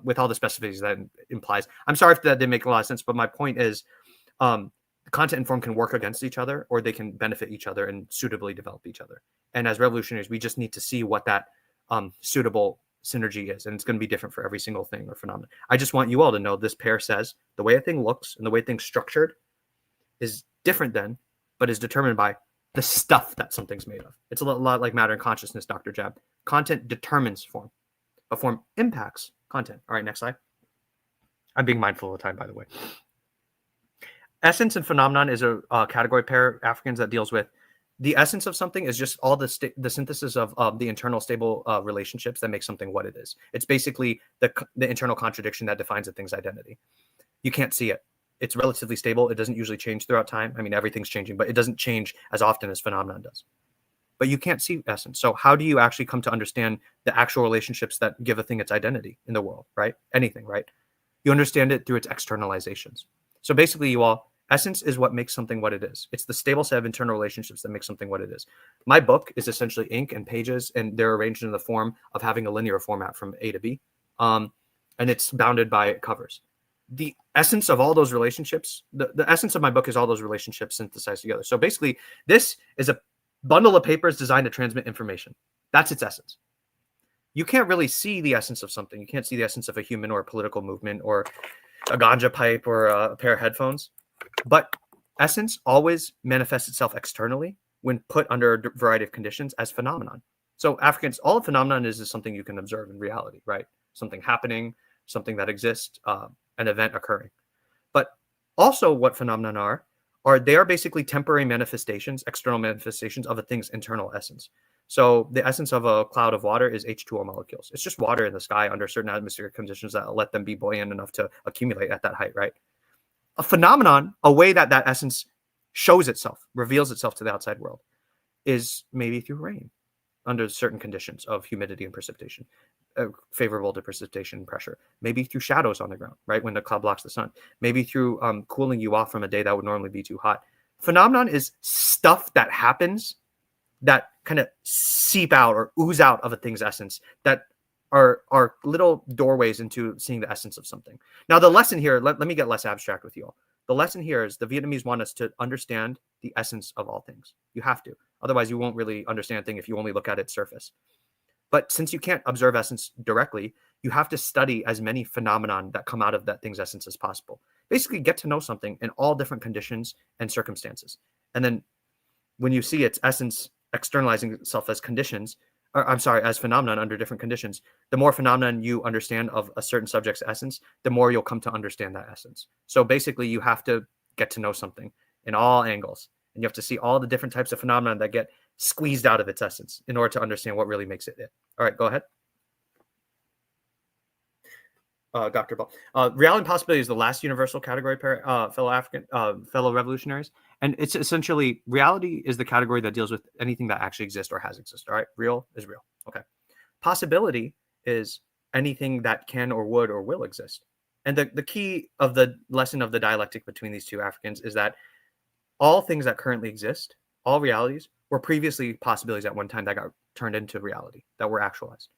with all the specificities that implies. I'm sorry if that didn't make a lot of sense, but my point is content and form can work against each other, or they can benefit each other and suitably develop each other. And as revolutionaries, we just need to see what that suitable synergy is. And it's going to be different for every single thing or phenomenon. I just want you all to know this pair says the way a thing looks and the way things structured is different than, but is determined by the stuff that something's made of. It's a lot like matter and consciousness, Dr. Jab. Content determines form, but form impacts content. All right, next slide. I'm being mindful of the time, by the way. Essence and phenomenon is a category pair, Africans, that deals with the essence of something is just all the synthesis of the internal stable relationships that make something what it is. It's basically the internal contradiction that defines a thing's identity. You can't see it. It's relatively stable. It doesn't usually change throughout time. I mean, everything's changing, but it doesn't change as often as phenomenon does. But you can't see essence. So how do you actually come to understand the actual relationships that give a thing its identity in the world, right? Anything, right? You understand it through its externalizations. So basically, you all, essence is what makes something what it is. It's the stable set of internal relationships that make something what it is. My book is essentially ink and pages, and they're arranged in the form of having a linear format from A to B. And it's bounded by covers. The essence of all those relationships, the essence of my book is all those relationships synthesized together. So basically, this is a bundle of papers designed to transmit information. That's its essence. You can't really see the essence of something. You can't see the essence of a human or a political movement or a ganja pipe or a pair of headphones. But essence always manifests itself externally when put under a variety of conditions as phenomenon. So Africans, all a phenomenon is something you can observe in reality, right? Something happening, something that exists, an event occurring. But also what phenomenon are they are basically temporary manifestations, external manifestations of a thing's internal essence. So the essence of a cloud of water is H2O molecules. It's just water in the sky under certain atmospheric conditions that let them be buoyant enough to accumulate at that height, right? A phenomenon, a way that essence shows itself, reveals itself to the outside world, is maybe through rain under certain conditions of humidity and precipitation, favorable to precipitation and pressure. Maybe through shadows on the ground, right, when the cloud blocks the sun. Maybe through cooling you off from a day that would normally be too hot. Phenomenon is stuff that happens that kind of seep out or ooze out of a thing's essence, that are little doorways into seeing the essence of something. Now, the lesson here, let me get less abstract with you all. The lesson here is the Vietnamese want us to understand the essence of all things. You have to. Otherwise, you won't really understand a thing if you only look at its surface. But since you can't observe essence directly, you have to study as many phenomenon that come out of that thing's essence as possible. Basically, get to know something in all different conditions and circumstances. And then when you see its essence externalizing itself as conditions, as phenomenon under different conditions, the more phenomenon you understand of a certain subject's essence, the more you'll come to understand that essence. So basically, you have to get to know something in all angles, and you have to see all the different types of phenomena that get squeezed out of its essence in order to understand what really makes it it. All right, go ahead. Dr. Ball. Reality and possibility is the last universal category, fellow revolutionaries. And it's essentially, reality is the category that deals with anything that actually exists or has existed. All right, real is real. Okay. Possibility is anything that can or would or will exist. And the key of the lesson of the dialectic between these two Africans is that all things that currently exist, all realities, were previously possibilities at one time that got turned into reality, that were actualized.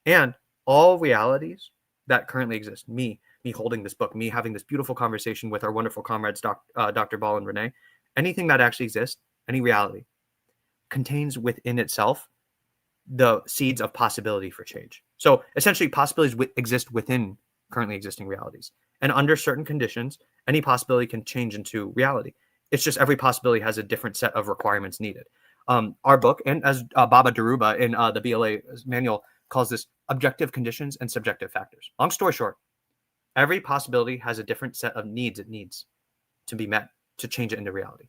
And all realities that currently exist, me holding this book, me having this beautiful conversation with our wonderful comrades, Dr. Ball and Renee, anything that actually exists, any reality, contains within itself the seeds of possibility for change. So essentially, possibilities exist within currently existing realities. And under certain conditions, any possibility can change into reality. It's just every possibility has a different set of requirements needed. Our book, and as Baba Daruba in the BLA manual calls this, objective conditions and subjective factors. Long story short, every possibility has a different set of needs it needs to be met to change it into reality.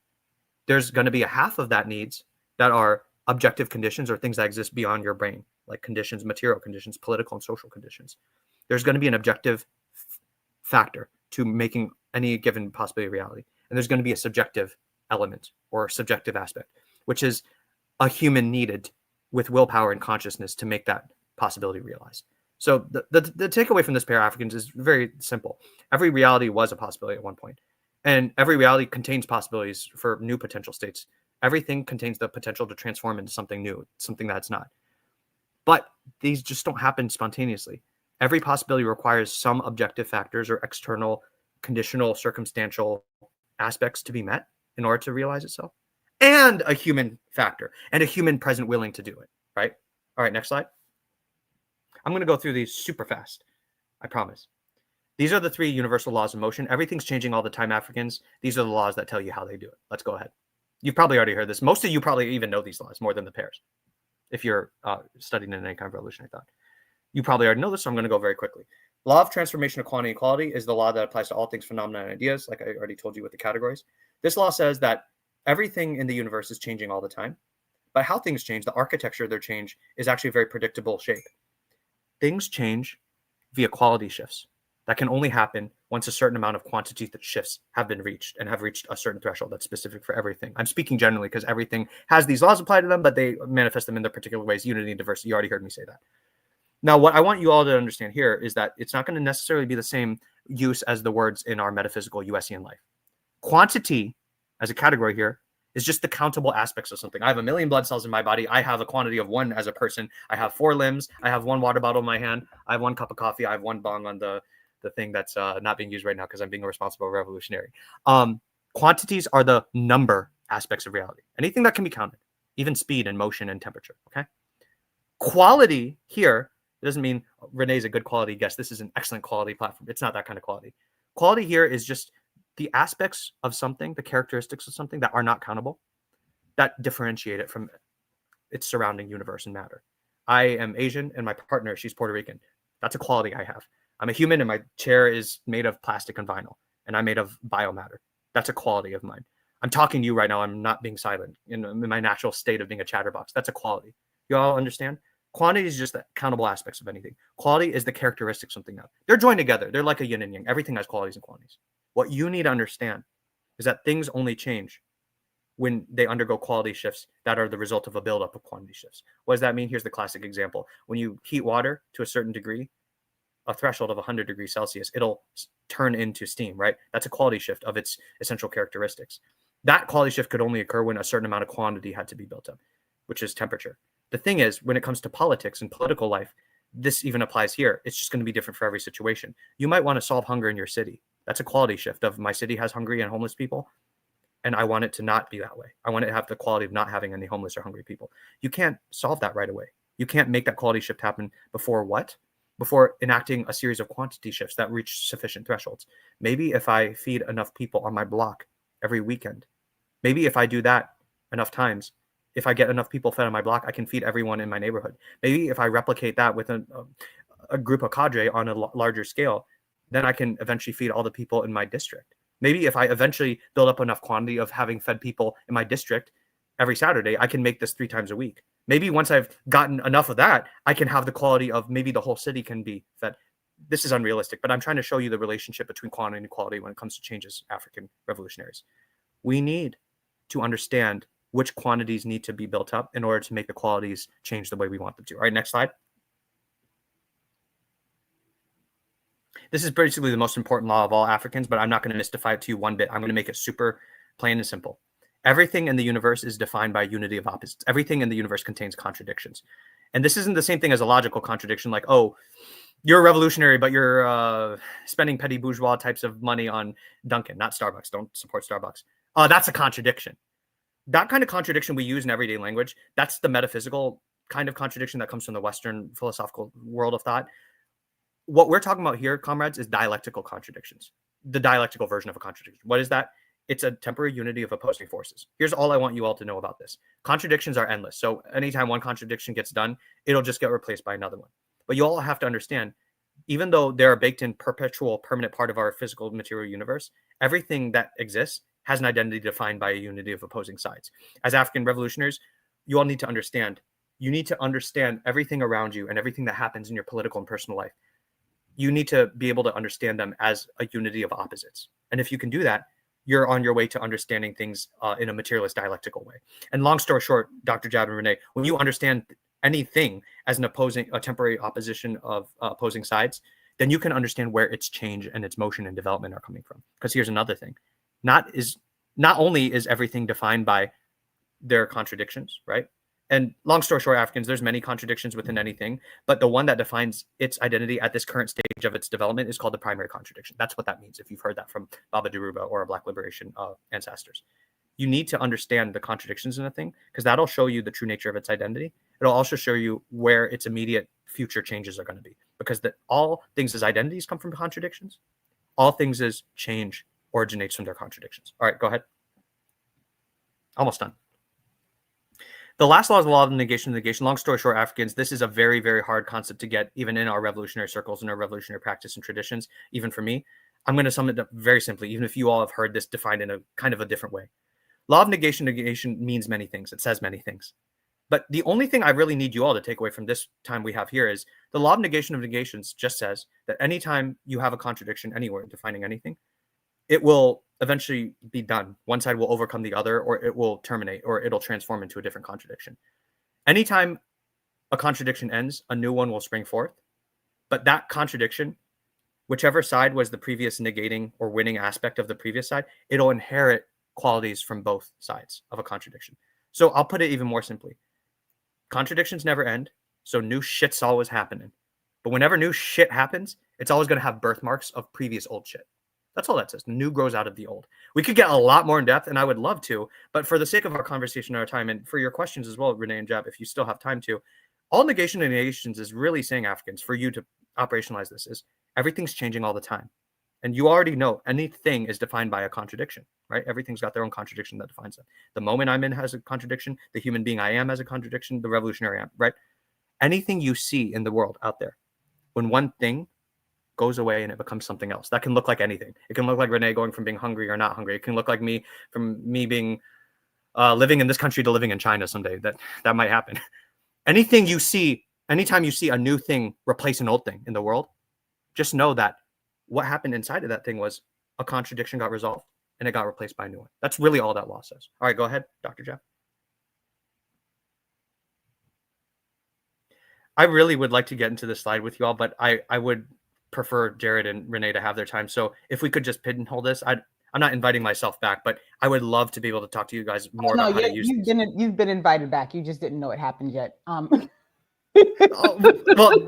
There's going to be a half of that needs that are objective conditions or things that exist beyond your brain, like conditions, material conditions, political and social conditions. There's going to be an objective factor to making any given possibility a reality. And there's going to be a subjective element or subjective aspect, which is a human needed with willpower and consciousness to make that possibility realized. So the takeaway from this pair of Africans is very simple. Every reality was a possibility at one point, and every reality contains possibilities for new potential states. Everything contains the potential to transform into something new, something that's not. But these just don't happen spontaneously. Every possibility requires some objective factors or external, conditional, circumstantial aspects to be met in order to realize itself, and a human factor and a human present willing to do it, right? All right, next slide. I'm going to go through these super fast, I promise. These are the three universal laws of motion. Everything's changing all the time, Africans. These are the laws that tell you how they do it. Let's go ahead. You've probably already heard this. Most of you probably even know these laws more than the pairs, if you're studying in any kind of revolutionary thought. You probably already know this, so I'm going to go very quickly. Law of transformation of quantity equality is the law that applies to all things, phenomena, and ideas, like I already told you with the categories. This law says that everything in the universe is changing all the time, but how things change, the architecture of their change, is actually a very predictable shape. Things change via quality shifts. That can only happen once a certain amount of quantity shifts have been reached and have reached a certain threshold that's specific for everything. I'm speaking generally because everything has these laws applied to them, but they manifest them in their particular ways, unity and diversity. You already heard me say that. Now, what I want you all to understand here is that it's not going to necessarily be the same use as the words in our metaphysical USian life. Quantity, as a category here, is just the countable aspects of something. I have 1 million blood cells in my body. I have a quantity of 1 as a person. I have 4 limbs. I have 1 water bottle in my hand. I have 1 cup of coffee. I have 1 bong on the thing that's not being used right now because I'm being a responsible revolutionary. Quantities are the number aspects of reality. Anything that can be counted, even speed and motion and temperature, okay? Quality here, it doesn't mean Renee's a good quality guest. This is an excellent quality platform. It's not that kind of quality. Quality here is just the aspects of something, the characteristics of something that are not countable, that differentiate it from its surrounding universe and matter. I am Asian and my partner, she's Puerto Rican. That's a quality I have. I'm a human and my chair is made of plastic and vinyl, and I'm made of biomatter. That's a quality of mine. I'm talking to you right now. I'm not being silent in my natural state of being a chatterbox. That's a quality. You all understand? Quantity is just the countable aspects of anything. Quality is the characteristics of something else. They're joined together. They're like a yin and yang. Everything has qualities and quantities. What you need to understand is that things only change when they undergo quality shifts that are the result of a buildup of quantity shifts. What does that mean? Here's the classic example. When you heat water to a certain degree, a threshold of 100 degrees Celsius, it'll turn into steam, right? That's a quality shift of its essential characteristics. That quality shift could only occur when a certain amount of quantity had to be built up, which is temperature. The thing is, when it comes to politics and political life, this even applies here. It's just going to be different for every situation. You might want to solve hunger in your city. That's a quality shift of my city has hungry and homeless people, and I want it to not be that way. I want it to have the quality of not having any homeless or hungry people. You can't solve that right away. You can't make that quality shift happen before what? Before enacting a series of quantity shifts that reach sufficient thresholds. Maybe if I feed enough people on my block every weekend, maybe if I do that enough times, if I get enough people fed on my block, I can feed everyone in my neighborhood. Maybe if I replicate that with a group of cadre on a larger scale, then I can eventually feed all the people in my district. Maybe if I eventually build up enough quantity of having fed people in my district every Saturday, I can make this 3 times a week. Maybe once I've gotten enough of that, I can have the quality of maybe the whole city can be fed. This is unrealistic, but I'm trying to show you the relationship between quantity and quality when it comes to changes African revolutionaries. We need to understand which quantities need to be built up in order to make the qualities change the way we want them to. All right, next slide. This is basically the most important law of all Africans, but I'm not going to mystify it to you one bit. I'm going to make it super plain and simple. Everything in the universe is defined by unity of opposites. Everything in the universe contains contradictions. And this isn't the same thing as a logical contradiction like, oh, you're a revolutionary, but you're spending petty bourgeois types of money on Dunkin', not Starbucks. Don't support Starbucks. That's a contradiction. That kind of contradiction we use in everyday language, that's the metaphysical kind of contradiction that comes from the Western philosophical world of thought. What we're talking about here, comrades, is dialectical contradictions, the dialectical version of a contradiction. What is that? It's a temporary unity of opposing forces. Here's all I want you all to know about this. Contradictions are endless. So anytime one contradiction gets done, it'll just get replaced by another one. But you all have to understand, even though they're a baked in perpetual permanent part of our physical material universe, everything that exists has an identity defined by a unity of opposing sides. As African revolutionaries, you all need to understand. You need to understand everything around you and everything that happens in your political and personal life. You need to be able to understand them as a unity of opposites. And if you can do that, you're on your way to understanding things in a materialist dialectical way. And long story short, Dr. Jab and Renee, when you understand anything as a temporary opposition of opposing sides, then you can understand where its change and its motion and development are coming from. Because here's another thing. Not only is everything defined by their contradictions, right? And long story short, Africans, there's many contradictions within anything, but the one that defines its identity at this current stage of its development is called the primary contradiction. That's what that means, if you've heard that from Baba Daruba or our Black liberation ancestors. You need to understand the contradictions in a thing, because that'll show you the true nature of its identity. It'll also show you where its immediate future changes are going to be, because all things as identities come from contradictions. All things as change originates from their contradictions. All right, go ahead. Almost done. The last law is the law of negation. Long story short, Africans, this is a very, very hard concept to get, even in our revolutionary circles and our revolutionary practice and traditions, even for me. I'm going to sum it up very simply, even if you all have heard this defined in a kind of a different way. Law of negation means many things. It says many things. But the only thing I really need you all to take away from this time we have here is the law of negations just says that anytime you have a contradiction anywhere defining anything, it will eventually be done. One side will overcome the other, or it will terminate, or it'll transform into a different contradiction. Anytime a contradiction ends, a new one will spring forth. But that contradiction, whichever side was the previous negating or winning aspect of the previous side, it'll inherit qualities from both sides of a contradiction. So I'll put it even more simply. Contradictions never end, so new shit's always happening. But whenever new shit happens, it's always going to have birthmarks of previous old shit. That's all that says. The new grows out of the old. We could get a lot more in depth, and I would love to, but for the sake of our conversation and our time, and for your questions as well, Renee and Jab, if you still have time to, all negation and negations is really saying, Africans, for you to operationalize this, is everything's changing all the time. And you already know anything is defined by a contradiction, right? Everything's got their own contradiction that defines it. The moment I'm in has a contradiction. The human being I am has a contradiction. The revolutionary I am, right? Anything you see in the world out there, when one thing goes away and it becomes something else, that can look like anything. It can look like Renee going from being hungry or not hungry. It can look like me being living in this country to living in China someday. That might happen. Anything you see, anytime you see a new thing replace an old thing in the world, just know that what happened inside of that thing was a contradiction got resolved and it got replaced by a new one. That's really all that law says. All right, go ahead, Dr. Jeff. I really would like to get into this slide with you all, but I would prefer Jared and Renee to have their time. So if we could just pigeonhole this, I'm not inviting myself back, but I would love to be able to talk to you guys more about how to use these. You've been invited back. You just didn't know it happened yet. Well,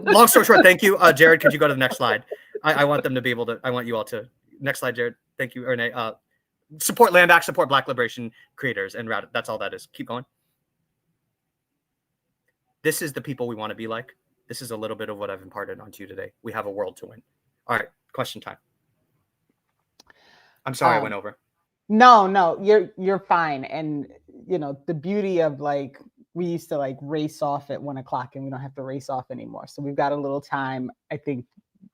long story short, thank you. Jared, could you go to the next slide? I want them to be able to, I want you all to, next slide, Jared. Thank you, Renee. Support Land Act, support Black liberation creators, and that's all that is. Keep going. This is the people we want to be like. This is a little bit of what I've imparted onto you today. We have a world to win. All right, question time. I'm sorry I went over. No, you're fine. And you know, the beauty of like, we used to like race off at 1 o'clock and we don't have to race off anymore. So we've got a little time. I think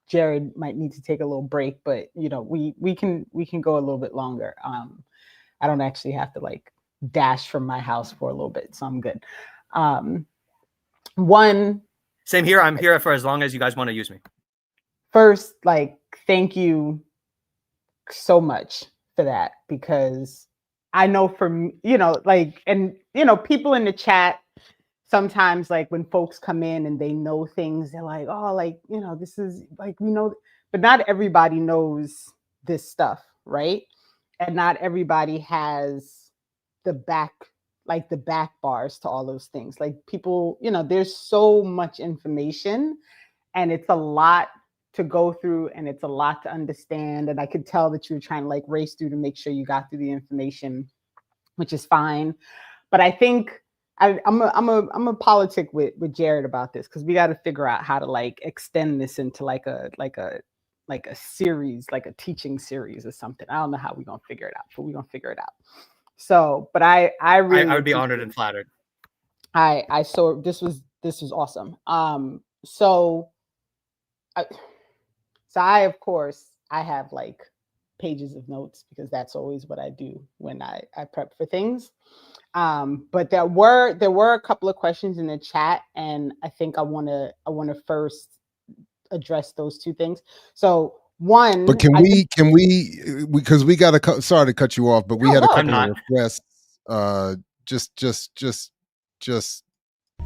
Jared might need to take a little break, but you know, we can go a little bit longer. I don't actually have to like dash from my house for a little bit, so I'm good. Same here. I'm here for as long as you guys want to use me. First, like, thank you so much for that, because I know from, you know, like, and, you know, people in the chat, sometimes like when folks come in and they know things, they're like, oh, like, you know, this is like, we know, but not everybody knows this stuff, right? And not everybody has the back bars to all those things. Like people, you know, there's so much information and it's a lot to go through and it's a lot to understand. And I could tell that you were trying to like race through to make sure you got through the information, which is fine. But I think I'm a politic with Jared about this, because we got to figure out how to like extend this into like a series, like a teaching series or something. I don't know how we're gonna figure it out, but we're gonna figure it out. So, but I really I would be honored and flattered. I saw this was awesome. So I of course I have like pages of notes, because that's always what I do when I prep for things. But there were a couple of questions in the chat, and I think I want to first address those two things. So one, but can we because we got to sorry to cut you off, but we had a couple of requests. Just.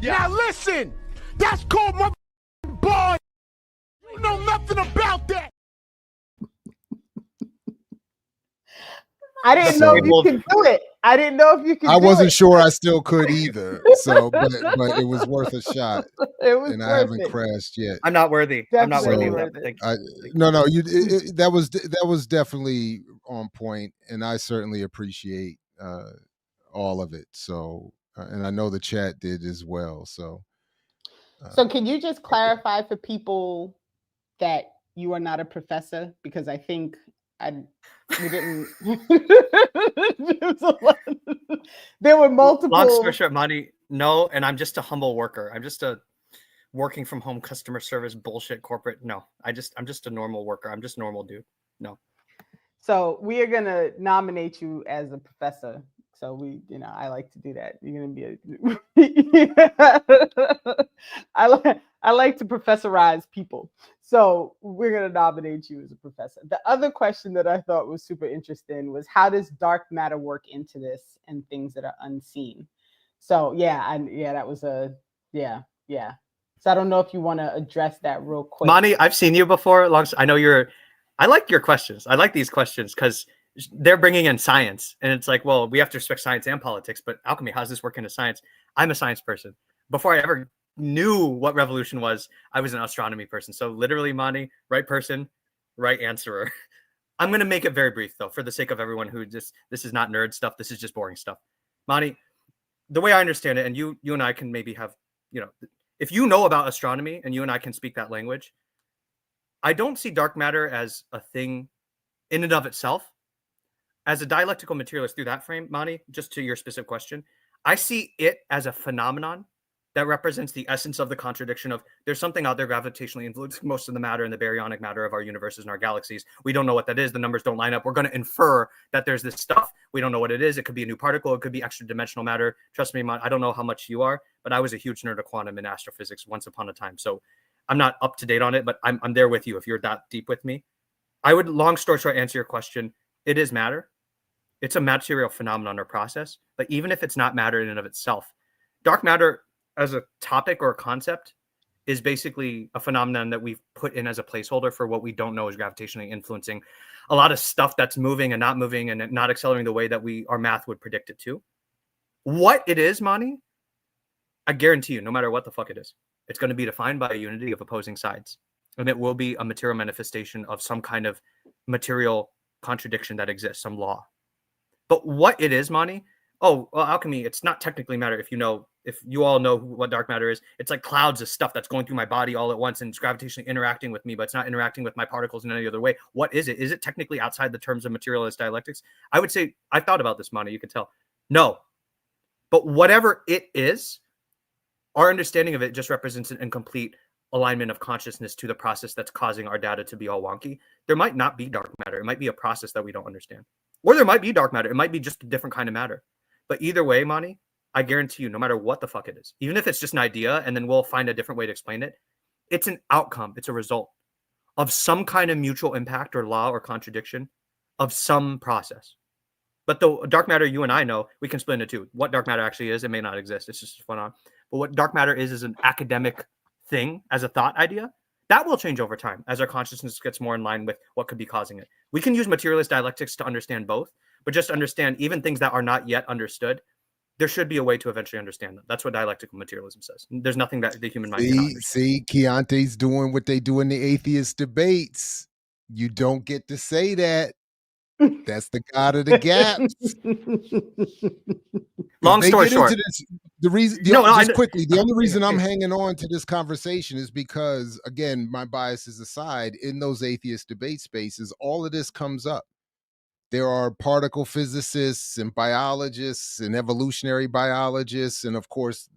Now listen, that's called my boy. You know nothing about that. I didn't know if you could do it. I didn't know if you could. I wasn't sure I still could either. So, but it was worth a shot. It was. And I haven't crashed yet. I'm not worthy. I'm not worthy. No. That was definitely on point, and I certainly appreciate all of it. So, and I know the chat did as well. So, so can you just clarify for people that you are not a professor? Because I think we didn't. There were multiple. Long story short, Monty, no, and I'm just a humble worker. I'm just a working from home customer service bullshit corporate. No, I'm just a normal worker. I'm just a normal dude. No. So we are gonna nominate you as a professor. So we, you know, I like to do that. You're gonna be I like to professorize people. So we're gonna nominate you as a professor. The other question that I thought was super interesting was, how does dark matter work into this and things that are unseen? So that was yeah. So I don't know if you want to address that real quick. Monty, I've seen you before. I know I like your questions. I like these questions because they're bringing in science, and it's like, well, we have to respect science and politics, but Alchemy, how's this work into science? I'm a science person. Before I ever knew what revolution was, I was an astronomy person. So literally, Monty, right person, right answerer. I'm going to make it very brief, though, for the sake of everyone who this is not nerd stuff. This is just boring stuff. Monty, the way I understand it, and you and I can maybe have, you know, if you know about astronomy and you and I can speak that language, I don't see dark matter as a thing in and of itself. As a dialectical materialist through that frame, Monty, just to your specific question, I see it as a phenomenon that represents the essence of the contradiction of there's something out there gravitationally influencing most of the matter and the baryonic matter of our universes and our galaxies. We don't know what that is. The numbers don't line up. We're going to infer that there's this stuff. We don't know what it is. It could be a new particle. It could be extra dimensional matter. Trust me, I don't know how much you are, but I was a huge nerd of quantum and astrophysics once upon a time. So I'm not up to date on it, but I'm there with you if you're that deep with me. I would, long story short, answer your question. It is matter. It's a material phenomenon or process. But even if it's not matter in and of itself, dark matter as a topic or a concept is basically a phenomenon that we've put in as a placeholder for what we don't know is gravitationally influencing a lot of stuff that's moving and not accelerating the way that our math would predict it to. What it is, Mani, I guarantee you, no matter what the fuck it is, it's going to be defined by a unity of opposing sides. And it will be a material manifestation of some kind of material contradiction that exists, some law. But what it is, Mani, alchemy, it's not technically matter. If you all know what dark matter is, it's like clouds of stuff that's going through my body all at once and it's gravitationally interacting with me, but it's not interacting with my particles in any other way. What is it? Is it technically outside the terms of materialist dialectics? I would say, I thought about this, Mani, you can tell. No. But whatever it is, our understanding of it just represents an incomplete alignment of consciousness to the process that's causing our data to be all wonky. There might not be dark matter. It might be a process that we don't understand. Or there might be dark matter. It might be just a different kind of matter. But either way, Mani, I guarantee you, no matter what the fuck it is, even if it's just an idea and then we'll find a different way to explain it, it's an outcome. It's a result of some kind of mutual impact or law or contradiction of some process. But the dark matter you and I know, we can split into two. What dark matter actually is, it may not exist. It's just fun on. But what dark matter is an academic thing as a thought idea. That will change over time as our consciousness gets more in line with what could be causing it. We can use materialist dialectics to understand both, but just understand even things that are not yet understood, there should be a way to eventually understand them. That's what dialectical materialism says. There's nothing that the human mind cannot understand. See, Keontae's doing what they do in the atheist debates. You don't get to say that. That's the God of the gaps. Long story short, the only reason I'm hanging on to this conversation is because, again, my biases aside, in those atheist debate spaces, all of this comes up. There are particle physicists and biologists and evolutionary biologists, and of course,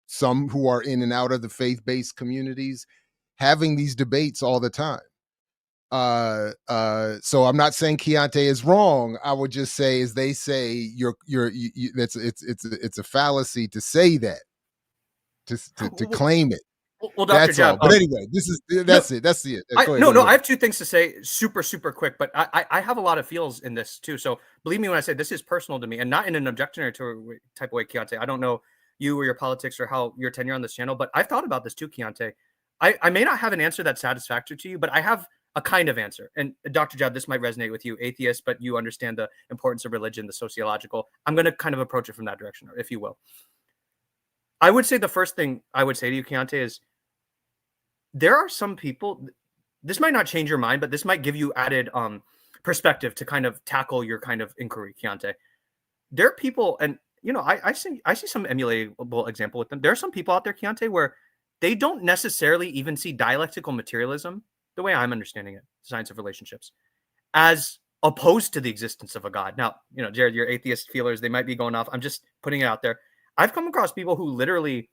some who are in and out of the faith-based communities having these debates all the time. So I'm not saying Keontae is wrong. I would just say, as they say, it's a fallacy to say that, to claim it. Well, Dr. Jab, but anyway, that's it. I have two things to say, super quick, but I have a lot of feels in this too. So believe me when I say this is personal to me, and not in an objectionary type of way, Keontae. I don't know you or your politics or how your tenure on this channel, but I've thought about this too, Keontae. I may not have an answer that's satisfactory to you, but I have a kind of answer. And Dr. Jab, this might resonate with you, atheist, but you understand the importance of religion, the sociological. I'm going to kind of approach it from that direction, if you will. I would say the first thing I would say to you, Keontae, is there are some people, this might not change your mind, but this might give you added perspective to kind of tackle your kind of inquiry, Keontae. There are people, and I see some emulatable example with them. There are some people out there, Keontae, where they don't necessarily even see dialectical materialism, the way I'm understanding it, science of relationships, as opposed to the existence of a God. Now, Jared, your atheist feelers, they might be going off. I'm just putting it out there. I've come across people who literally,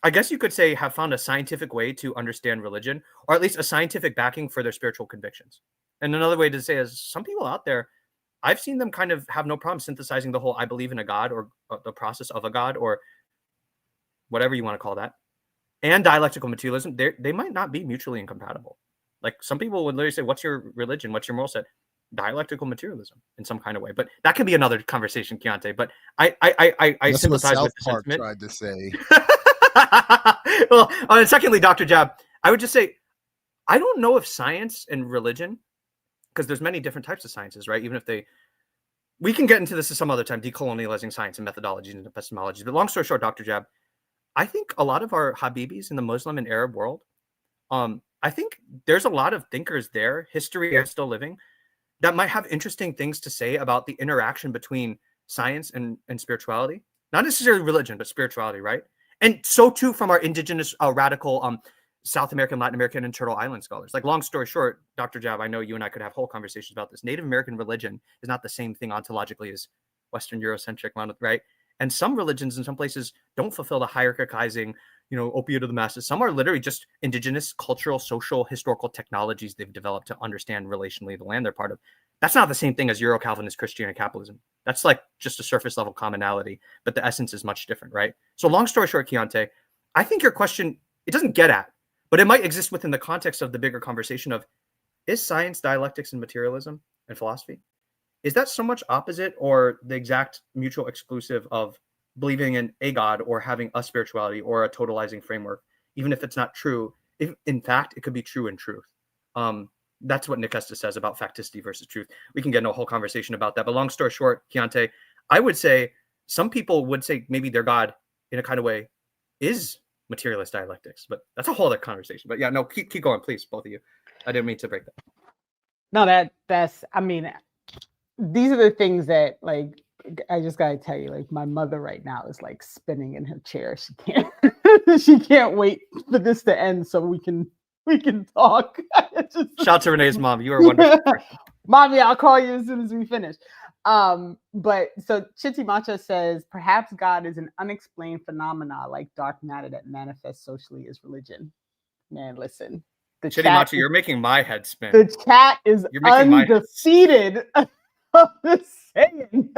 I guess you could say, have found a scientific way to understand religion, or at least a scientific backing for their spiritual convictions. And another way to say is some people out there, I've seen them kind of have no problem synthesizing the whole I believe in a God, or the process of a God, or whatever you want to call that, and dialectical materialism. They might not be mutually incompatible. Like some people would literally say, what's your religion? What's your moral set? Dialectical materialism in some kind of way. But that could be another conversation, Keontae. But I That's sympathize what with the South Park sentiment. tried to say. Well, and secondly, Dr. Jab, I would just say, I don't know if science and religion, because there's many different types of sciences, right? Even if we can get into this at some other time, decolonializing science and methodologies and epistemologies. But long story short, Dr. Jab, I think a lot of our Habibis in the Muslim and Arab world, I think there's a lot of thinkers there, history is still living, that might have interesting things to say about the interaction between science and spirituality. Not necessarily religion, but spirituality, right? And so too from our indigenous radical South American, Latin American, and Turtle Island scholars. Like, long story short, Dr. Jab, I know you and I could have whole conversations about this. Native American religion is not the same thing ontologically as Western Eurocentric, right? And some religions in some places don't fulfill the hierarchizing, opiate of the masses. Some are literally just indigenous, cultural, social, historical technologies they've developed to understand relationally the land they're part of. That's not the same thing as Euro-Calvinist Christianity and capitalism. That's like just a surface level commonality, but the essence is much different, right? So long story short, Keontae, I think your question, it doesn't get at, but it might exist within the context of the bigger conversation of, is science, dialectics, and materialism and philosophy? is that so much opposite or the exact mutual exclusive of believing in a God or having a spirituality or a totalizing framework, even if it's not true? If in fact it could be true in truth. That's what Nick Estes says about facticity versus truth. We can get into a whole conversation about that. But long story short, Keontae, I would say some people would say maybe their God in a kind of way is materialist dialectics, but that's a whole other conversation. But yeah, no, keep going, please, both of you. I didn't mean to break that. No, that's, I mean, these are the things that, like, I just gotta tell you, like, my mother right now is like spinning in her chair. She can't wait for this to end so we can talk. Shout out to Renee's mom. You are wonderful. Mommy, I'll call you as soon as we finish. But so Chitty Matcha says, perhaps God is an unexplained phenomena like dark matter that manifests socially as religion. Man, listen. Chitty Matcha, you're making my head spin. The chat is undefeated of this saying.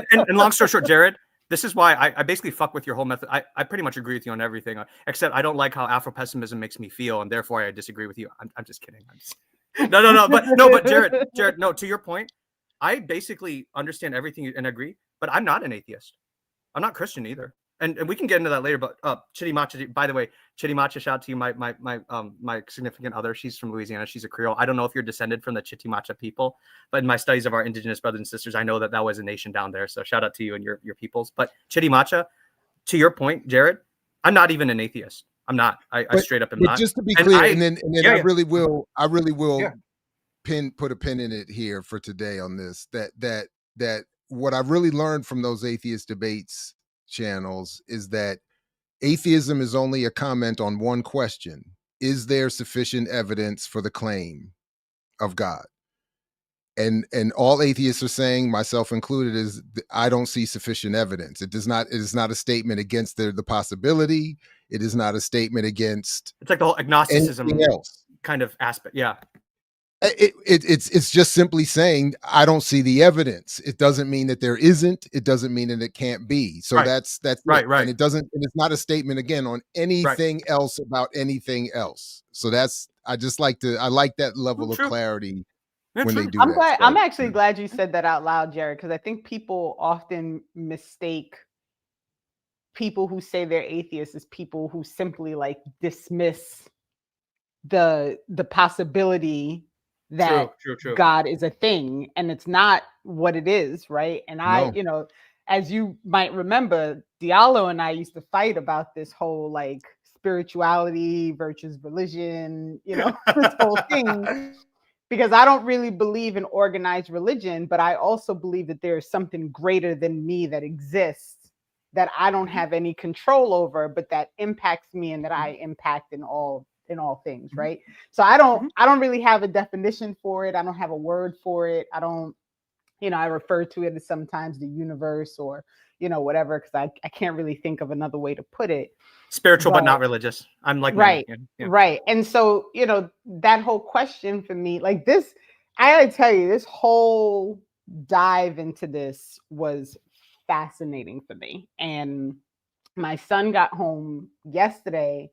and long story short, Jared, this is why I basically fuck with your whole method. I pretty much agree with you on everything, except I don't like how Afro-pessimism makes me feel, and therefore I disagree with you. I'm just kidding. No, but Jared, no, to your point, I basically understand everything and agree, but I'm not an atheist. I'm not Christian either. And we can get into that later, but Chitty Matcha, by the way, Chitty Matcha, shout out to you, my significant other. She's from Louisiana. She's a Creole. I don't know if you're descended from the Chitty Matcha people, but in my studies of our indigenous brothers and sisters, I know that was a nation down there. So shout out to you and your peoples. But Chitty Matcha, to your point, Jared, I'm not even an atheist. I'm not. I straight up am not. Just to be clear, and then I really will put a pin in it here for today on this. That what I've really learned from those atheist debates channels is that atheism is only a comment on one question: is there sufficient evidence for the claim of God? And all atheists are saying, myself included, is I don't see sufficient evidence. It is not a statement against the possibility. It is not a statement against, it's like the whole agnosticism else kind of aspect. Yeah. It's just simply saying I don't see the evidence. It doesn't mean that there isn't. It doesn't mean that it can't be. So that's right. And it's not a statement again on anything else about anything else. So I like that level of clarity when they do that. I'm actually glad you said that out loud, Jared, because I think people often mistake people who say they're atheists as people who simply like dismiss the possibility that true. God is a thing, and it's not what it is, right? And I, as you might remember, Diallo and I used to fight about this whole like spirituality versus religion, this whole thing, because I don't really believe in organized religion, but I also believe that there is something greater than me that exists that I don't have any control over, but that impacts me and that I impact in all things, right? So I don't really have a definition for it. I don't have a word for it. I don't, I refer to it as sometimes the universe or, whatever, because I can't really think of another way to put it. Spiritual, but not religious. I'm like, right. And so, that whole question for me, like this, I gotta tell you, this whole dive into this was fascinating for me. And my son got home yesterday.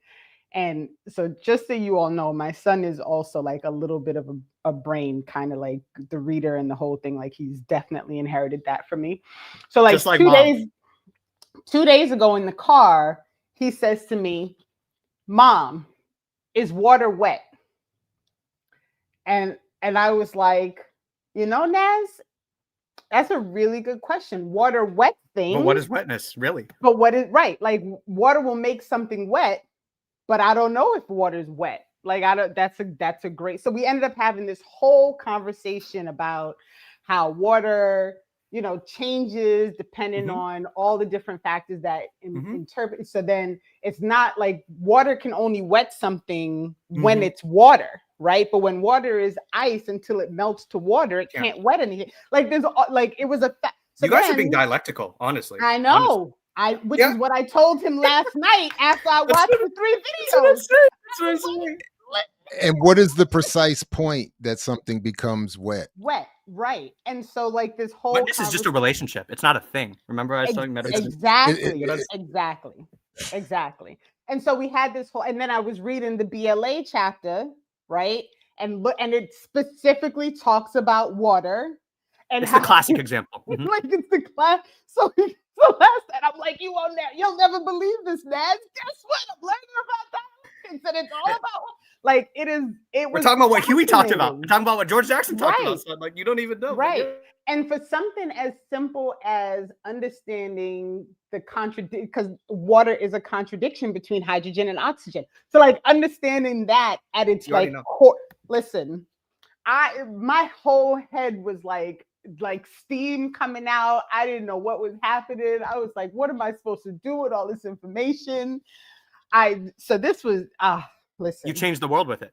And so just so you all know, my son is also like a little bit of a brain, kind of like the reader and the whole thing. Like he's definitely inherited that from me. So like 2 days ago in the car, he says to me, "Mom, is water wet?" And I was like, Naz, that's a really good question. Water wet thing. But what is wetness, really? But what is like water will make something wet. But I don't know if water's wet. Like that's a great. So we ended up having this whole conversation about how water, changes depending on all the different factors that interpret. So then it's not like water can only wet something when it's water, right? But when water is ice, until it melts to water, it can't wet anything. Like there's like it was a fact. So you guys are being dialectical, honestly. I know. Honestly. Which is what I told him last night after I watched the 3 videos. That's what I'm saying. And what is the precise point that something becomes wet? Wet, right. And so like this whole But this is just a relationship. It's not a thing. Remember I was talking about Exactly. And so we had this whole, and then I was reading the BLA chapter, right? And it specifically talks about water. And it's the classic example. Mhm. Like it's the class. So last night I'm like, you'll never believe this, Naz. Guess what? I'm learning about dialectics, and it's all about like it is. It We're was talking about what Huey talked about. fascinating. We're talking about what George Jackson talked Right. about. So like, you don't even know. but Right. yeah. And for something as simple as understanding the contradiction, because water is a contradiction between hydrogen and oxygen. So like understanding that at its You already like know. core. Listen, my whole head was like steam coming out. I didn't know what was happening. I was like, what am I supposed to do with all this information? So this was listen. You changed the world with it.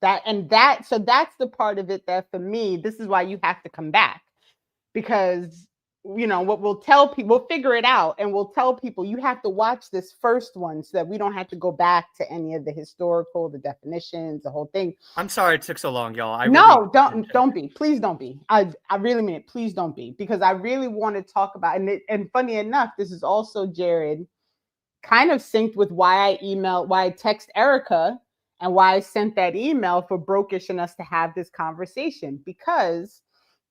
So that's the part of it that for me, this is why you have to come back, because what we'll tell people, we'll figure it out, and we'll tell people you have to watch this first one so that we don't have to go back to any of the historical, the definitions, the whole thing. I'm sorry it took so long, y'all. Don't be. Please don't be. I really mean it. Please don't be, because I really want to talk about and funny enough, this is also, Jared, kind of synced with why I text Erica and why I sent that email for Brokish and us to have this conversation, because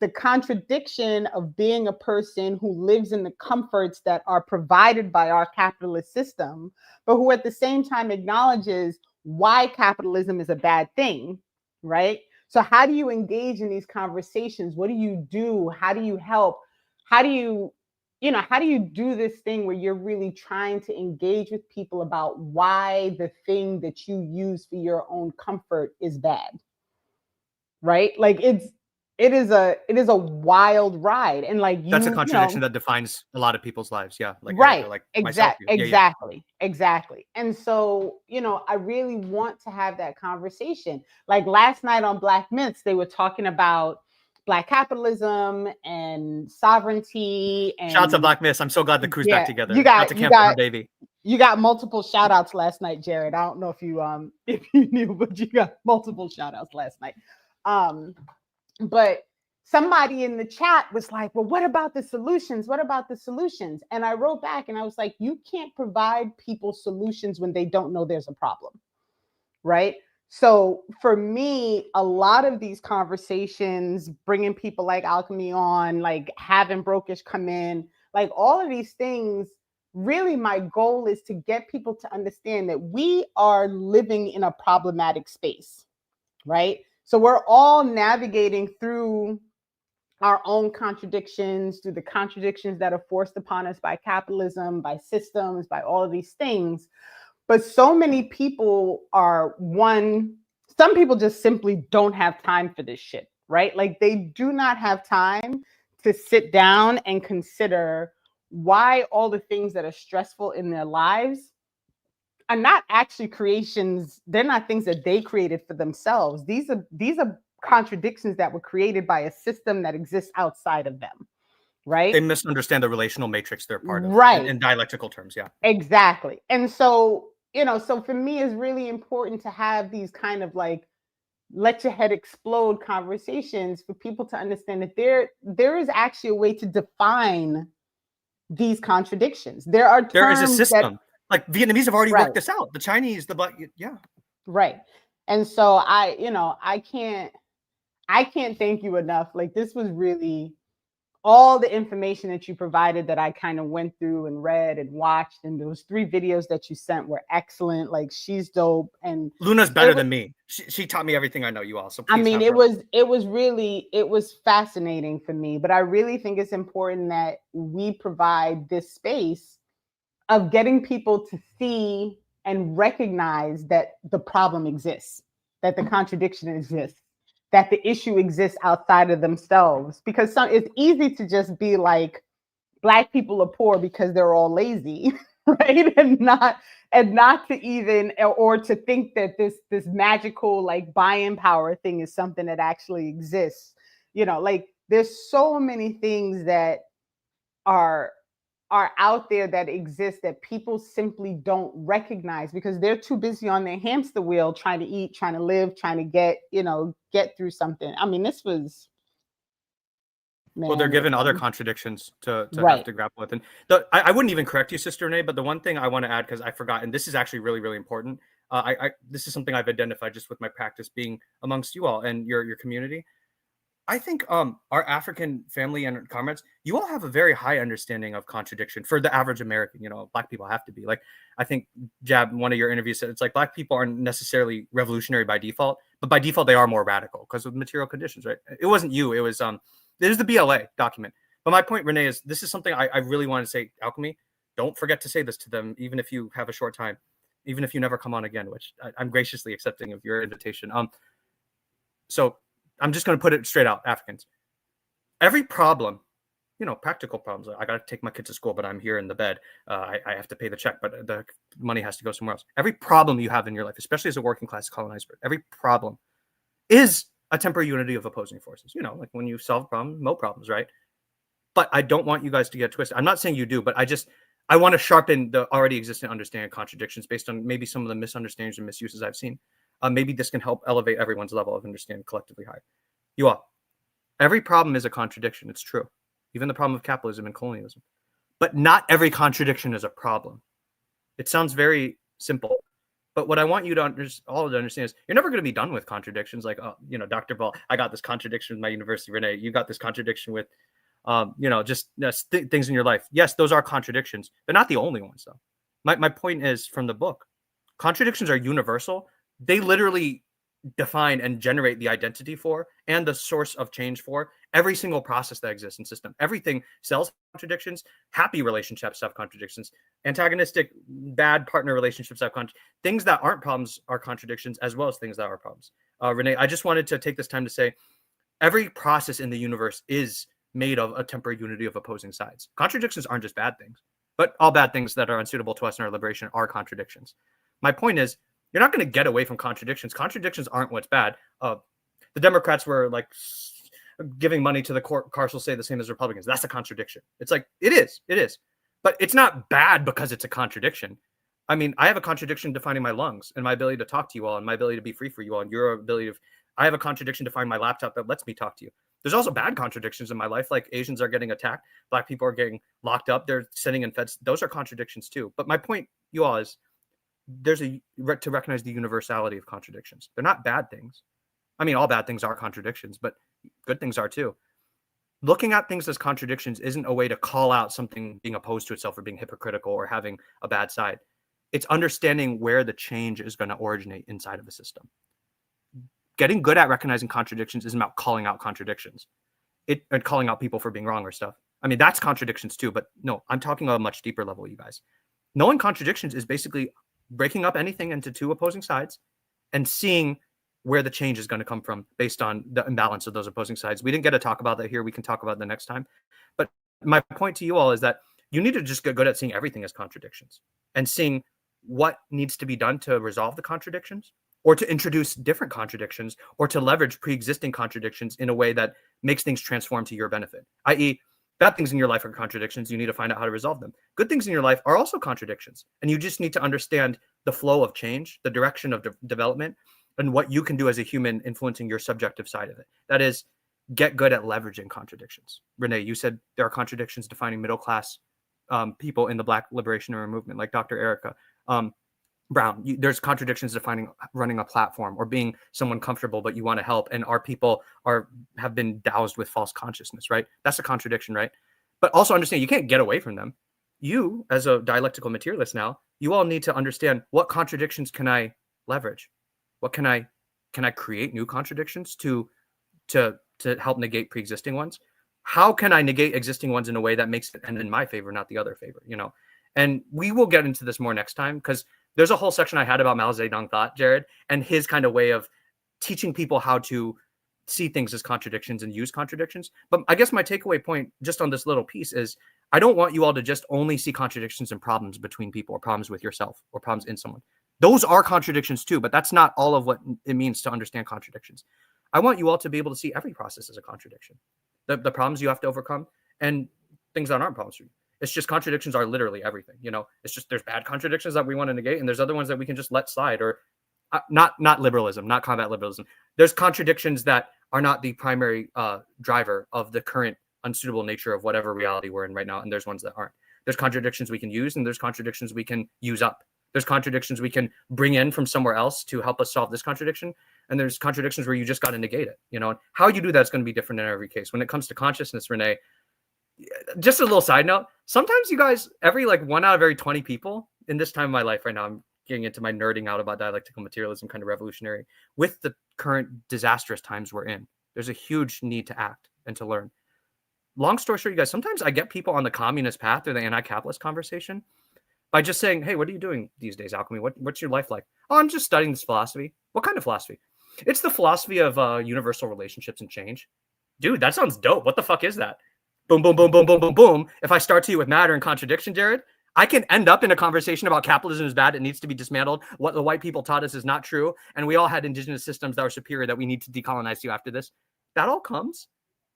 the contradiction of being a person who lives in the comforts that are provided by our capitalist system, but who at the same time acknowledges why capitalism is a bad thing, right? So how do you engage in these conversations? What do you do? How do you help? How do you do this thing where you're really trying to engage with people about why the thing that you use for your own comfort is bad, right? Like it is a wild ride, and like that's a contradiction that defines a lot of people's lives. Yeah, like right, like myself. Exactly. And so I really want to have that conversation. Like last night on Black Myths, they were talking about Black capitalism and sovereignty. And shout out to Black Myths. I'm so glad the crew's back together. You got multiple shout outs last night, Jared. I don't know if you knew, but you got multiple shout outs last night. But somebody in the chat was like, well, what about the solutions? What about the solutions? And I wrote back and I was like, you can't provide people solutions when they don't know there's a problem, right? So for me, a lot of these conversations, bringing people like Alchemy on, like having Brokish come in, like all of these things, really my goal is to get people to understand that we are living in a problematic space, right? So we're all navigating through our own contradictions, through the contradictions that are forced upon us by capitalism, by systems, by all of these things. But so many people some people just simply don't have time for this shit, right? Like they do not have time to sit down and consider why all the things that are stressful in their lives are not actually creations. They're not things that they created for themselves. These are contradictions that were created by a system that exists outside of them, right? They misunderstand the relational matrix they're part of, right? In dialectical terms, yeah. Exactly. And so, so for me, it's really important to have these kind of like let your head explode conversations for people to understand that there is actually a way to define these contradictions. There is a system. Like Vietnamese have already worked this out. The Chinese, yeah. Right. And so I can't thank you enough. Like this was really all the information that you provided that I kind of went through and read and watched. And those 3 videos that you sent were excellent. Like she's dope. And Luna's better than me. She taught me everything I know. You also. I mean, it was fascinating for me, but I really think it's important that we provide this space of getting people to see and recognize that the problem exists, that the contradiction exists, that the issue exists outside of themselves. Because it's easy to just be like, Black people are poor because they're all lazy, right? And not to even, or to think that this magical like buying power thing is something that actually exists. Like there's so many things that are out there that exist that people simply don't recognize because they're too busy on their hamster wheel trying to eat, trying to live, trying to get through something. I mean, this was well, they're given other contradictions to have to grapple with. And I wouldn't even correct you, Sister Renee, but the one thing I want to add, because I forgot, and this is actually really, really important. This is something I've identified just with my practice being amongst you all and your community. I think our African family and comrades, you all have a very high understanding of contradiction for the average American. Black people have to be. Like, I think Jab, one of your interviews said it's like Black people aren't necessarily revolutionary by default, but by default they are more radical because of material conditions, right? It wasn't you. It was the BLA document. But my point, Renee, is this is something I really want to say, Alchemy. Don't forget to say this to them, even if you have a short time, even if you never come on again, which I'm graciously accepting of your invitation. So I'm just going to put it straight out, Africans. Every problem, practical problems. I got to take my kids to school, but I'm here in the bed. I have to pay the check, but the money has to go somewhere else. Every problem you have in your life, especially as a working class colonizer, every problem is a temporary unity of opposing forces. Like when you solve problems, no problems, right? But I don't want you guys to get twisted. I'm not saying you do, but I want to sharpen the already existing understanding of contradictions based on maybe some of the misunderstandings and misuses I've seen. Maybe this can help elevate everyone's level of understanding collectively higher. You all, every problem is a contradiction. It's true. Even the problem of capitalism and colonialism. But not every contradiction is a problem. It sounds very simple. But what I want you to all to understand is you're never going to be done with contradictions. Like, Dr. Ball, I got this contradiction with my university. Renee, you got this contradiction with, things in your life. Yes, those are contradictions. They're not the only ones, though. My point is, from the book, contradictions are universal. They literally define and generate the identity for and the source of change for every single process that exists in system. Everything sells contradictions. Happy relationships have contradictions. Antagonistic, bad partner relationships have contradictions. Things that aren't problems are contradictions, as well as things that are problems. Renee, I just wanted to take this time to say every process in the universe is made of a temporary unity of opposing sides. Contradictions aren't just bad things, but all bad things that are unsuitable to us in our liberation are contradictions. My point is, you're not going to get away from contradictions. Contradictions aren't what's bad. The Democrats were like giving money to the cars will say the same as Republicans. That's a contradiction. It's like, it is. But it's not bad because it's a contradiction. I mean, I have a contradiction defining my lungs and my ability to talk to you all and my ability to be free for you all and your ability of, I have a contradiction defining my laptop that lets me talk to you. There's also bad contradictions in my life, like Asians are getting attacked, Black people are getting locked up, they're sitting in feds. Those are contradictions too. But my point, you all, is to recognize the universality of contradictions. They're not bad things. I mean, all bad things are contradictions, but good things are too. Looking at things as contradictions isn't a way to call out something being opposed to itself or being hypocritical or having a bad side. It's understanding where the change is going to originate inside of a system. Getting good at recognizing contradictions isn't about calling out contradictions and calling out people for being wrong or stuff. I mean, that's contradictions too, but no, I'm talking on a much deeper level, you guys. Knowing contradictions is basically breaking up anything into two opposing sides and seeing where the change is going to come from based on the imbalance of those opposing sides. We didn't get to talk about that here. We can talk about it the next time. But my point to you all is that you need to just get good at seeing everything as contradictions and seeing what needs to be done to resolve the contradictions or to introduce different contradictions or to leverage pre-existing contradictions in a way that makes things transform to your benefit, i.e., bad things in your life are contradictions. You need to find out how to resolve them. Good things in your life are also contradictions. And you just need to understand the flow of change, the direction of development, and what you can do as a human influencing your subjective side of it. That is, get good at leveraging contradictions. Renee, you said there are contradictions defining middle-class people in the Black liberation movement, like Dr. Erica Brown. There's contradictions defining running a platform or being someone comfortable, but you want to help. And our people have been doused with false consciousness, right? That's a contradiction, right? But also understand you can't get away from them. You, as a dialectical materialist now, you all need to understand what contradictions can I leverage? What can I create new contradictions to help negate pre-existing ones? How can I negate existing ones in a way that makes it end in my favor, not the other favor, And we will get into this more next time because there's a whole section I had about Mao Zedong thought, Jared, and his kind of way of teaching people how to see things as contradictions and use contradictions. But I guess my takeaway point just on this little piece is I don't want you all to just only see contradictions and problems between people or problems with yourself or problems in someone. Those are contradictions too, but that's not all of what it means to understand contradictions. I want you all to be able to see every process as a contradiction. The problems you have to overcome and things that aren't problems for you. It's just contradictions are literally everything. It's just there's bad contradictions that we want to negate, and there's other ones that we can just let slide. Or not liberalism, not combat liberalism. There's contradictions that are not the primary driver of the current unsuitable nature of whatever reality we're in right now, and there's ones that aren't. There's contradictions we can use, and there's contradictions we can use up. There's contradictions we can bring in from somewhere else to help us solve this contradiction, and there's contradictions where you just got to negate it. And how you do that is going to be different in every case. When it comes to consciousness, Renee, just a little side note, sometimes you guys, every 1 out of every 20 people in this time of my life right now, I'm getting into my nerding out about dialectical materialism, kind of revolutionary with the current disastrous times we're in. There's a huge need to act and to learn. Long story short, you guys, sometimes I get people on the communist path or the anti-capitalist conversation by just saying, hey, what are you doing these days, Alchemy? What's your life like? Oh, I'm just studying this philosophy. What kind of philosophy? It's the philosophy of universal relationships and change. Dude, that sounds dope. What the fuck is that? Boom, boom, boom, boom, boom, boom, boom. If I start to you with matter and contradiction, Jared, I can end up in a conversation about capitalism is bad. It needs to be dismantled. What the white people taught us is not true. And we all had indigenous systems that were superior that we need to decolonize you after this. That all comes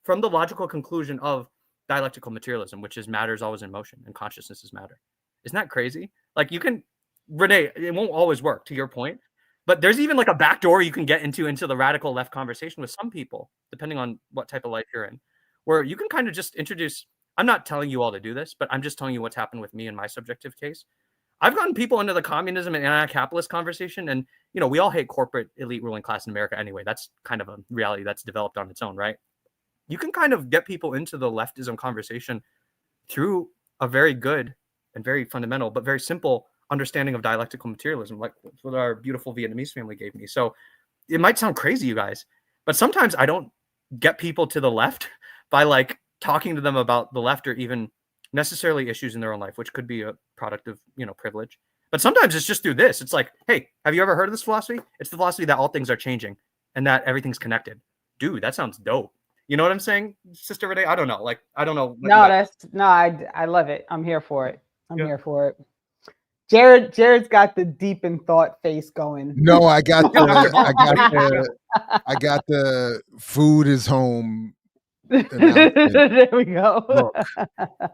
from the logical conclusion of dialectical materialism, which is matter is always in motion and consciousness is matter. Isn't that crazy? Renee, it won't always work, to your point, but there's even a back door you can get into the radical left conversation with some people, depending on what type of life you're in, where you can kind of just introduce, I'm not telling you all to do this, but I'm just telling you what's happened with me in my subjective case. I've gotten people into the communism and anti-capitalist conversation, and we all hate corporate elite ruling class in America anyway. That's kind of a reality that's developed on its own, right? You can kind of get people into the leftism conversation through a very good and very fundamental, but very simple understanding of dialectical materialism, like what our beautiful Vietnamese family gave me. So it might sound crazy, you guys, but sometimes I don't get people to the left by talking to them about the left or even necessarily issues in their own life, which could be a product of, privilege. But sometimes it's just through this. It's like, hey, have you ever heard of this philosophy? It's the philosophy that all things are changing and that everything's connected. Dude, that sounds dope. You know what I'm saying, Sister Renee? I don't know. I don't know. I love it. I'm here for it. I'm here for it. Jared's got the deep in thought face going. No, I got the food is home. There we go. Look,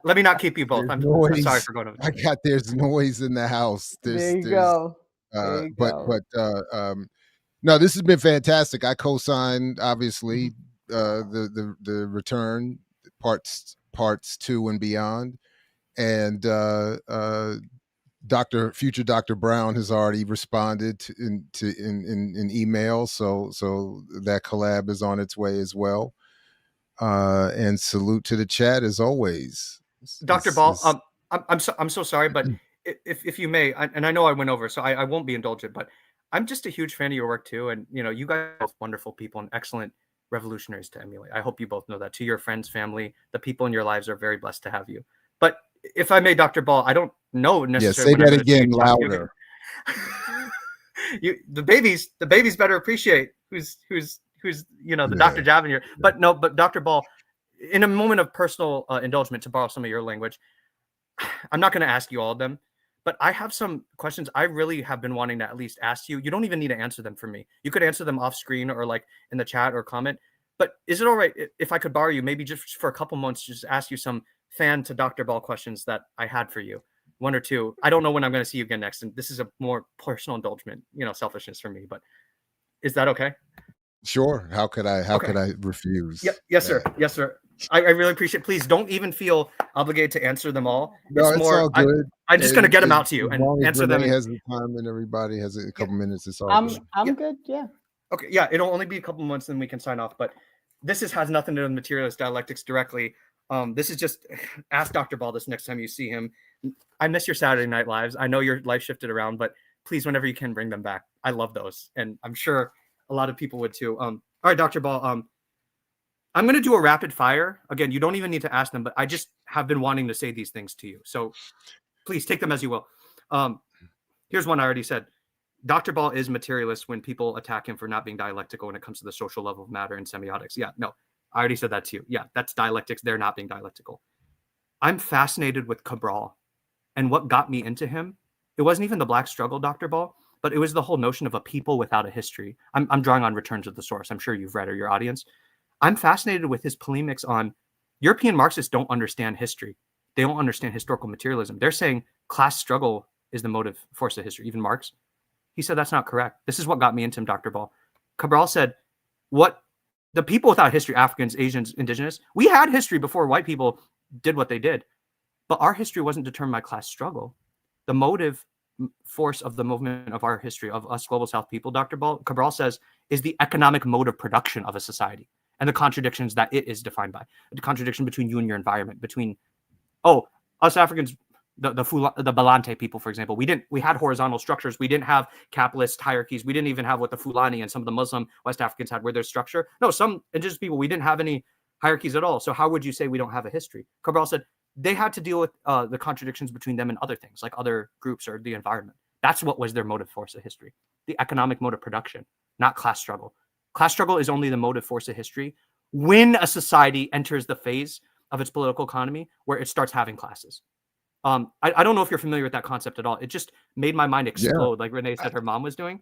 let me not keep you both. I'm sorry for going over. There's noise in the house. There you go. No, this has been fantastic. I co-signed, obviously, the return parts 2 and beyond, and future Dr. Brown has already responded in email, so that collab is on its way as well. And salute to the chat as always. Dr. Ball, I'm so sorry, but if you may, and I know I went over, so I won't be indulgent, but I'm just a huge fan of your work too, and you guys are both wonderful people and excellent revolutionaries to emulate. I hope you both know that. To your friends, family, the people in your lives are very blessed to have you. But if I may, Dr. Ball, I don't know necessarily. Yeah, say that again louder. The babies better appreciate who's the Dr. Javin here. But Dr. Ball, in a moment of personal indulgence, to borrow some of your language, I'm not going to ask you all of them, but I have some questions I really have been wanting to at least ask you. You don't even need to answer them for me. You could answer them off screen or in the chat or comment. But is it all right if I could borrow you, maybe just for a couple months, just ask you some fan to Dr. Ball questions that I had for you? 1 or 2. I don't know when I'm going to see you again next, and this is a more personal indulgence, selfishness for me. But is that okay? Sure. How could I refuse? Yep. Yes, sir. Yes, sir. I really appreciate it. Please don't even feel obligated to answer them all. No, it's all good. I'm just going to get them out to you and answer them. Has the time and everybody has a couple minutes. It's all good. I'm good. Yeah. Okay. Yeah. It'll only be a couple months, then we can sign off. But this has nothing to do with materialist dialectics directly. This is just ask Dr. Ball this next time you see him. I miss your Saturday Night Lives. I know your life shifted around, but please, whenever you can, bring them back. I love those, and I'm sure a lot of people would too. All right, Dr. Ball. I'm going to do a rapid fire. Again, you don't even need to ask them, but I just have been wanting to say these things to you. So please take them as you will. Here's one I already said. Dr. Ball is materialist when people attack him for not being dialectical when it comes to the social level of matter and semiotics. Yeah, no, I already said that to you. Yeah, that's dialectics. They're not being dialectical. I'm fascinated with Cabral and what got me into him. It wasn't even the Black struggle, Dr. Ball, but it was the whole notion of a people without a history. I'm drawing on Return to the Source. I'm sure you've read, or your audience. I'm fascinated with his polemics on European Marxists don't understand history. They don't understand historical materialism. They're saying class struggle is the motive force of history. Even Marx, he said that's not correct. This is what got me into him, Dr. Ball. Cabral said, what the people without history, Africans, Asians, indigenous, we had history before white people did what they did. But our history wasn't determined by class struggle. The motive force of the movement of our history, of us global South people, Dr. Cabral says, is the economic mode of production of a society and the contradictions that it is defined by. The contradiction between you and your environment, between, us Africans, the Balante people, for example, we had horizontal structures. We didn't have capitalist hierarchies. We didn't even have what the Fulani and some of the Muslim West Africans had, where their structure. No, some indigenous people, we didn't have any hierarchies at all. So how would you say we don't have a history? Cabral said they had to deal with the contradictions between them and other things, like other groups or the environment. That's what was their motive force of history. The economic mode of production, not class struggle. Class struggle is only the motive force of history when a society enters the phase of its political economy where it starts having classes. I don't know if you're familiar with that concept at all. It just made my mind explode, like Renee said her mom was doing.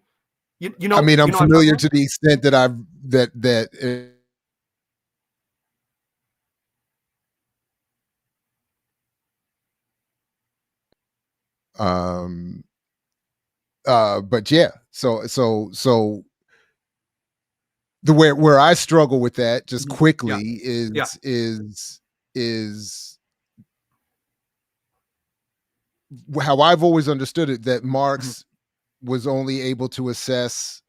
You know, I mean, I'm you know familiar to the extent that but yeah, so the where I struggle with that just quickly is how I've always understood it, that Marx was only able to assess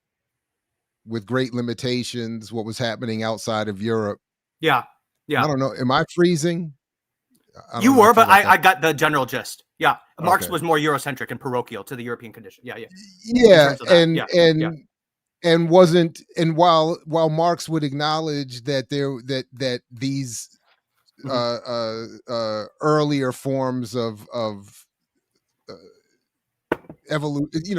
with great limitations what was happening outside of Europe. Yeah. I don't know. Am I freezing? You were, but I got the general gist. Yeah. Marx was more Eurocentric and parochial to the condition. Yeah. And wasn't, and while Marx would acknowledge that these earlier forms of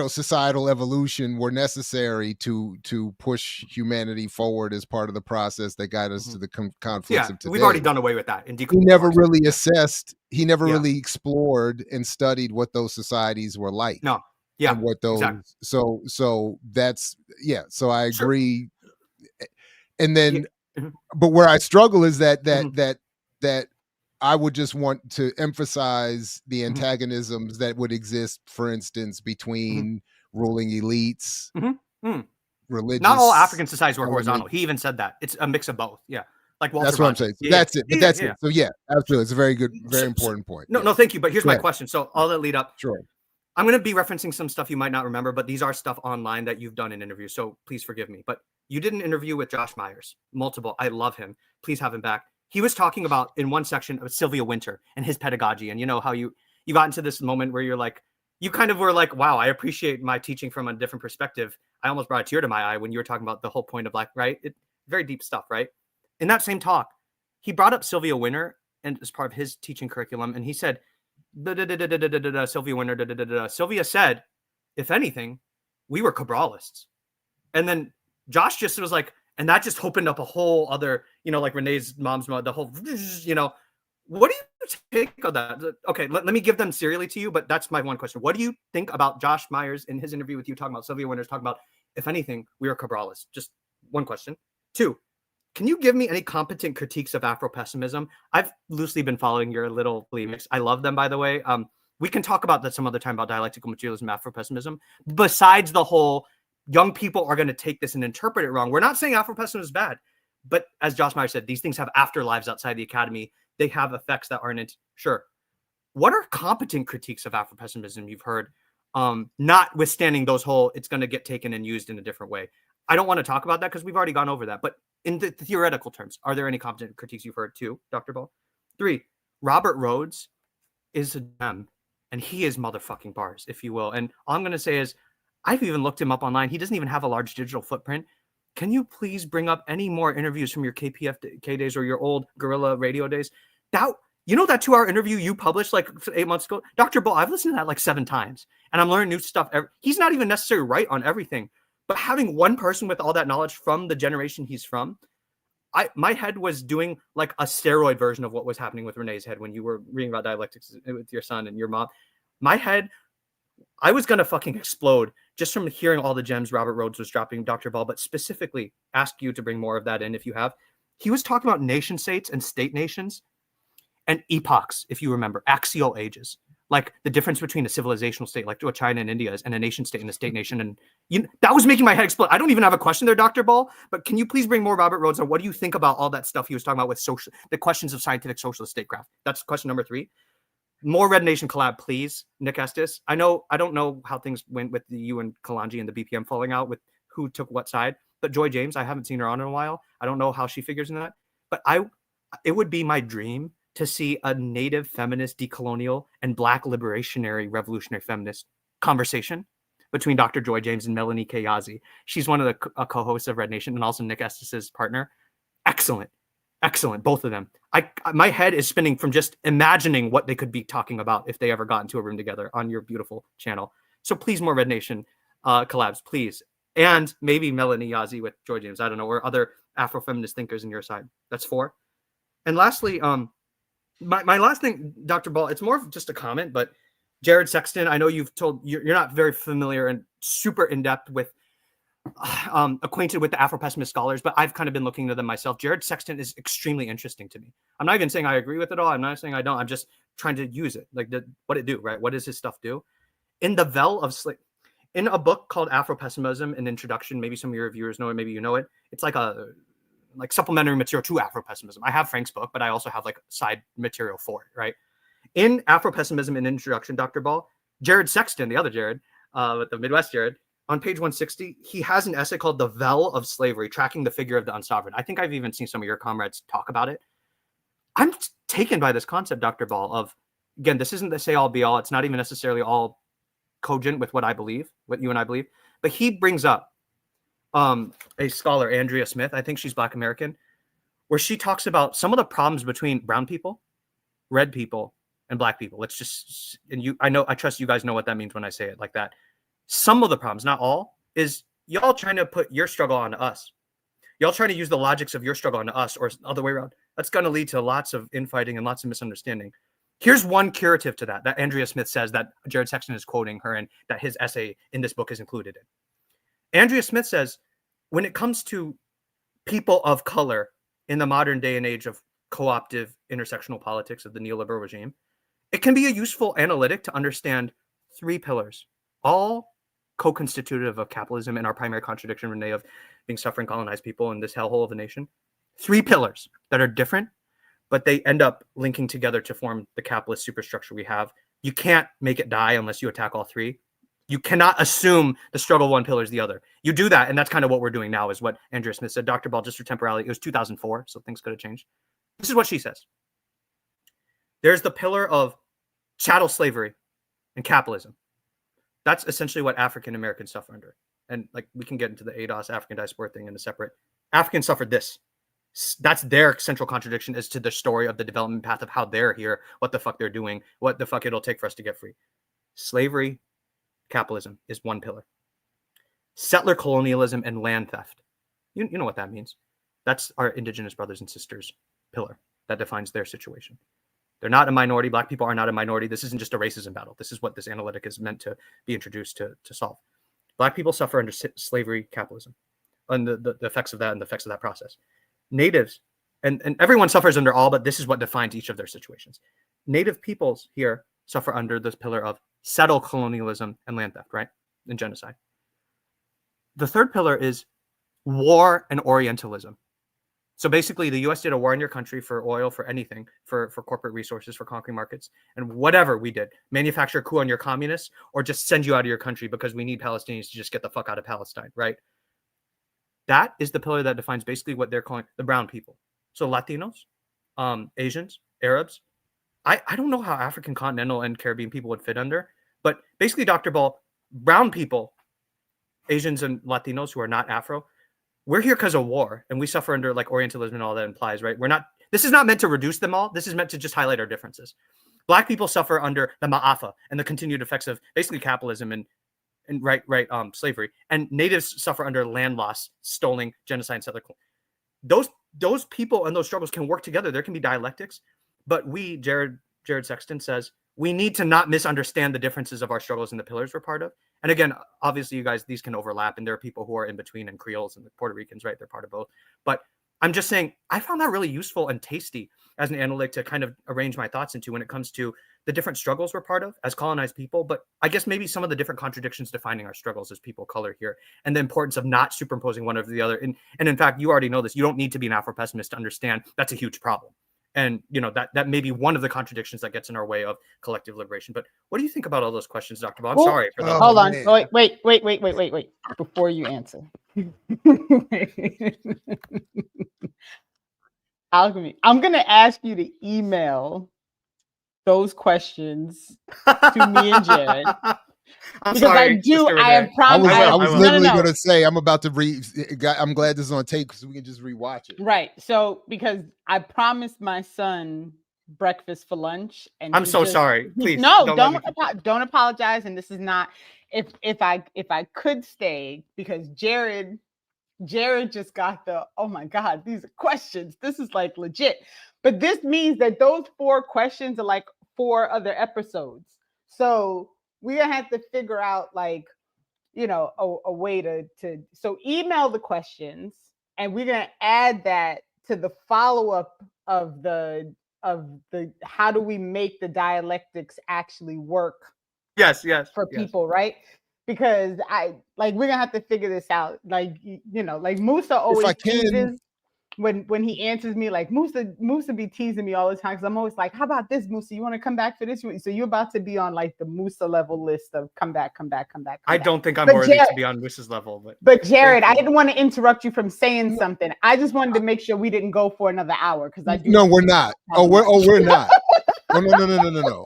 societal evolution were necessary to push humanity forward as part of the process that got us to the conflicts of today. We've already done away with that. He never really assessed, he never really explored and studied what those societies were like. No. Yeah. And what those, so that's, so I agree. Sure. And then, but where I struggle is that I would just want to emphasize the antagonisms that would exist, for instance, between ruling elites, religious. Not all African societies were horizontal. He even said that. It's a mix of both. Yeah. Like Walter That's what I'm saying. So that's it. But that's it. So absolutely. It's a very good, very important point. No, thank you. But here's my question. So I'll let lead up. Sure. I'm going to be referencing some stuff you might not remember, but these are stuff online that you've done in interviews. So please forgive me. But you did an interview with Josh Myers, multiple. I love him. Please have him back. He was talking about, in one section, of Sylvia Wynter and his pedagogy. And you know how you got into this moment where you're like, you kind of were like, wow, I appreciate my teaching from a different perspective. I almost brought a tear to my eye when you were talking about the whole point of very deep stuff, right? In that same talk, he brought up Sylvia Wynter and as part of his teaching curriculum. And he said, Sylvia Wynter, Sylvia said, if anything, we were Cabralists. And then Josh just was like, and that just opened up a whole other, like Renee's mom's mom, the whole, what do you take of that? Okay, let me give them serially to you, but that's my one question. What do you think about Josh Myers in his interview with you talking about Sylvia Wynter's talking about, if anything, we are Cabralists? Just one question. 2, can you give me any competent critiques of Afro-pessimism? I've loosely been following your little polemics. I love them, by the way. We can talk about that some other time about dialectical materialism, Afro-pessimism. Besides the whole, young people are going to take this and interpret it wrong. We're not saying Afro-pessimism is bad, but as Josh Myers said, these things have afterlives outside the academy. They have effects that aren't sure. What are competent critiques of Afro-pessimism you've heard, notwithstanding those whole, it's going to get taken and used in a different way? I don't want to talk about that because we've already gone over that. But in the theoretical terms, are there any competent critiques you've heard too, Dr. Ball? 3, Robert Rhodes is a gem, and he is motherfucking bars, if you will. And all I'm going to say is, I've even looked him up online. He doesn't even have a large digital footprint. Can you please bring up any more interviews from your KPFK days or your old guerrilla radio days? That 2-hour interview you published like 8 months ago? Dr. Ball, I've listened to that like 7 times, and I'm learning new stuff. He's not even necessarily right on everything, but having one person with all that knowledge from the generation he's from, my head was doing like a steroid version of what was happening with Renee's head when you were reading about dialectics with your son and your mom. My head, I was going to fucking explode just from hearing all the gems Robert Rhodes was dropping, Dr. Ball, but specifically ask you to bring more of that in if you have. He was talking about nation states and state nations and epochs, if you remember, axial ages, like the difference between a civilizational state like what China and India is and a nation state and a state nation. And that was making my head explode. I don't even have a question there, Dr. Ball, but can you please bring more Robert Rhodes on what do you think about all that stuff he was talking about with the questions of scientific socialist statecraft? That's question number 3. More Red Nation collab, please, Nick Estes. I don't know how things went with you and Kalanji and the BPM falling out with who took what side, But Joy James, I haven't seen her on in a while. I don't know how she figures in that. But it would be my dream to see a native feminist, decolonial, and Black liberationary, revolutionary feminist conversation between Dr. Joy James and Melanie K. Yazzie. She's one of the co-hosts of Red Nation and also Nick Estes' partner. Excellent. Excellent. Both of them. My head is spinning from just imagining what they could be talking about if they ever got into a room together on your beautiful channel. So please, more Red Nation collabs, please. And maybe Melanie Yazzie with Joy James. I don't know, or other Afro-feminist thinkers in your side. That's 4. And lastly, my last thing, Dr. Ball, it's more of just a comment, but Jared Sexton, I know you're not very familiar and super in-depth with acquainted with the Afro-pessimist scholars, but I've kind of been looking into them myself. Jared Sexton is extremely interesting to me. I'm not even saying I agree with it all. I'm not saying I don't. I'm just trying to use it. Like, what it do, right? What does his stuff do? In the Vel of Slave, in a book called Afro-Pessimism, an introduction, maybe some of your viewers know it, maybe you know it. It's like supplementary material to Afro-Pessimism. I have Frank's book, but I also have like side material for it, right? In Afro-Pessimism, an introduction, Dr. Ball, Jared Sexton, the other Jared, the Midwest Jared, on page 160, he has an essay called The Vel of Slavery, Tracking the Figure of the Unsovereign. I think I've even seen some of your comrades talk about it. I'm taken by this concept, Dr. Ball, of, again, this isn't the say all be all. It's not even necessarily all cogent with what I believe, what you and I believe. But he brings up a scholar, Andrea Smith, I think she's Black American, where she talks about some of the problems between brown people, red people, and Black people. Let's just, and I trust you guys know what that means when I say it like that. Some of the problems, not all, is y'all trying to put your struggle onto us. Y'all trying to use the logics of your struggle onto us, or the other way around. That's going to lead to lots of infighting and lots of misunderstanding. Here's one curative to that Andrea Smith says that Jared Sexton is quoting her and that his essay in this book is included in. Andrea Smith says, when it comes to people of color in the modern day and age of co-optive intersectional politics of the neoliberal regime, it can be a useful analytic to understand 3 pillars, all co-constitutive of capitalism and our primary contradiction, Renee, of being suffering colonized people in this hellhole of a nation. 3 pillars that are different, but they end up linking together to form the capitalist superstructure we have. You can't make it die unless you attack all 3. You cannot assume the struggle one pillar is the other. You do that, and that's kind of what we're doing now, is what Andrea Smith said. Dr. Ball, just for temporality, it was 2004, so things could have changed. This is what she says. There's the pillar of chattel slavery and capitalism. That's essentially what African Americans suffer under. And like, we can get into the ADOS African diaspora thing in a separate. Africans suffered this. That's their central contradiction as to the story of the development path of how they're here, what the fuck they're doing, what the fuck it'll take for us to get free. Slavery, capitalism is one pillar. Settler colonialism and land theft. You know what that means. That's our indigenous brothers and sisters pillar that defines their situation. They're not a minority. Black people are not a minority. This isn't just a racism battle. This is what this analytic is meant to be introduced to solve. Black people suffer under slavery, capitalism, and the effects of that and the effects of that process. Natives, and everyone suffers under all, but this is what defines each of their situations. Native peoples here suffer under this pillar of settled colonialism and land theft, right? And genocide. The third pillar is war and Orientalism. So basically, the U.S. did a war in your country for oil, for anything, for corporate resources, for conquering markets, and whatever we did, manufacture a coup on your communists, or just send you out of your country because we need Palestinians to just get the fuck out of Palestine, right? That is the pillar that defines basically what they're calling the brown people. So Latinos, Asians, Arabs. I don't know how African continental and Caribbean people would fit under, but basically, Dr. Ball, brown people, Asians and Latinos who are not Afro, we're here because of war, and we suffer under like Orientalism and all that implies, right? This is not meant to reduce them all. This is meant to just highlight our differences. Black people suffer under the Ma'afa and the continued effects of basically capitalism and slavery. And natives suffer under land loss, stoning, genocide, and settler. Those people and those struggles can work together. There can be dialectics, but Jared Sexton says, we need to not misunderstand the differences of our struggles and the pillars we're part of. And again, obviously, you guys, these can overlap, and there are people who are in between, and Creoles and the Puerto Ricans, right? They're part of both. But I'm just saying, I found that really useful and tasty as an analytic to kind of arrange my thoughts into when it comes to the different struggles we're part of as colonized people. But I guess maybe some of the different contradictions defining our struggles as people of color here, and the importance of not superimposing one over the other. And in fact, you already know this. You don't need to be an Afro-pessimist to understand that's a huge problem. And, you know, that may be one of the contradictions that gets in our way of collective liberation. But what do you think about all those questions, Dr. Ball? I'm sorry for that. Hold on. Wait. Before you answer, Alchemy. I'm gonna ask you to email those questions to me and Jared. I'm Because sorry, I do, Sister I have Renee. promised. I I will. was literally gonna say I'm about to read. I'm glad this is on tape so we can just rewatch it. Right. So because I promised my son breakfast for lunch, and I'm so sorry. Please don't apologize. And this is not if I could stay, because Jared just got the, oh my God, these are questions. This is like legit. But this means that those 4 questions are like 4 other episodes. So we're gonna have to figure out, like, you know, a way to so email the questions, and we're gonna add that to the follow-up of the how do we make the dialectics actually work. Yes. For people, right? Because we're gonna have to figure this out. Like, you know, like Musa always teases when he answers me, like Musa be teasing me all the time, because I'm always like, how about this, Musa? You want to come back for this? So you're about to be on like the Musa level list of come back. I don't think I'm worthy to be on Musa's level, but Jared, I didn't want to interrupt you from saying something. I just wanted to make sure we didn't go for another hour, because I do. No, we're not. We're not. No.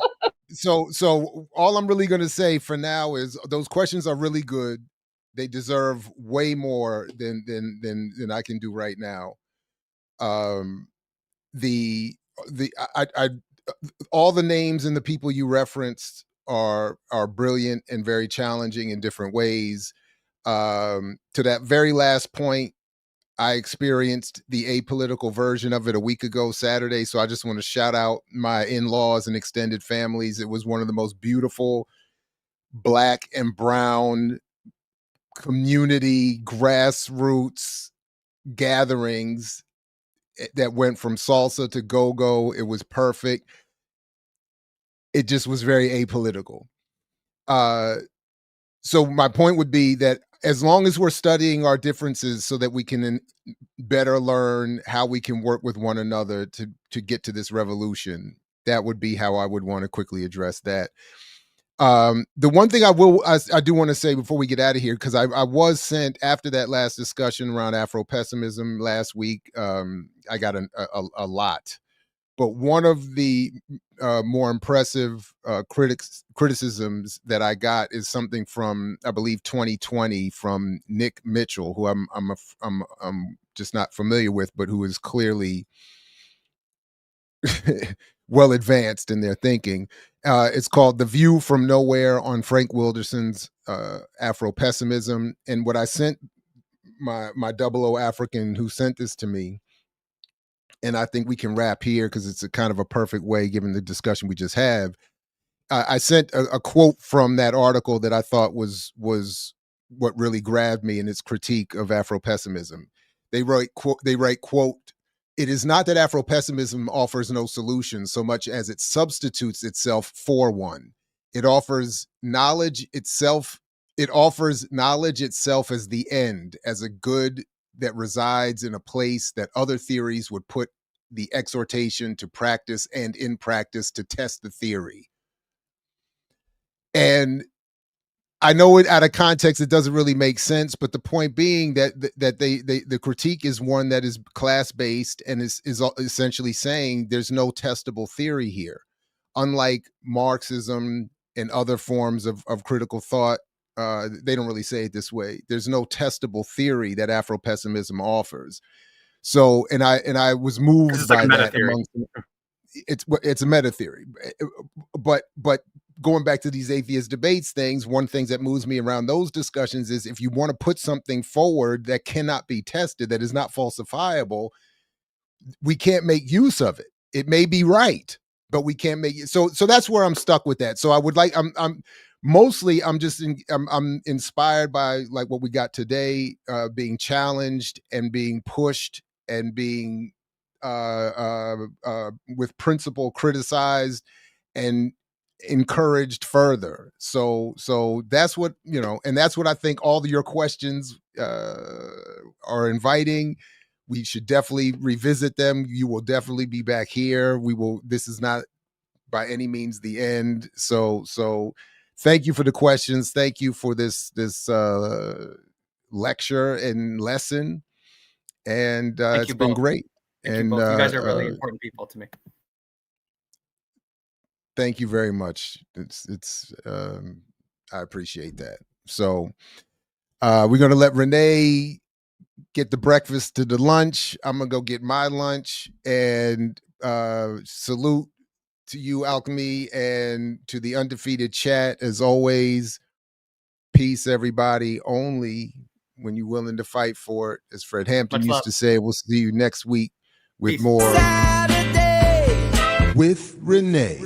So all I'm really gonna say for now is those questions are really good. They deserve way more than I can do right now. The I all the names and the people you referenced are brilliant and very challenging in different ways. To that very last point, I experienced the apolitical version of it a week ago Saturday, so I just want to shout out my in-laws and extended families. It was one of the most beautiful Black and brown community grassroots gatherings that went from salsa to go-go. It was perfect. It just was very apolitical. So my point would be that as long as we're studying our differences so that we can better learn how we can work with one another to get to this revolution, that would be how I would want to quickly address that. The one thing I do want to say before we get out of here, because I was sent after that last discussion around Afro-pessimism last week, I got a lot. But one of the more impressive criticisms that I got is something from, I believe, 2020 from Nick Mitchell, who I'm just not familiar with, but who is clearly well advanced in their thinking. It's called "The View from Nowhere" on Frank Wilderson's Afro-pessimism. And what I sent my double O African who sent this to me, and I think we can wrap here because it's a kind of a perfect way, given the discussion we just had. I sent a quote from that article that I thought was what really grabbed me in its critique of Afro-pessimism. They write, quote, "It is not that Afro-pessimism offers no solution so much as it substitutes itself for one. It offers knowledge itself. It offers knowledge itself as the end, as a good that resides in a place that other theories would put the exhortation to practice and in practice to test the theory." And I know it out of context, it doesn't really make sense, but the point being that the critique is one that is class-based and is essentially saying there's no testable theory here. Unlike Marxism and other forms of critical thought, they don't really say it this way. There's no testable theory that Afro-pessimism offers. So, and I was moved by that. It's a meta theory, but going back to these atheist debates things, one thing that moves me around those discussions is if you want to put something forward that cannot be tested, that is not falsifiable, we can't make use of it. It may be right, but we can't make it. So that's where I'm stuck with that. So I would like, I'm mostly, I'm inspired by like what we got today, being challenged and being pushed and being with principle criticized and encouraged further. So that's what, you know, and that's what I think all of your questions are inviting. We should definitely revisit them. You will definitely be back here. This is not by any means the end. So thank you for the questions. Thank you for this lecture and lesson, and Thank it's you been both. great. Thank And you both. You guys are really important people to me. Thank you very much. I appreciate that. So we're gonna let Renee get the breakfast to the lunch. I'm gonna go get my lunch, and salute to you, Alchemy, and to the undefeated chat. As always, peace, everybody. Only when you're willing to fight for it, as Fred Hampton Much used love. to say. We'll see you next week with Peace. more Saturday. with Renee.